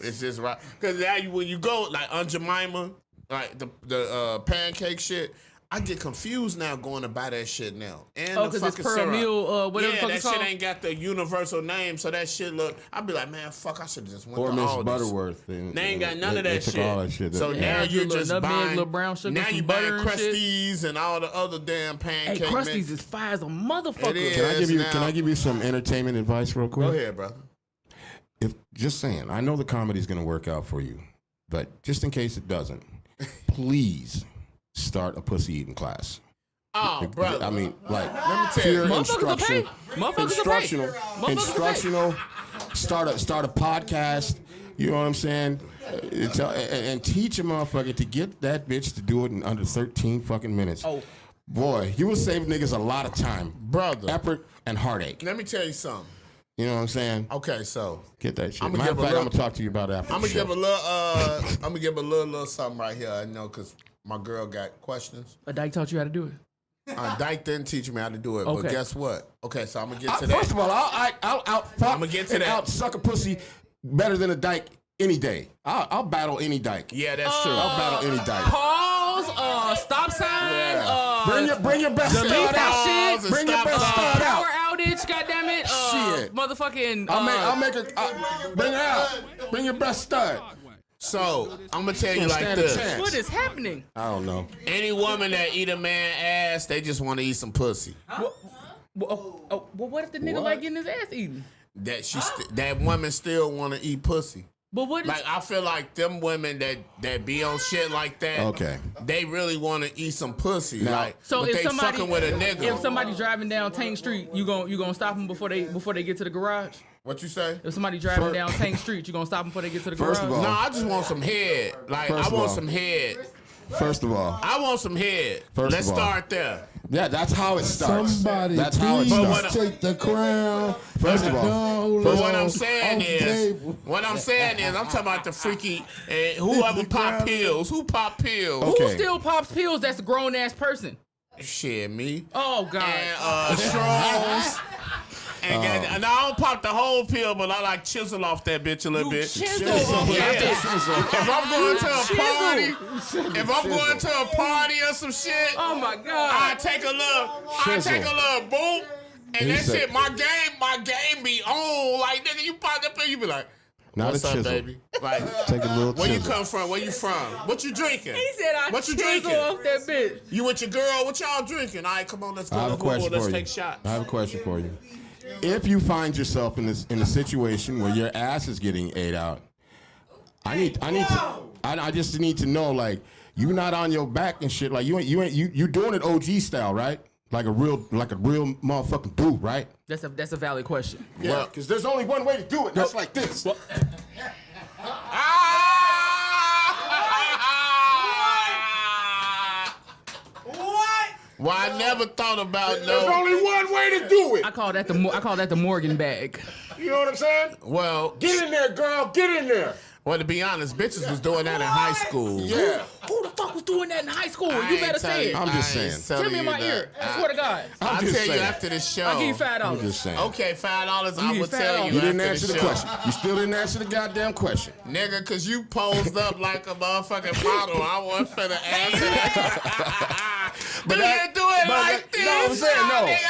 It's just right. Because now when you go, like, Aunt Jemima, like, the pancake shit, I get confused now going to buy that shit now. And Oh, the because it's fucking Pearl syrup. Meal, whatever the Yeah, fuck that it's called. shit ain't got the universal name, so that shit look. I'd be like, man, fuck, I should have just went Or to Miss Aldi's. Butterworth. They ain't got none of They that took shit. all that shit. So now Yeah, you're little just nutmeg, buying. little brown sugar, Now some you butter buying and shit. Crusties and all the other damn Hey, pancake Krusty's mix. is fire as a motherfucker. It is. Can I give you some entertainment advice real quick? Go ahead, brother. Just saying, I know the comedy's going to work out for you, but just in case it doesn't, please start a pussy eating class. Oh, brother. I mean, like, let me tell you. pure Motherfuckers will pay. instructional, Motherfuckers will pay. instructional. Start a podcast. You know what I'm saying? And teach a motherfucker to get that bitch to do it in under 13 fucking minutes. Oh. Boy, you will save niggas a lot of time, Brother. effort, and heartache. Let me tell you something. You know what I'm saying? Okay, so Get that shit. I'ma Matter give of a fact, I'm little- gonna talk to you about it after I'm the gonna show. give a little. I'm gonna give a little something right here. I know, cause my girl got questions. A dyke taught you how to do it. Dyke didn't teach me how to do it, but Okay. guess what? Okay, so I'm gonna get to that. First of all, I'll out fuck I'ma get to and that. out suck a pussy better than a dyke any day. I'll battle any dyke. Yeah, that's true. I'll battle any dyke. Pause. Stop sign. Bring your best delete stud that out. shit. Pause and Bring your stop best sign. stud out. Power outage. Goddamn it. Shit. Motherfucking. I'll make her. Bring her out. Bring your best stud. So I'm gonna tell you Don't like stand a this: chance. What is happening? I don't know. any woman that eat a man ass, they just want to eat some pussy. Well, what if the nigga like getting his ass eaten? That woman still want to eat pussy. But what is? Like I feel like them women that be on shit like that. Okay. They really want to eat some pussy. Now- Like, So but if they somebody fucking with a nigga. if somebody driving down Tank Street, you gonna stop them before they get to the garage? What you say? If somebody driving down Tank Street, you gonna stop them before they get to the garage? First of all- No, I just want some head. Like First I of want all- some head. First of all, I want some head. First Let's of all- start there. yeah, that's how it starts. Somebody That's how it please starts. take the crown. First of all- But what I'm saying off the is, table. I'm talking about the freaky and whoever pop pills. Who pop pills? Okay. Who still pops pills? That's a grown ass person. Shit, me. Oh God. And straws. And I don't pop the whole pill, but I like chisel off that bitch a little bit. Chisel off that bitch. If I'm going to a party or some shit, Oh my God. I take a little boom, and He that said- shit, my game be on. Like nigga, you pop that pill, you be like, Not what's a up, chisel. baby? Like, Take a little where you chisel. come from? Where you from? What you drinking? He said I What you chisel drinking? off that bitch. You with your girl? What y'all drinking? All right, come on, let's go I have to a Google. question Let's for you. take shots. I have a question for you. If you find yourself in a situation where your ass is getting ate out, I need to I just need to know, like, you not on your back and shit. Like, you doing it OG style, right? Like a real motherfucking dude, right? That's a valid question. Yeah, because there's only one way to do it. That's like this. Well, I never thought about There's only one way to do it. I call that the Morgan bag. You know what I'm saying? Well, Get in there, girl. Get in there. well, to be honest, bitches was doing that in high school. Yeah. Who the fuck was doing that in high school? I You ain't better tell say you- it. I'm just I ain't saying. telling Tell me in you my that. ear. I swear to God. I'm I'll just tell saying. you after the show. I'll give you $5. I'm just saying. Okay, $5. I You will get tell $5. you You didn't after answer the the show. question. You still didn't answer the goddamn question. Nigga, cause you posed up like a motherfucking model. I wasn't finna answer that. But do that- you do it but like that- this? no, I'm saying no. Nigga?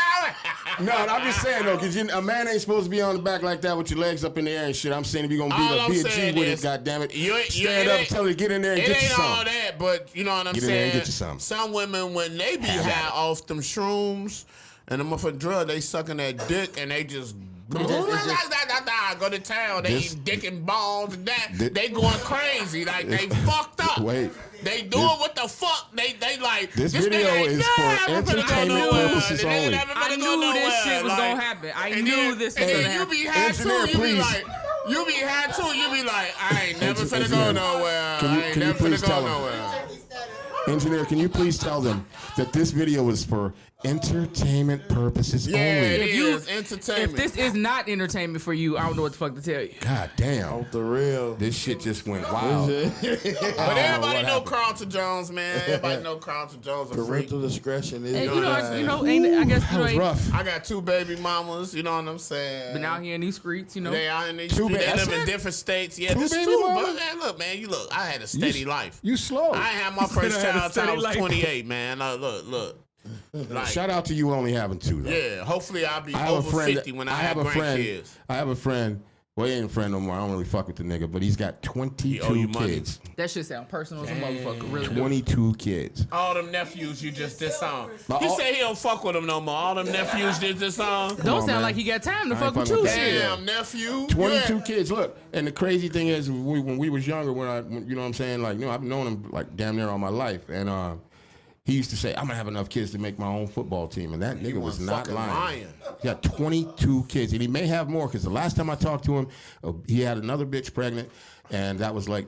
No, I'm just saying though, because a man ain't supposed to be on the back like that with your legs up in the air and shit. I'm saying if you're gonna All I'm be a G saying with is, it, goddammit, you stand up, ain't- tell her to get in there and It get you ain't all some. that, but you know what I'm Get in saying? there and get you some. Some women, when they be high off them shrooms and them motherfucking drug, they sucking that dick and they just go to town. They This- eat dick and balls and that. Thi- They going crazy. Like, they fucked up. Wait. They doing what the fuck? They like, This nigga video ain't is never for finna go entertainment nowhere. purposes The nigga only. never finna I go knew this nowhere. shit was Like, gonna happen. I and knew then- this was and gonna then happen. You be high too. Engineer, You be please. like, you be high too. You be like, I ain't never finna Engineer, go nowhere. can you- I ain't can you never please finna tell go him? nowhere. Engineer, can you please tell them that this video is for entertainment purposes Yeah, only? it If you- is entertainment. If this is not entertainment for you, I don't know what the fuck to tell you. God damn. Off the real. This shit just went wild. But everybody what know happened. Carlton Jones, man. Everybody know Carlton Jones a freak. Parental discretion is And advised. ain't I guess That was ain't rough. I got 2 baby mamas, you know what I'm saying? been out here in these streets, They out in these Two streets. They ba- live that's in it? different states. Yeah, 2 this baby too, mamas? but man, look, I had a steady life. You slow. I ain't had my first I had a child till I steady was life. 28, man. Look. Like, Shout out to you only having 2 though. yeah, hopefully I'll be I have over a friend. 50 when I have grandkids. I have a friend. Well, he ain't a friend no more. I don't really fuck with the nigga, but he's got 22 owe you money. kids. That shit sound personal as a motherfucker. Really. 22 kids. All them nephews you just did song. But He all- said he don't fuck with them no more. All them nephews did this song. Don't on, sound man. like he got time to I fuck ain't with fucking you. with that. Shit. Damn, nephew. 22 Yeah. kids. Look, and the crazy thing is, when we was younger, you know what I'm saying? Like, I've known him like damn near all my life, and he used to say, "I'm gonna have enough kids to make my own football team," and that nigga was wasn't not fucking lying. lying. He got 22 kids, and he may have more because the last time I talked to him, he had another bitch pregnant, and that was like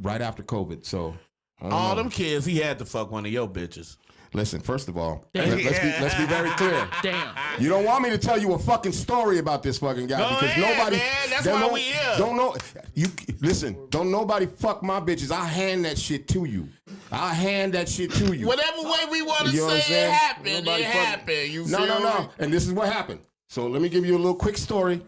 right after COVID. So I don't All know. them kids, he had to fuck one of your bitches. Listen, first of all, Damn. let's be very clear. Damn. You don't want me to tell you a fucking story about this fucking guy Go because ahead, nobody. man. That's don't why know- we here. Don't know. You listen. Don't nobody fuck my bitches. I hand that shit to you. I hand that shit to you. Whatever way we want to You know what I'm say it saying? happened, Nobody it fuck- happened. You No, feel no, me? no. And this is what happened. So let me give you a little quick story.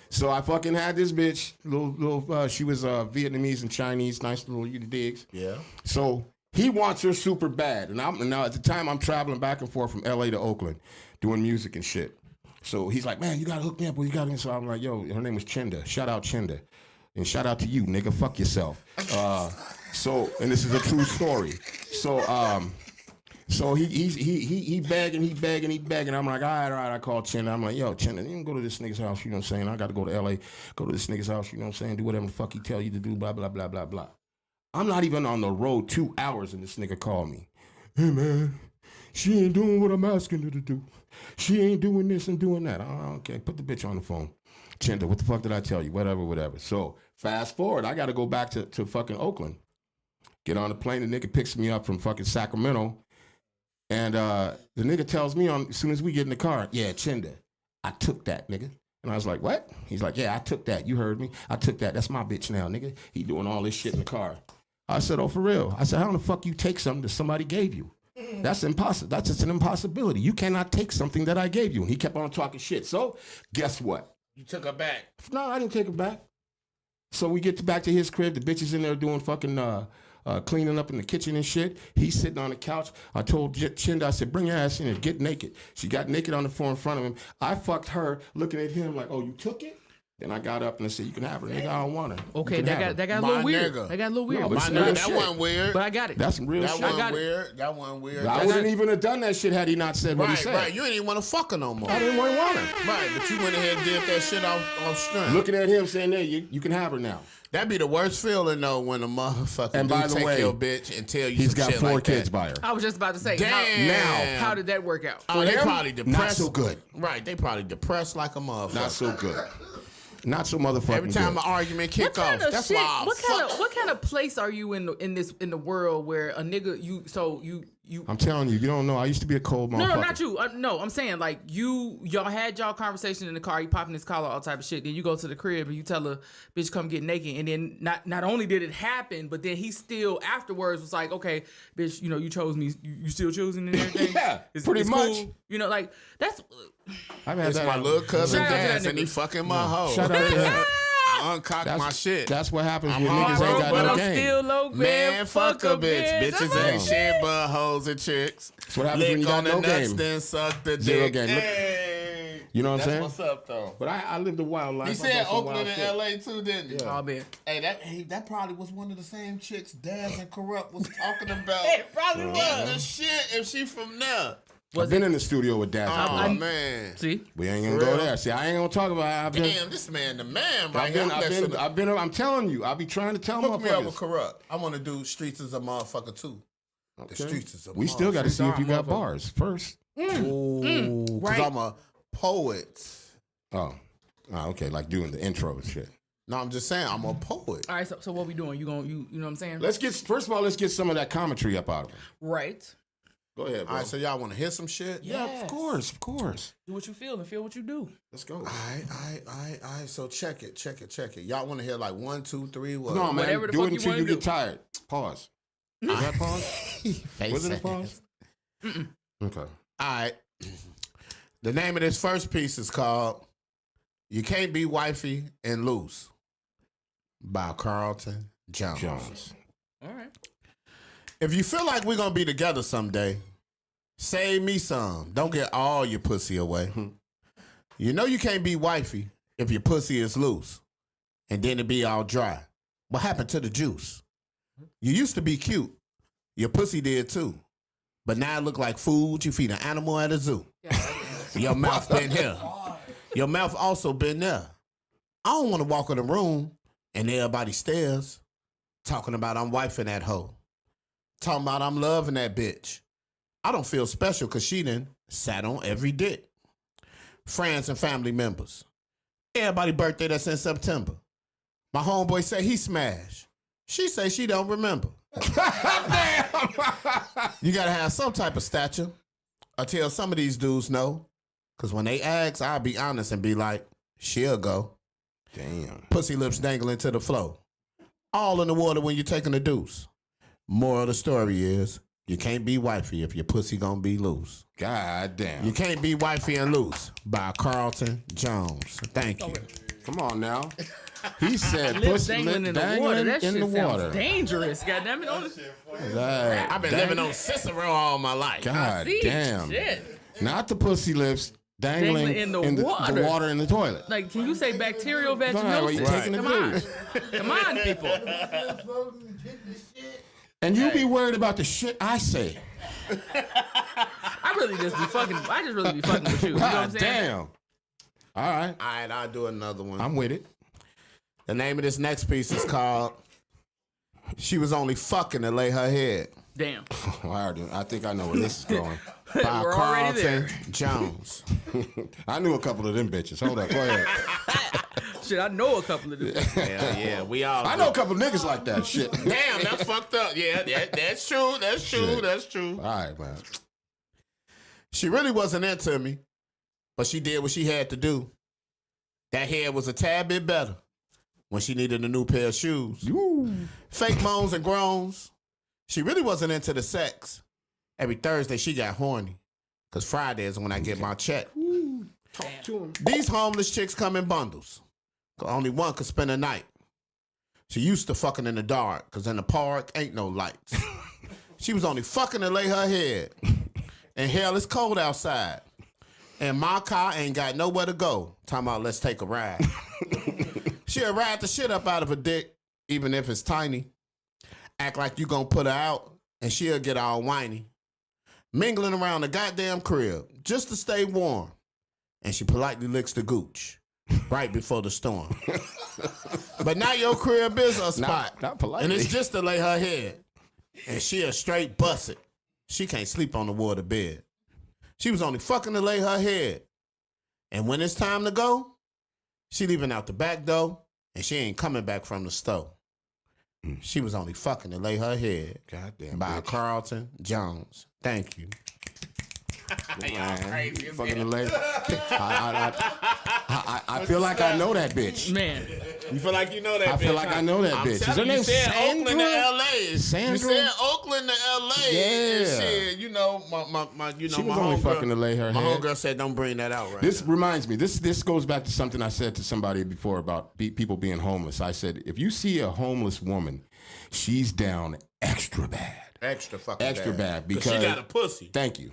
So I fucking had this bitch, little. She was Vietnamese and Chinese, nice little you digs. Yeah. So he wants her super bad, and now at the time I'm traveling back and forth from LA to Oakland, doing music and shit. So he's like, man, you gotta hook me up. Well, you gotta. So I'm like, yo, her name was Chinda. Shout out Chinda, and shout out to you, nigga. Fuck yourself. And this is a true story. So he begging. I'm like, all right. I call Chinda. I'm like, yo, Chinda, you can go to this nigga's house. You know what I'm saying? I got to go to LA. Go to this nigga's house. You know what I'm saying? Do whatever the fuck he tell you to do. Blah blah blah blah blah. I'm not even on the road 2 hours, and this nigga called me. Hey man, she ain't doing what I'm asking her to do. She ain't doing this and doing that. Oh, okay, put the bitch on the phone. Chinda, what the fuck did I tell you? Whatever. So fast forward, I got to go back to fucking Oakland. Get on the plane. The nigga picks me up from fucking Sacramento. And the nigga tells me as soon as we get in the car, yeah, Chinda, I took that, nigga. And I was like, what? He's like, yeah, I took that. You heard me. I took that. That's my bitch now, nigga. He doing all this shit in the car. I said, oh, for real? I said, how the fuck you take something that somebody gave you? That's impossible. That's just an impossibility. You cannot take something that I gave you. And he kept on talking shit. So guess what? You took her back. No, I didn't take it back. So we get back to his crib. The bitch is in there doing fucking cleaning up in the kitchen and shit. He's sitting on the couch. I told Chinda, I said, bring your ass in here, get naked. She got naked on the floor in front of him. I fucked her looking at him like, oh, you took it? Then I got up and I said, "You can have her, nigga. I don't want her." Okay, that got a My little weird. nigga. That got a little weird. No, but but you real know, That shit. wasn't weird. but I got it. That's some real That shit. got wasn't it. weird. That wasn't weird. I That's- wouldn't even have done that shit had he not said what he Right, said. right. You ain't even want to fuck her no more. I didn't want her. Right, but you went ahead and did that shit off strength. Looking at him saying, "There, you can have her now." That'd be the worst feeling though when a motherfucker And by the take way, your bitch and tell you He's some got shit 4 like kids that. by her. I was just about to say. Damn. Now. How did that work out? Oh, they him, probably not depressed. so good. Right, they probably depressed like a motherfucker. Not so good. Not so motherfucking Every time good. an argument kick What kind off, of that's shit? why I What kind of place are you in the world where a nigga you I'm telling you, you don't know. I used to be a cold motherfucker. no, not you. No, I'm saying like y'all had y'all conversation in the car. You popping his collar, all type of shit. Then you go to the crib and you tell her, "Bitch, come get naked." And then not only did it happen, but then he still afterwards was like, "Okay, bitch, you chose me. You still choosing and everything." Yeah, It's pretty much. Cool. Like that's. I've had It's that. my little cousin Shout out to that dance and he nigga. fucking my hoe. Shout out to him. I uncocked my shit. That's what happens I'm when hard niggas ain't broke, got but no I'm game. Still low, Man, fuck a bitch. Bitches I'm ain't like, shit but hoes and chicks. That's what happens when Lick you got on the no nuts, game. then suck the dick. Zero game. Look- Hey. You know what I'm That's saying? what's up, though. But I lived a wild life. He I said done some Oakland wild and shit. L.A. too, didn't he? Oh man. Hey, that probably was one of the same chicks Daz and Corrupt was talking about. It probably Getting was. the shit if she from there. I've been in the studio with Daz. Oh, man. See, We ain't gonna For go real? there. See, I ain't gonna talk about. I've been. Damn, this man the man right here. I'm telling you. I be trying to tell Hook me up with motherfuckers. Corrupt. I want to do Streets is a Motherfucker too. The Okay. Streets is a We still got to motherfucker. see if you got Motherfucker. bars first. Ooh, because right. I'm a poet. Oh, okay. Like doing the intro and shit. No, I'm just saying I'm a poet. all right. So what we doing? You know what I'm saying? Let's get first of all. Let's get some of that commentary up out of him. Right. Go ahead, bro. All right, so y'all want to hear some shit? yeah, Yes. of course, of course. Do what you feel and feel what you do. Let's go. All right. So check it. Y'all want to hear like 1, 2, 3? What? No, man. Whatever the Do fuck it you until wanna you get do. tired. Pause. Was that pause? Face Was it a ass. pause? Okay. All right. The name of this first piece is called "You Can't Be Wifey and Loose" by CARLTON Jones. Jones. All right. If you feel like we're gonna be together someday, save me some. Don't get all your pussy away. You know you can't be wifey if your pussy is loose, and then it be all dry. What happened to the juice? You used to be cute. Your pussy did too. But now it look like food you feed an animal at a zoo. Your mouth been here. Your mouth also been there. I don't want to walk in the room and everybody stares, talking about I'm wifing that hoe. Talking about I'm loving that bitch. I don't feel special because she done sat on every dick. Friends and family members. Everybody birthday that's in September. My homeboy say he smashed. She say she don't remember. You gotta have some type of stature. I tell some of these dudes no. Cause when they ask, I'll be honest and be like, she'll go. Damn. Pussy lips dangling to the floor. All in the water when you're taking a deuce. Moral of the story is, you can't be wifey if your pussy gonna be loose. God damn. You can't be wifey and loose by CARLTON Jones. Thank you. Come on now. He said Lips pussy dangling lip in the water. That in shit the sounds water. dangerous. Goddamn it! That- I've been living on Cicero all my life. God See, damn. shit. Not the pussy lips dangling Dangling in the water. the water in the toilet. Like, can you say bacterial Right, well, you vaginosis? taking the Come on, dudes. come on, people. And you be worried about the shit I say. I really just be fucking. I just really be fucking with you. You know what I'm God saying? damn. All right. All right, I'll do another one. I'm with it. The name of this next piece is called "She Was Only Fucking to Lay Her Head" Damn. I think I know where this is going. by We're already there. CARLTON Jones. I knew a couple of them bitches. Hold up. Go ahead. Shit, I know a couple of them. Yeah, we all. I know a couple of niggas like that shit. Damn, that's fucked up. Yeah, that's true. That's true. Shit. That's true. All right, man. She really wasn't into me, but she did what she had to do. That hair was a tad bit better when she needed a new pair of shoes. Fake moans and groans. She really wasn't into the sex. Every Thursday she got horny, because Friday is when I get my check. Talk to him. These homeless chicks come in bundles. Only one could spend a night. She used to fucking in the dark, because in the park ain't no lights. She was only fucking to lay her head. And hell, it's cold outside. and my car ain't got nowhere to go. Talking about let's take a ride. She'll ride the shit up out of a dick, even if it's tiny. Act like you gonna put her out, and she'll get all whiny. Mingling around the goddamn crib, just to stay warm. And she politely licks the gooch right before the storm. But now your crib is a spot. Not politely. And it's just to lay her head. And she'll straight bust it. She can't sleep on the water bed. She was only fucking to lay her head. And when it's time to go, she leaving out the back door, and she ain't coming back from the store. She was only fucking to lay her head. Goddamn. By Carlton Jones. Thank you. Fucking the lady. I feel like I know that bitch. Man. You feel like you know that bitch? I feel like I know that bitch. Is her name Oakland to Sandra? L.A. Sandra? You said Oakland to L.A. Yeah. And shit, you know, my you know, She was my only homegirl- fucking to lay her My head. homegirl said, don't bring that out right This now. reminds me. This goes back to something I said to somebody before about people being homeless. I said, if you see a homeless woman, she's down extra bad. Extra fucking Extra bad because she got a pussy. Thank you.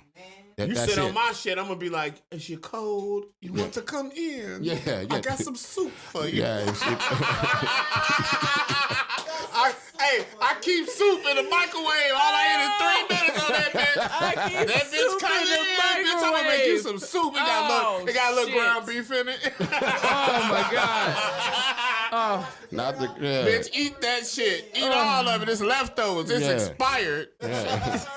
You That's sit on it. my shit, I'm gonna be like, is you cold? You want to come in? Yeah, yeah. I got some soup for you. Yeah. I keep soup in the microwave. All I eat is 3 minutes on that bitch. That bitch come in, bitch. I'm gonna make you some soup. It got a little shit. ground beef in it. Oh my God. Oh, Not the Bitch, eat that shit. Eat all of it. It's leftovers. It's Yeah. expired.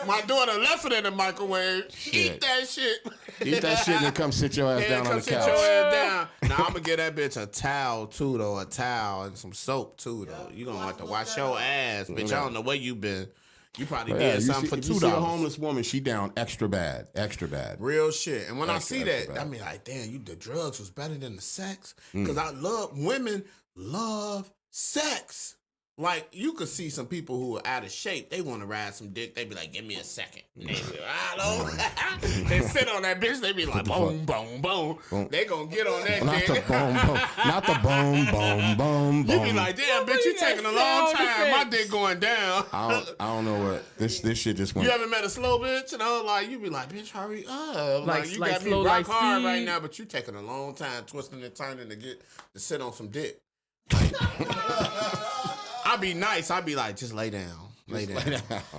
My daughter left it in the microwave. Eat Shit. that shit. Eat that shit and then come sit your ass Yeah, down on come the sit your couch. ass down. Now I'm gonna get that bitch a towel too, though. A towel and some soap too, though. You gonna have to wash your ass, bitch. I don't know where you been. You probably Yeah, did you something see- for if you see a $2. homeless woman, she down extra bad. Extra bad. Real shit. And when I Extra, see extra that, bad. I mean, like, damn, the drugs was better than the sex. Because women love sex. Like, you could see some people who are out of shape. They want to ride some dick. They be like, give me a second. And they be like, I don't. They sit on that bitch. They be like, boom, boom, boom. They gonna get on that Not the dick. boom, boom. Not the boom, boom, boom, You boom. be like, damn, bitch, you taking a long time. My dick going down. I don't know what this shit just went. You ever met a slow bitch? And I was like, you be like, bitch, hurry up. Like you like got me slow, rock like hard speed. right now, but you taking a long time twisting and turning to sit on some dick. I be nice. I be like, just lay down. Lay down.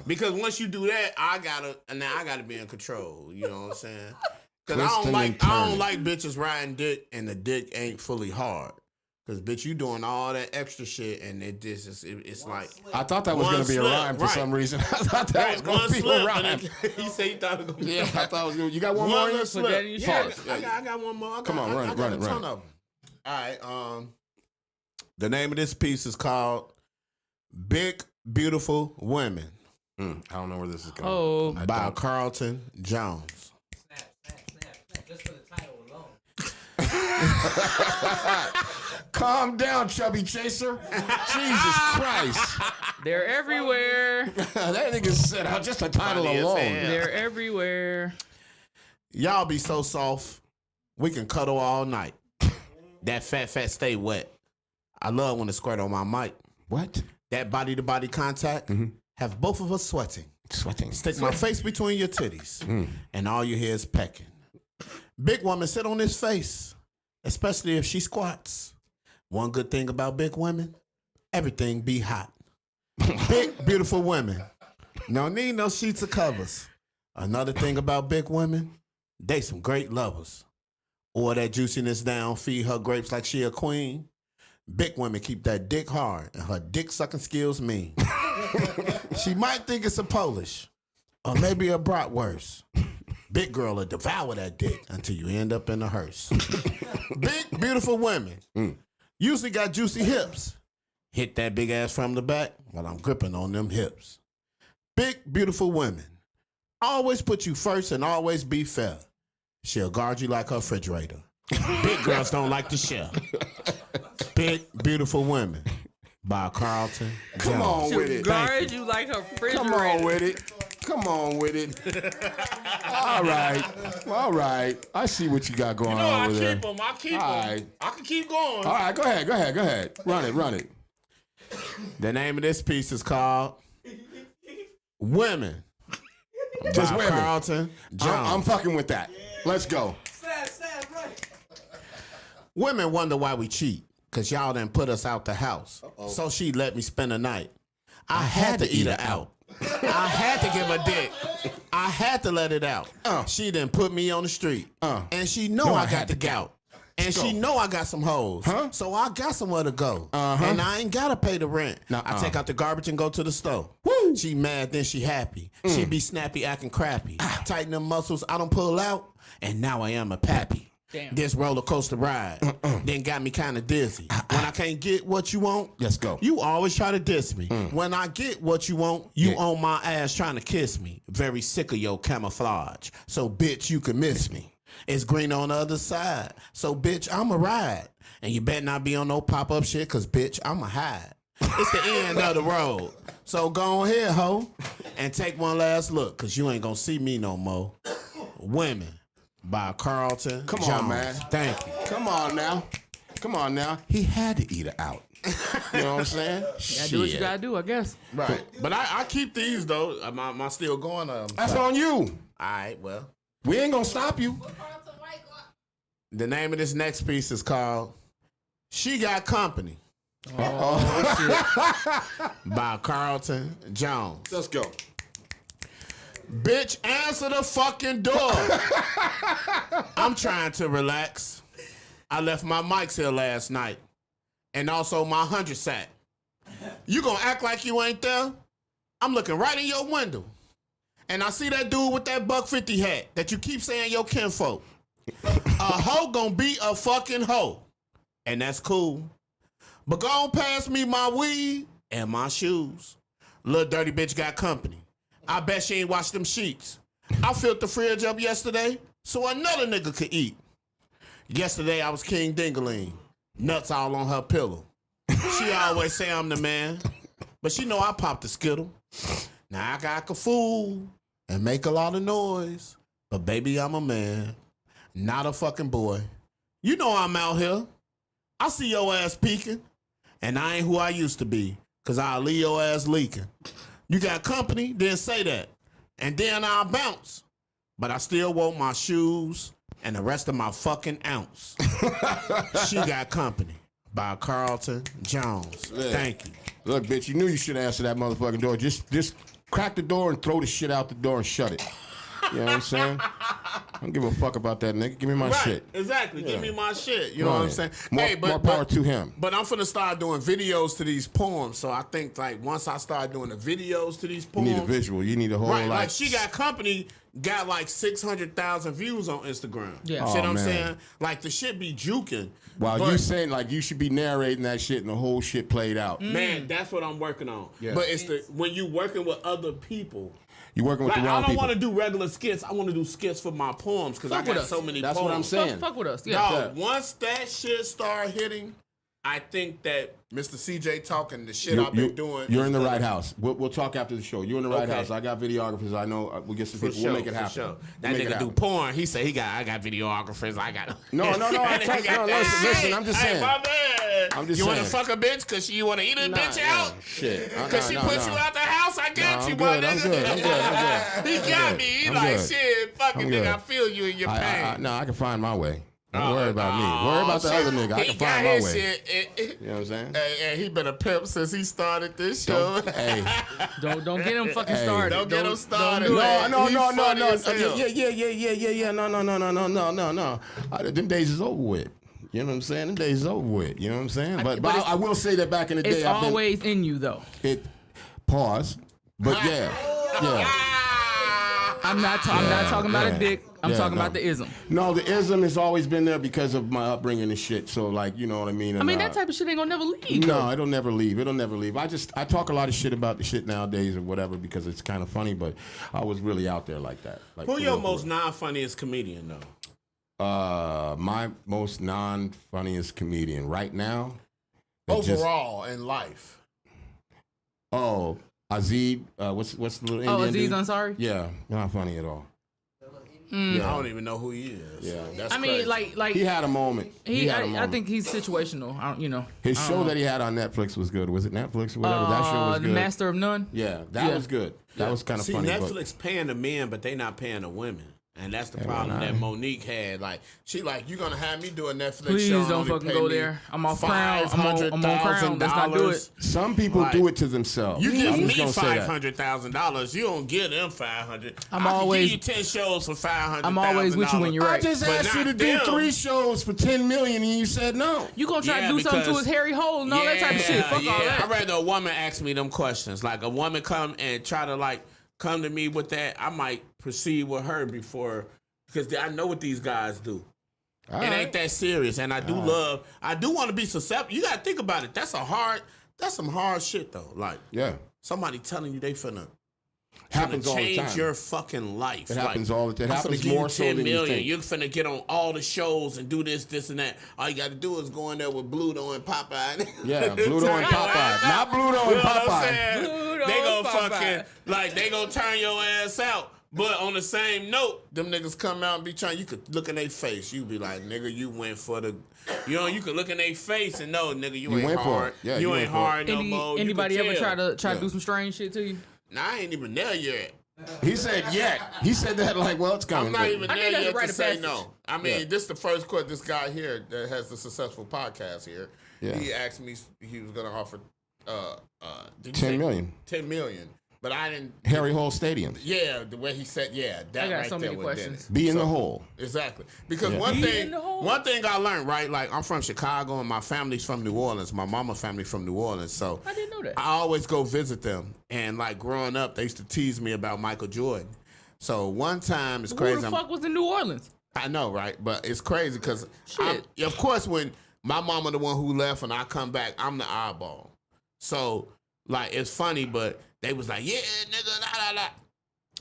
Because once you do that, I gotta be in control. You know what I'm saying? Because I Twisting don't and like turning. bitches riding dick and the dick ain't fully hard. Because bitch, you doing all that extra shit and it's like I thought that was One going to be a slip, rime for right. some reason. I thought that was going one to be a slip. rhyme. And he said he thought it was gonna be Yeah, I thought it was going to. You got one more? one in little you? Put that in your slip. shit. Yeah, I got one more. Come on, run it, I got run a it, ton run it. of them. All right. The name of this piece is called "Big Beautiful Women" I don't know where this is going. Oh. I by don't. Carlton Jones. Snap. Just for the title alone. Calm down, chubby chaser. Jesus Christ. They're everywhere. That nigga said out just the title Funny as alone. hell. They're everywhere. Y'all be so soft, we can cuddle all night. That fat stay wet. I love when it squirt on my mic. What? That body-to-body contact have both of us sweating. Sweating. Stick my face between your titties, and all you hear is pecking. Big woman sit on this face, especially if she squats. One good thing about big women, everything be hot. Big, beautiful women. No need no sheets or covers. Another thing about big women, they some great lovers. Or that juiciness down, feed her grapes like she a queen. Big women keep that dick hard, and her dick sucking skills mean. She might think it's a Polish, or maybe a bratwurst. Big girl will devour that dick until you end up in a hearse. Big, beautiful women usually got juicy hips. Hit that big ass from the back while I'm gripping on them hips. Big, beautiful women always put you first and always be fair. She'll guard you like her refrigerator. Big girls don't like to share. Big, beautiful women by Carlton Jones. Come on with it. Guard you like a refrigerator. Come on with it. Come on with it. All right. All right. I see what you got going on over there. I keep them. All right. I can keep going. All right. Go ahead. Run it. The name of this piece is called Women Just by women. Carlton Jones. I'm fucking with that. Let's go. Snap, right. Women wonder why we cheat, because y'all done put us out the house. So she let me spend the night. I had to eat her out. I had to give her dick. I had to let it out. She done put me on the street. And she know I got the gout. And she know I got some hoes. So I got somewhere to go. And I ain't got to pay the rent. I take out the garbage and go to the store. Woo. She mad, then she happy. She be snappy, acting crappy. Tighten them muscles, I don't pull out. And now I am a pappy. Damn. This roller coaster ride then got me kind of dizzy. When I can't get what you want, let's go. You always try to diss me. When I get what you want, you on my ass trying to kiss me. Very sick of your camouflage. So bitch, you can miss me. It's green on the other side. So bitch, I'ma ride. And you better not be on no pop-up shit, cause bitch, I'ma hide. It's the end of the road. So go ahead, ho, and take one last look, cause you ain't gonna see me no more. Women. By CARLTON Come Jones. on, man. Thank you. Come on now. He had to eat her out. You know what I'm saying? Yeah, do what you gotta do, I guess. Right. But I keep these, though. Am I still going? That's on you. All right, well. We ain't gonna stop you. The name of this next piece is called She Got Company. By CARLTON Jones. Let's go. Bitch, answer the fucking door. I'm trying to relax. I left my mics here last night. And also my 100 sack. You gonna act like you ain't there? I'm looking right in your window. And I see that dude with that $150 hat that you keep saying your kinfolk. A hoe gonna be a fucking hoe. And that's cool. But go on pass me my weed and my shoes. Little dirty bitch got company. I bet she ain't washed them sheets. I filled the fridge up yesterday so another nigga could eat. Yesterday I was King Dingaling. Nuts all on her pillow. She always say I'm the man. But she know I popped the skittle. Now I got a fool and make a lot of noise. But baby, I'm a man. Not a fucking boy. You know I'm out here. I see your ass peeking. And I ain't who I used to be. Cause I'll leave your ass leaking. You got company, then say that. And then I'll bounce. But I still want my shoes and the rest of my fucking ounce. She Got Company by CARLTON Jones. Yeah. Thank you. Look, bitch, you knew you should answer that motherfucking door. Just crack the door and throw the shit out the door and shut it. You know what I'm saying? I don't give a fuck about that nigga. Give me my shit. Exactly. Yeah. Give me my shit. You know what I'm saying? More power to him. But I'm finna start doing videos to these poems. So I think like once I start doing the videos to these You poems. need a visual. You need a whole Like She Got Company got like 600,000 views on Instagram. Yeah. See what I'm man. saying? Like the shit be juking. While but- you saying like you should be narrating that shit and the whole shit played out. Man, that's what I'm working on. Yeah. But it's when you working with other people. You working with Like the I wrong don't people. want to do regular skits. I want to do skits for my poems because I Fuck with got us. so many That's poems. what I'm saying. Fuck with us. Yeah. No, once that shit start hitting, I think that Mr. CJ talking the shit I've been doing. You're in the right house. We'll talk after the show. You're in the right Okay. house. I got videographers. I know. We'll get some For people. sure, We'll make it for happen. sure. We'll That make it nigga do happen. porn. He said I got videographers. I got No. Listen. I'm just Hey, saying. my bad. I'm just you want to saying. fuck a bitch because you want to eat a bitch out? Shit. Because she put you out the house, I got you, I'm my good. I'm nigga. good. I'm good. He got me. He I'm like, good. shit, fucking I'm nigga, good. I feel you in your pain. No, I can find my way. Don't worry about me. Worry about the other nigga. I can find my way. You know what I'm saying? And he been a pimp since he started this show. Hey. Don't get him fucking started. Don't get him started. do man. No. He funny as hell. Yeah. No. Them days is over with. You know what I'm saying? Them days is over with. You know what I'm saying? But it's- I will say that back in the day, It's always in you though. Pause. But yeah. I'm not talking about yeah. a dick. I'm Yeah, talking no. about the ism. No, the ism has always been there because of my upbringing and shit. So like, you know what I mean? I And, mean, that type of shit ain't gonna never leave. No, it'll never leave. It'll never leave. I talk a lot of shit about the shit nowadays or whatever because it's kind of funny, but I was really out there like that. Like, Who for your real, most for real. non-funniest comedian though? My most non-funniest comedian right now. that just- Overall in life. Aziz. What's the little Indian Aziz dude? Ansari. Yeah, not funny at all. I don't even know who he is. Yeah. That's I mean, crazy. like He had a moment. He had a I moment. think he's situational. His show that he had on Netflix was good. Was it Netflix or whatever? That show was The good. Master of None. Yeah, that Yeah. was good. That was kind of See, funny. Netflix paying the men, but they not paying the women. And that's the problem that Monique had. Like, she like, you gonna have me do a Netflix Please show? don't fucking go there. I'm off Crown. I'm on Crown. Let's not do it. Some people do it to themselves. You give I'm me just gonna say that. $500,000. You don't give them $500. I'm I always- can give you 10 shows for $500,000. I'm always with you when you're right. I just But asked you not to do them. 3 shows for $10 million, and you said no. You gonna try Yeah, to do something to because- his hairy hole and all that type of shit. Fuck all that. I'd rather a woman ask me them questions. Like, a woman come and try to, like, come to me with that, I might proceed with her before, because I know what these guys do. All It right. ain't that serious, and I do want to be susceptible. You gotta think about it. That's some hard shit though. Like, Yeah. somebody telling you they finna Happens all the change time. your fucking life. It happens all the time. It I'm finna happens give you more so 10 than you million. think. You're finna get on all the shows and do this, and that. All you gotta do is go in there with Bluto and Popeye. Yeah, Bluto and Popeye. Not Bluto You and know what I'm Popeye. saying? Bluto They gonna and Popeye. fucking, like, they gonna turn your ass out. But on the same note, them niggas come out and be trying, you could look in their face. You be like, nigga, you went for the, you could look in their face and know, nigga, you ain't went for hard. it. Yeah, you you ain't went for it. hard no more. You Anybody could ever tell. try to do some strange shit to you? Nah, I ain't even there yet. He said yet. He said that like, well, it's coming. I'm not even I there think that's yet a rite to of say passage. no. I mean, this is the first quote. This guy here that has the successful podcast here. Yeah. He asked me he was gonna offer did you 10 say million. 10 million. But I didn't. Harry Hole Stadium. Yeah, the way he said, yeah, that I got right so there many was questions. Dennis. Be in the hole. Exactly. Because Yeah. one Be thing in the hole. I learned, right? Like, I'm from Chicago and my family's from New Orleans. My mama's family from New Orleans. So I didn't know that. I always go visit them. And like growing up, they used to tease me about Michael Jordan. So one time, it's crazy. Who the fuck was in New Orleans? I know, right? But it's crazy because, Shit. of course, when my mama the one who left and I come back, I'm the oddball. So, like, it's funny, but they was like, yeah, nigga, la, la, la.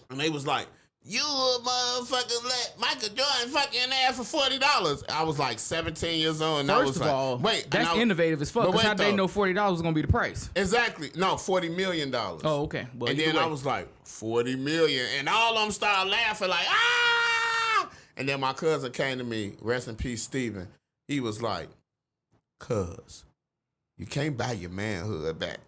And they was like, you a motherfucker let Michael Jordan fucking ass for $40. I was like 17 years old. And I was First of like, all, wait. that's innovative as fuck. but Because wait, how they though. know $40 was gonna be the price? Exactly. No, $40 million. Oh, okay. Well, And either then I way. was like, 40 million. And all of them started laughing like, ah! And then my cousin came to me, rest in peace, Steven. He was like, cuz, you can't buy your manhood back.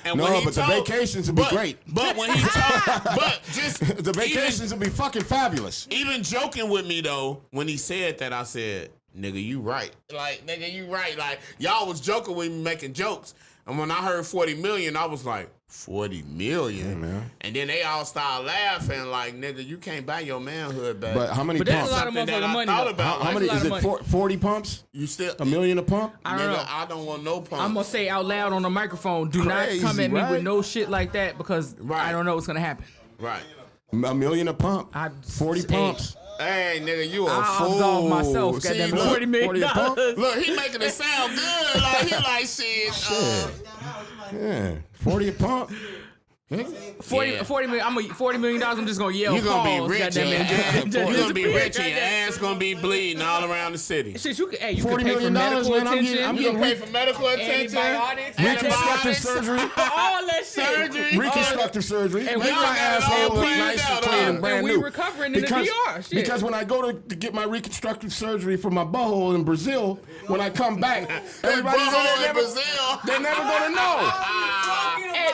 And No, when he but the told- vacations would be but- great. But when he told, but just The vacations would be fucking fabulous. even joking with me though, when he said that, I said, nigga, you right. Like, nigga, you right. Like, y'all was joking with me, making jokes. And when I heard 40 million, I was like, 40 million? Yeah, man. And then they all started laughing like, nigga, you can't buy your manhood back. But how many But that's pumps? a lot of Something that motherfucking I money. thought though. about. How many? That's a Is lot of it 40 pumps? you still, $1 million a pump? I don't nigga, know. I don't want no pump. I'm gonna say out loud on the microphone, do Crazy, not come at me right? with no shit like that because Right. I don't know what's gonna happen. Right. $1 million a pump. I 40 hey, pumps. Hey, nigga, you a I'll fool. absolve myself. See, Goddamn, look, $40 million. 40 a pump? Look, he making it sound good. Like, he like, shit. Yeah, 40 a pump. 40 Yeah. million. $40 million. I'm just gonna yell. You gonna be pause, rich and goddamn your it. ass, Just you gonna be disappear, rich and your goddamn. ass gonna be bleeding all around the city. Shit, you can. Hey, you $40 can pay for million, medical man, I'm attention. getting- I'm You getting gonna pay for medical attention, antibiotics, Reconstructive surgery. all that shit. surgery, Reconstructive surgery. And Make we my got it asshole all look planned nice and out, clean huh? and brand And we new. recovering in the DR, shit. Because when I go to get my reconstructive surgery for my butthole in Brazil, when I come back, everybody's Butthole in never, Brazil. they're never gonna know.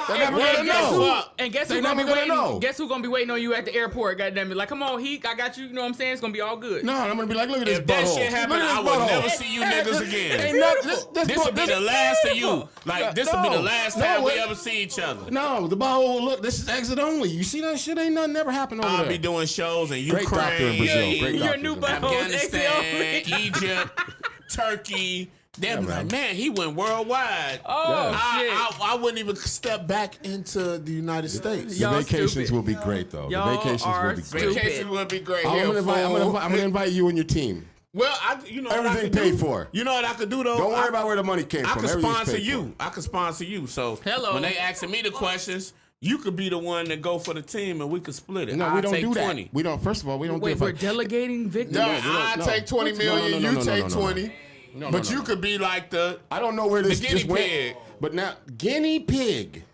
They're never gonna guess who? know. And guess They who gonna be never gonna waiting? know. Guess who gonna be waiting on you at the airport? Goddamn it! Like, come on, Heek, I got you. You know what I'm saying? It's gonna be all good. No, I'm gonna be like, look at this If that butthole. shit happened, Look at I this would butthole. never see you niggas again. Ain't not, This will be the last of you. Like, this will be the No, last no, time we it- ever see each other. No, the butthole. Look, this is exit only. You see that shit? Ain't nothing never happened over I'll there. be doing shows in Great Ukraine, doctor in Brazil. Great Your doctor new in Brazil. butthole. Afghanistan, Egypt, Turkey. They'll be like, man, he went worldwide. Oh shit! I wouldn't even step back into the United States. The Y'all vacations stupid. will be great, though. Y'all the vacations are will be great. stupid. Vacation would be great. I'm Here, gonna fool. invite you and your team. Well, you know what I Everything could paid do? for. You know what I could do though? Don't worry about where the money came I from. could Everything's sponsor paid you. I could sponsor you. So Hello. when they asking me the questions, you could be the one that go for the team, and we could split it. For. No, I'll we don't take do 20. that. We don't. First of all, we don't Wait, do we're it. delegating victims. No, we don't- I no. take 20 No, million. no, You no, take no. 20. No, But no. you could be like the. I don't know where this guinea just went. pig. But now, guinea pig.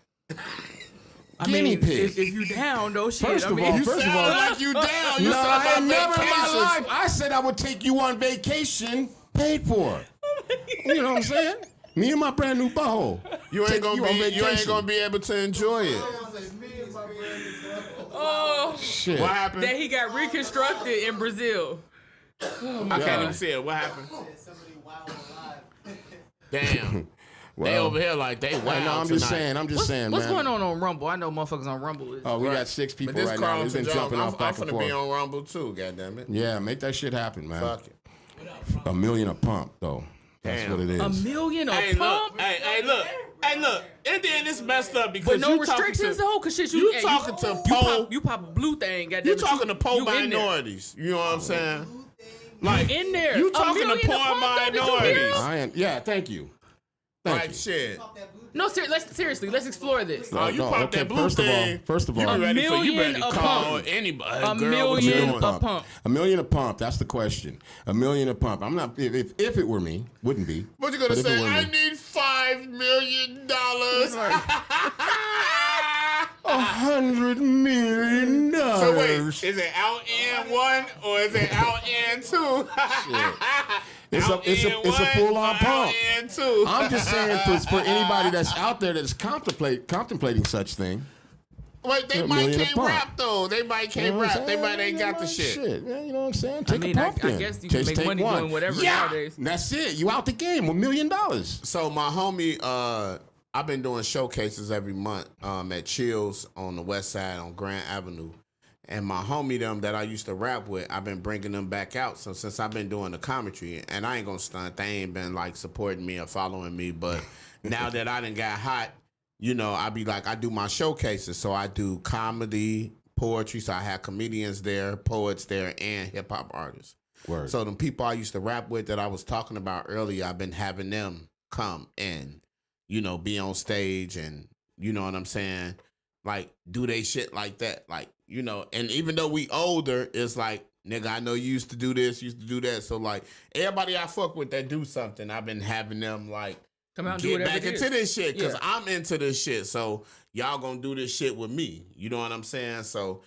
I Guinea mean, pig. if you down though, shit. First I of mean, all, You first of sound all, like you down. You No, sound I about ain't never in my vacations. life. I said I would take you on vacation paid for. You know what I'm saying? Me and my brand new butthole. You Take ain't gonna you on be. You ain't vacation. gonna be able to enjoy it. Oh, Shit. What happened? that he got reconstructed in Brazil. I can't even see it. What happened? Somebody wild alive. Damn. They over here like they wild. No, I'm just saying. What's man. going on Rumble? I know motherfuckers on Rumble. Oh, we Right. got 6 people But this right now. We've CARLTON been Jones, jumping I'm off back and finna forth. be on Rumble too. Goddamn it. Yeah, make that shit happen, man. Fuck it. $1 million a pump, though. That's Damn. what it is. $1 million a Hey, pump. look. Hey, look. And then it's messed up because But no you restrictions talking though, cause shit, you talking to Poe. you pop a blue thing, goddamn You it, talking to poor you in there. minorities. You know what I'm saying? Like in there. You $1 talking to million a poor pump, though, did you hear minorities. him? Yeah, thank you. Thank Like you. shit. No, seriously, let's explore this. Oh, you No, pop okay, that blue first of all- thing. first of all- you be ready for you $1 better million a call pump. anybody. $1 Girl, what you million doing? a pump. $1 million a pump. That's the question. $1 million a pump. I'm not. If it were me, wouldn't be. What you gonna But if it say? were I me- need $5 million. $100 million. So wait, is it out in one or is it out in two? It's a full on pump. Out in two. I'm just saying for anybody that's out there that's contemplating such thing. Wait, they $1 might million a can't pump. rap though. They might You can't know what I'm rap. They saying? might ain't got the shit. Yeah, you know what I'm saying? I Take mean, a I pump then. guess you can Just make take money one. doing whatever Yeah, nowadays. that's it. You out the game with $1 million. So my homie, I've been doing showcases every month at Chills on the West Side on Grand Avenue. And my homie them that I used to rap with, I've been bringing them back out. So since I've been doing the commentary, and I ain't gonna stunt, they ain't been like supporting me or following me. But now that I done got hot, you know, I be like, I do my showcases. So I do comedy, poetry. So I have comedians there, poets there, and hip hop artists. Word. So the people I used to rap with that I was talking about earlier, I've been having them come and, you know, be on stage and, you know what I'm saying? Like, do they shit like that. Like, you know, and even though we older, it's like, nigga, I know you used to do this, used to do that. So, like, everybody I fuck with that do something, I've been having them, like, Come out and do get whatever back it into is. this shit because Yeah. I'm into this shit. So, y'all gonna do this shit with me. You know what I'm saying? So,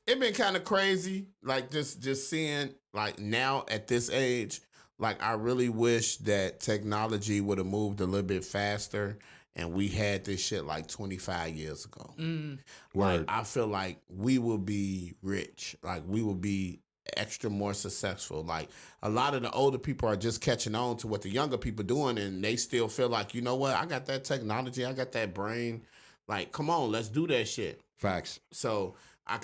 it been kind of crazy, like, just seeing, like, now at this age, like, I really wish that technology would have moved a little bit faster and we had this shit like 25 years ago. Like, Word. I feel like we will be rich. Like, we will be extra more successful. Like, a lot of the older people are just catching on to what the younger people doing, and they still feel like, you know what? I got that technology. I got that brain. Like, come on, let's do that shit. Facts. So I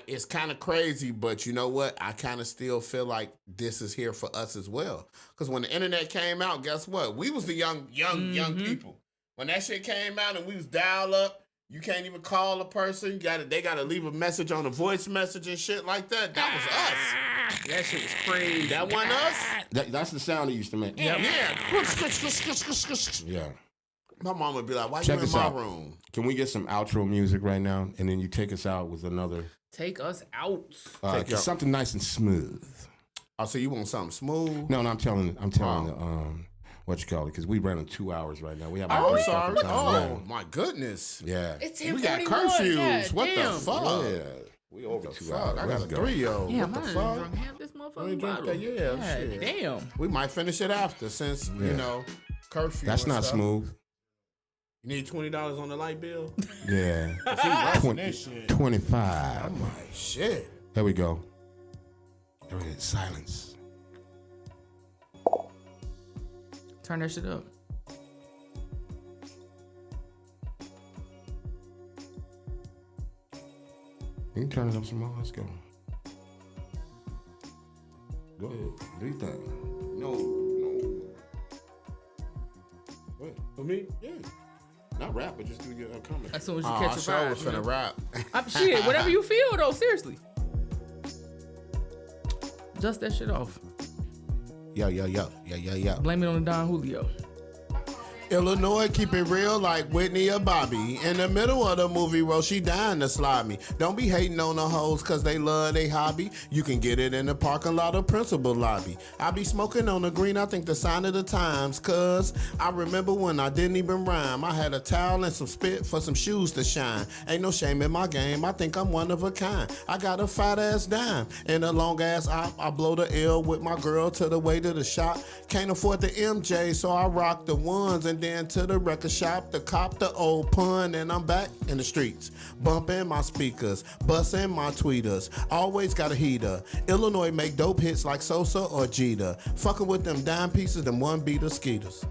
it's kind of crazy, but you know what? I kind of still feel like this is here for us as well. Because when the internet came out, guess what? We was the young people. When that shit came out and we was dial up, you can't even call a person. They gotta leave a message on a voice message and shit like that. That was us. That shit was crazy. That wasn't us. That's the sound it used to make. Yeah. Yeah. My mom would be like, "Why Check you in this my out. room?" Can we get some outro music right now, and then you take us out with another Take us out. Take out. something nice and smooth. Oh, so you want something smooth? No, I'm telling what you call it, because we running 2 hours right now. We have. Oh, a I'm great sorry. fucking time. Oh, my goodness. Yeah. It's We got 10:41. curfews. God what damn. the fuck? Yeah. We over What the 2 fuck? hours. I got Let's a go. 3-year-old. Yeah, What the mine fuck? drunk half this We motherfucking ain't drunk bottle. that, yeah, God shit. damn. We might finish it after since, you Yeah. know, curfew. That's and not stuff. smooth. You need $20 on the light bill? Yeah. If he rushing this shit. 25. I'm like, shit. There we go. There it is. Silence. Turn that shit up. You can turn it up some more. Let's go. Go ahead. Do your thing. No. What? For me? Yeah. Not rap, but just do your comment. As soon as you I catch a sure vibe. was you know? finna rap. Shit, whatever you feel though, seriously. Dust that shit off. Yo. Blame it on the Don Julio. Illinois, keep it real like Whitney or Bobby. In the middle of the movie, well, she dying to slide me. Don't be hating on the hoes cause they love they hobby. You can get it in the parking lot or principal lobby. I be smoking on the green, I think the sign of the times. Cause I remember when I didn't even rhyme. I had a towel and some spit for some shoes to shine. Ain't no shame in my game, I think I'm one of a kind. I got a fat ass dime and a long ass op. I blow the L with my girl to the way to the shop. Can't afford the MJ, so I rock the ones and then to the record shop to cop the old pun, and I'm back in the streets, bumping my speakers, busting my tweeters. Always got a heater. Illinois make dope hits like Sosa or Jeter. Fucking with them dime pieces, them one beater skeeters.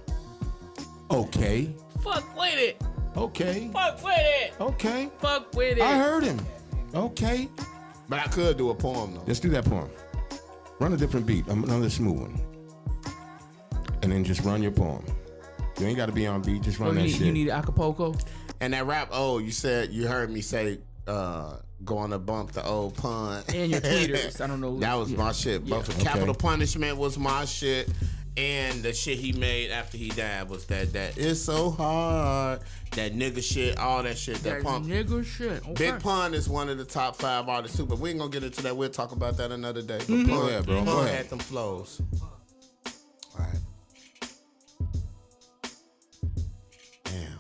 Okay. Fuck with it. Okay. Fuck with it. Okay. Fuck with it. I heard him. Okay. But I could do a poem though. Let's do that poem. Run a different beat, another smooth one. And then just run your poem. You ain't got to be on beat, just run that shit. You need Acapulco? And that rap, you heard me say, going to bump the old pun. And your tweeters. I don't know. That was my shit. Yeah. Both Capital Punishment was my shit. And the shit he made after he died was that it's so hard. That nigga shit, all that shit. That punk. Nigga shit. Okay. Big Pun is one of the top 5 artists too, but we ain't gonna get into that. We'll talk about that another day. But Pun, Go ahead, bro. Go Pun ahead. had them flows. All right. Damn.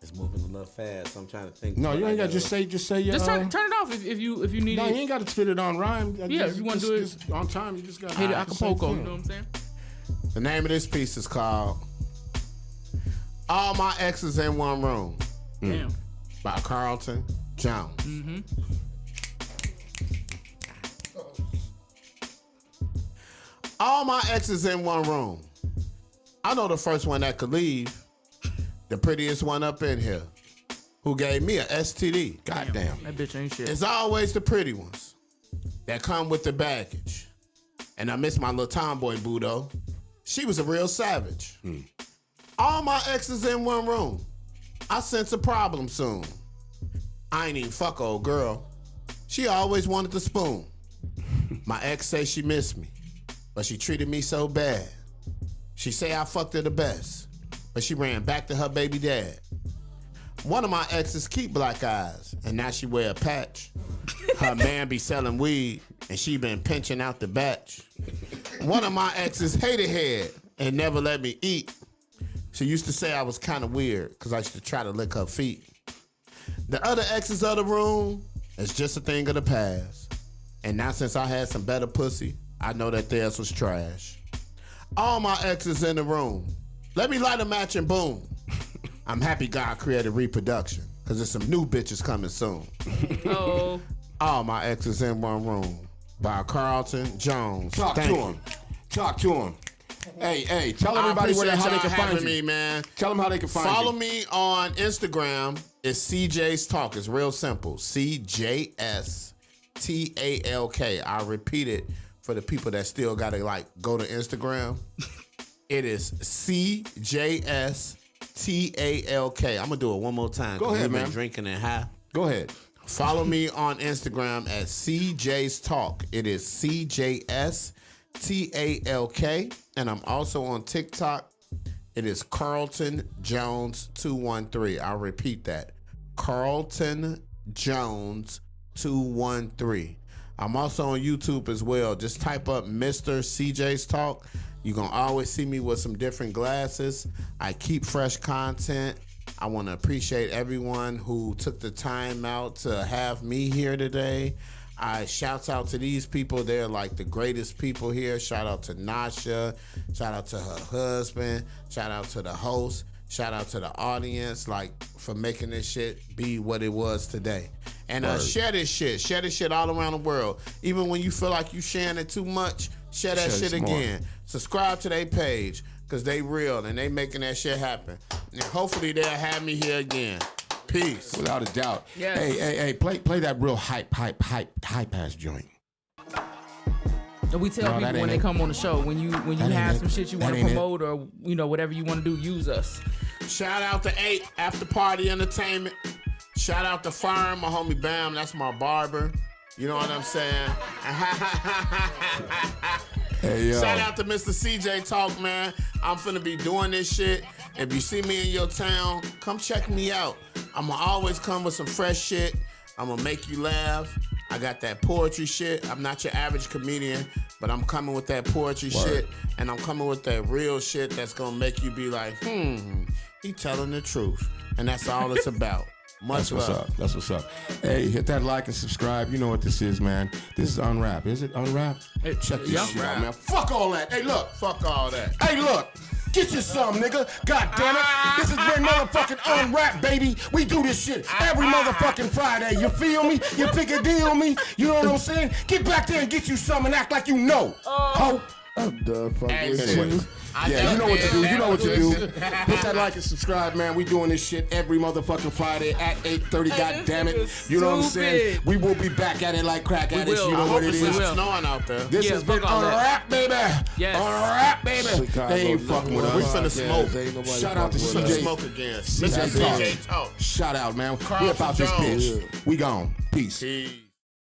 It's moving a little fast. I'm trying to think. No, you ain't got to just say your. Just turn it off if you need No, it. you ain't got to spit it on rhyme. Yeah, if you wanna do it- just on time, you just got to Hit it Acapulco. You know what I'm saying? The name of this piece is called All My Exes in One Room Damn. by Carlton Jones. All my exes in one room. I know the first one that could leave. The prettiest one up in here. Who gave me a STD. Goddamn. That bitch ain't shit. It's always the pretty ones that come with the baggage. And I miss my little tomboy boo though. She was a real savage. All my exes in one room. I sense a problem soon. I ain't even fuck old girl. She always wanted the spoon. My ex say she missed me, but she treated me so bad. She say I fucked her the best, but she ran back to her baby dad. One of my exes keep black eyes, and now she wear a patch. Her man be selling weed, and she been pinching out the batch. One of my exes hated head and never let me eat. She used to say I was kind of weird because I used to try to lick her feet. The other exes of the room is just a thing of the past. And now since I had some better pussy, I know that theirs was trash. All my exes in the room. Let me light a match and boom. I'm happy God created reproduction because there's some new bitches coming soon. Oh. All my exes in one room by Carlton Jones. Talk Thank to you. him. Talk to him. Hey, tell I everybody where appreciate how they y'all can having find you. me, man. Tell them how they can find Follow you. me on Instagram. It's CJ's Talk. It's real simple. CJSTALK. I'll repeat it for the people that still gotta go to Instagram. It is CJSTALK. I'm gonna do it one more time. Go 'cause ahead, we've been man. drinking and high. Go ahead. Follow me on Instagram at CJ's Talk. It is CJSTALK. And I'm also on TikTok. It is Carlton Jones 213. I'll repeat that. Carlton Jones 213. I'm also on YouTube as well. Just type up Mr. CJ's Talk. You're going to always see me with some different glasses. I keep fresh content. I want to appreciate everyone who took the time out to have me here today. I shouts out to these people. They're like the greatest people here. Shout out to Nasha. Shout out to her husband. Shout out to the host. Shout out to the audience, for making this shit be what it was today. And share this shit. Share this shit all around the world. Even when you feel like you sharing it too much, share that shit again. Subscribe to their page, because they real and they making that shit happen. And hopefully they'll have me here again. Peace. Without a doubt. Yes. Hey, play that real hype ass joint. And we tell No, that people when ain't they it. come on the show, when you ain't have it. some shit you That want to ain't it. promote or whatever you want to do, use us. Shout out to 8 After Party Entertainment. Shout out to Firm, my homie Bam. That's my barber. You know what I'm saying? Hey, yo. Shout out to Mr. CJ Talk, man. I'm finna be doing this shit. If you see me in your town, come check me out. I'ma always come with some fresh shit. I'ma make you laugh. I got that poetry shit. I'm not your average comedian, but I'm coming with that poetry shit, and I'm coming with that real shit that's gonna make you be like, he telling the truth. And that's all it's about. Much That's what's love. up. That's what's up. Hey, hit that like and subscribe. You know what this is, man. This is UNRAP. Is it UNRAP? Hey, check this yeah. shit out, man. Fuck all that. Hey, look. Fuck all that. Hey, look. Get you some, nigga. God damn it. This has been motherfucking UNRAP, baby. We do this shit every motherfucking Friday. You feel me? You pick a deal me? You know what I'm saying? Get back there and get you some and act like you know. Ho. I'm done fucking Hey, with anyway. you. Yeah, you know what to do. You know what to do. Hit that like and subscribe, man. We doing this shit every motherfucking Friday at 8:30. God damn it. You know what I'm saying? We will be back at it like crack at it. will. You know I what hope it we is. will. Snowing out there. This Yeah, has been fuck all that. UNRAP, baby. Yes. UNRAP, baby. Chicago, They ain't fucking with We us. finna smoke. Ain't nobody Shout out to fucking with CJ. us. Smoke again. CJ Mr. CJ Talk. Talk. Shout out, man. We Carlton about this Jones. bitch. We gone. Peace. Peace.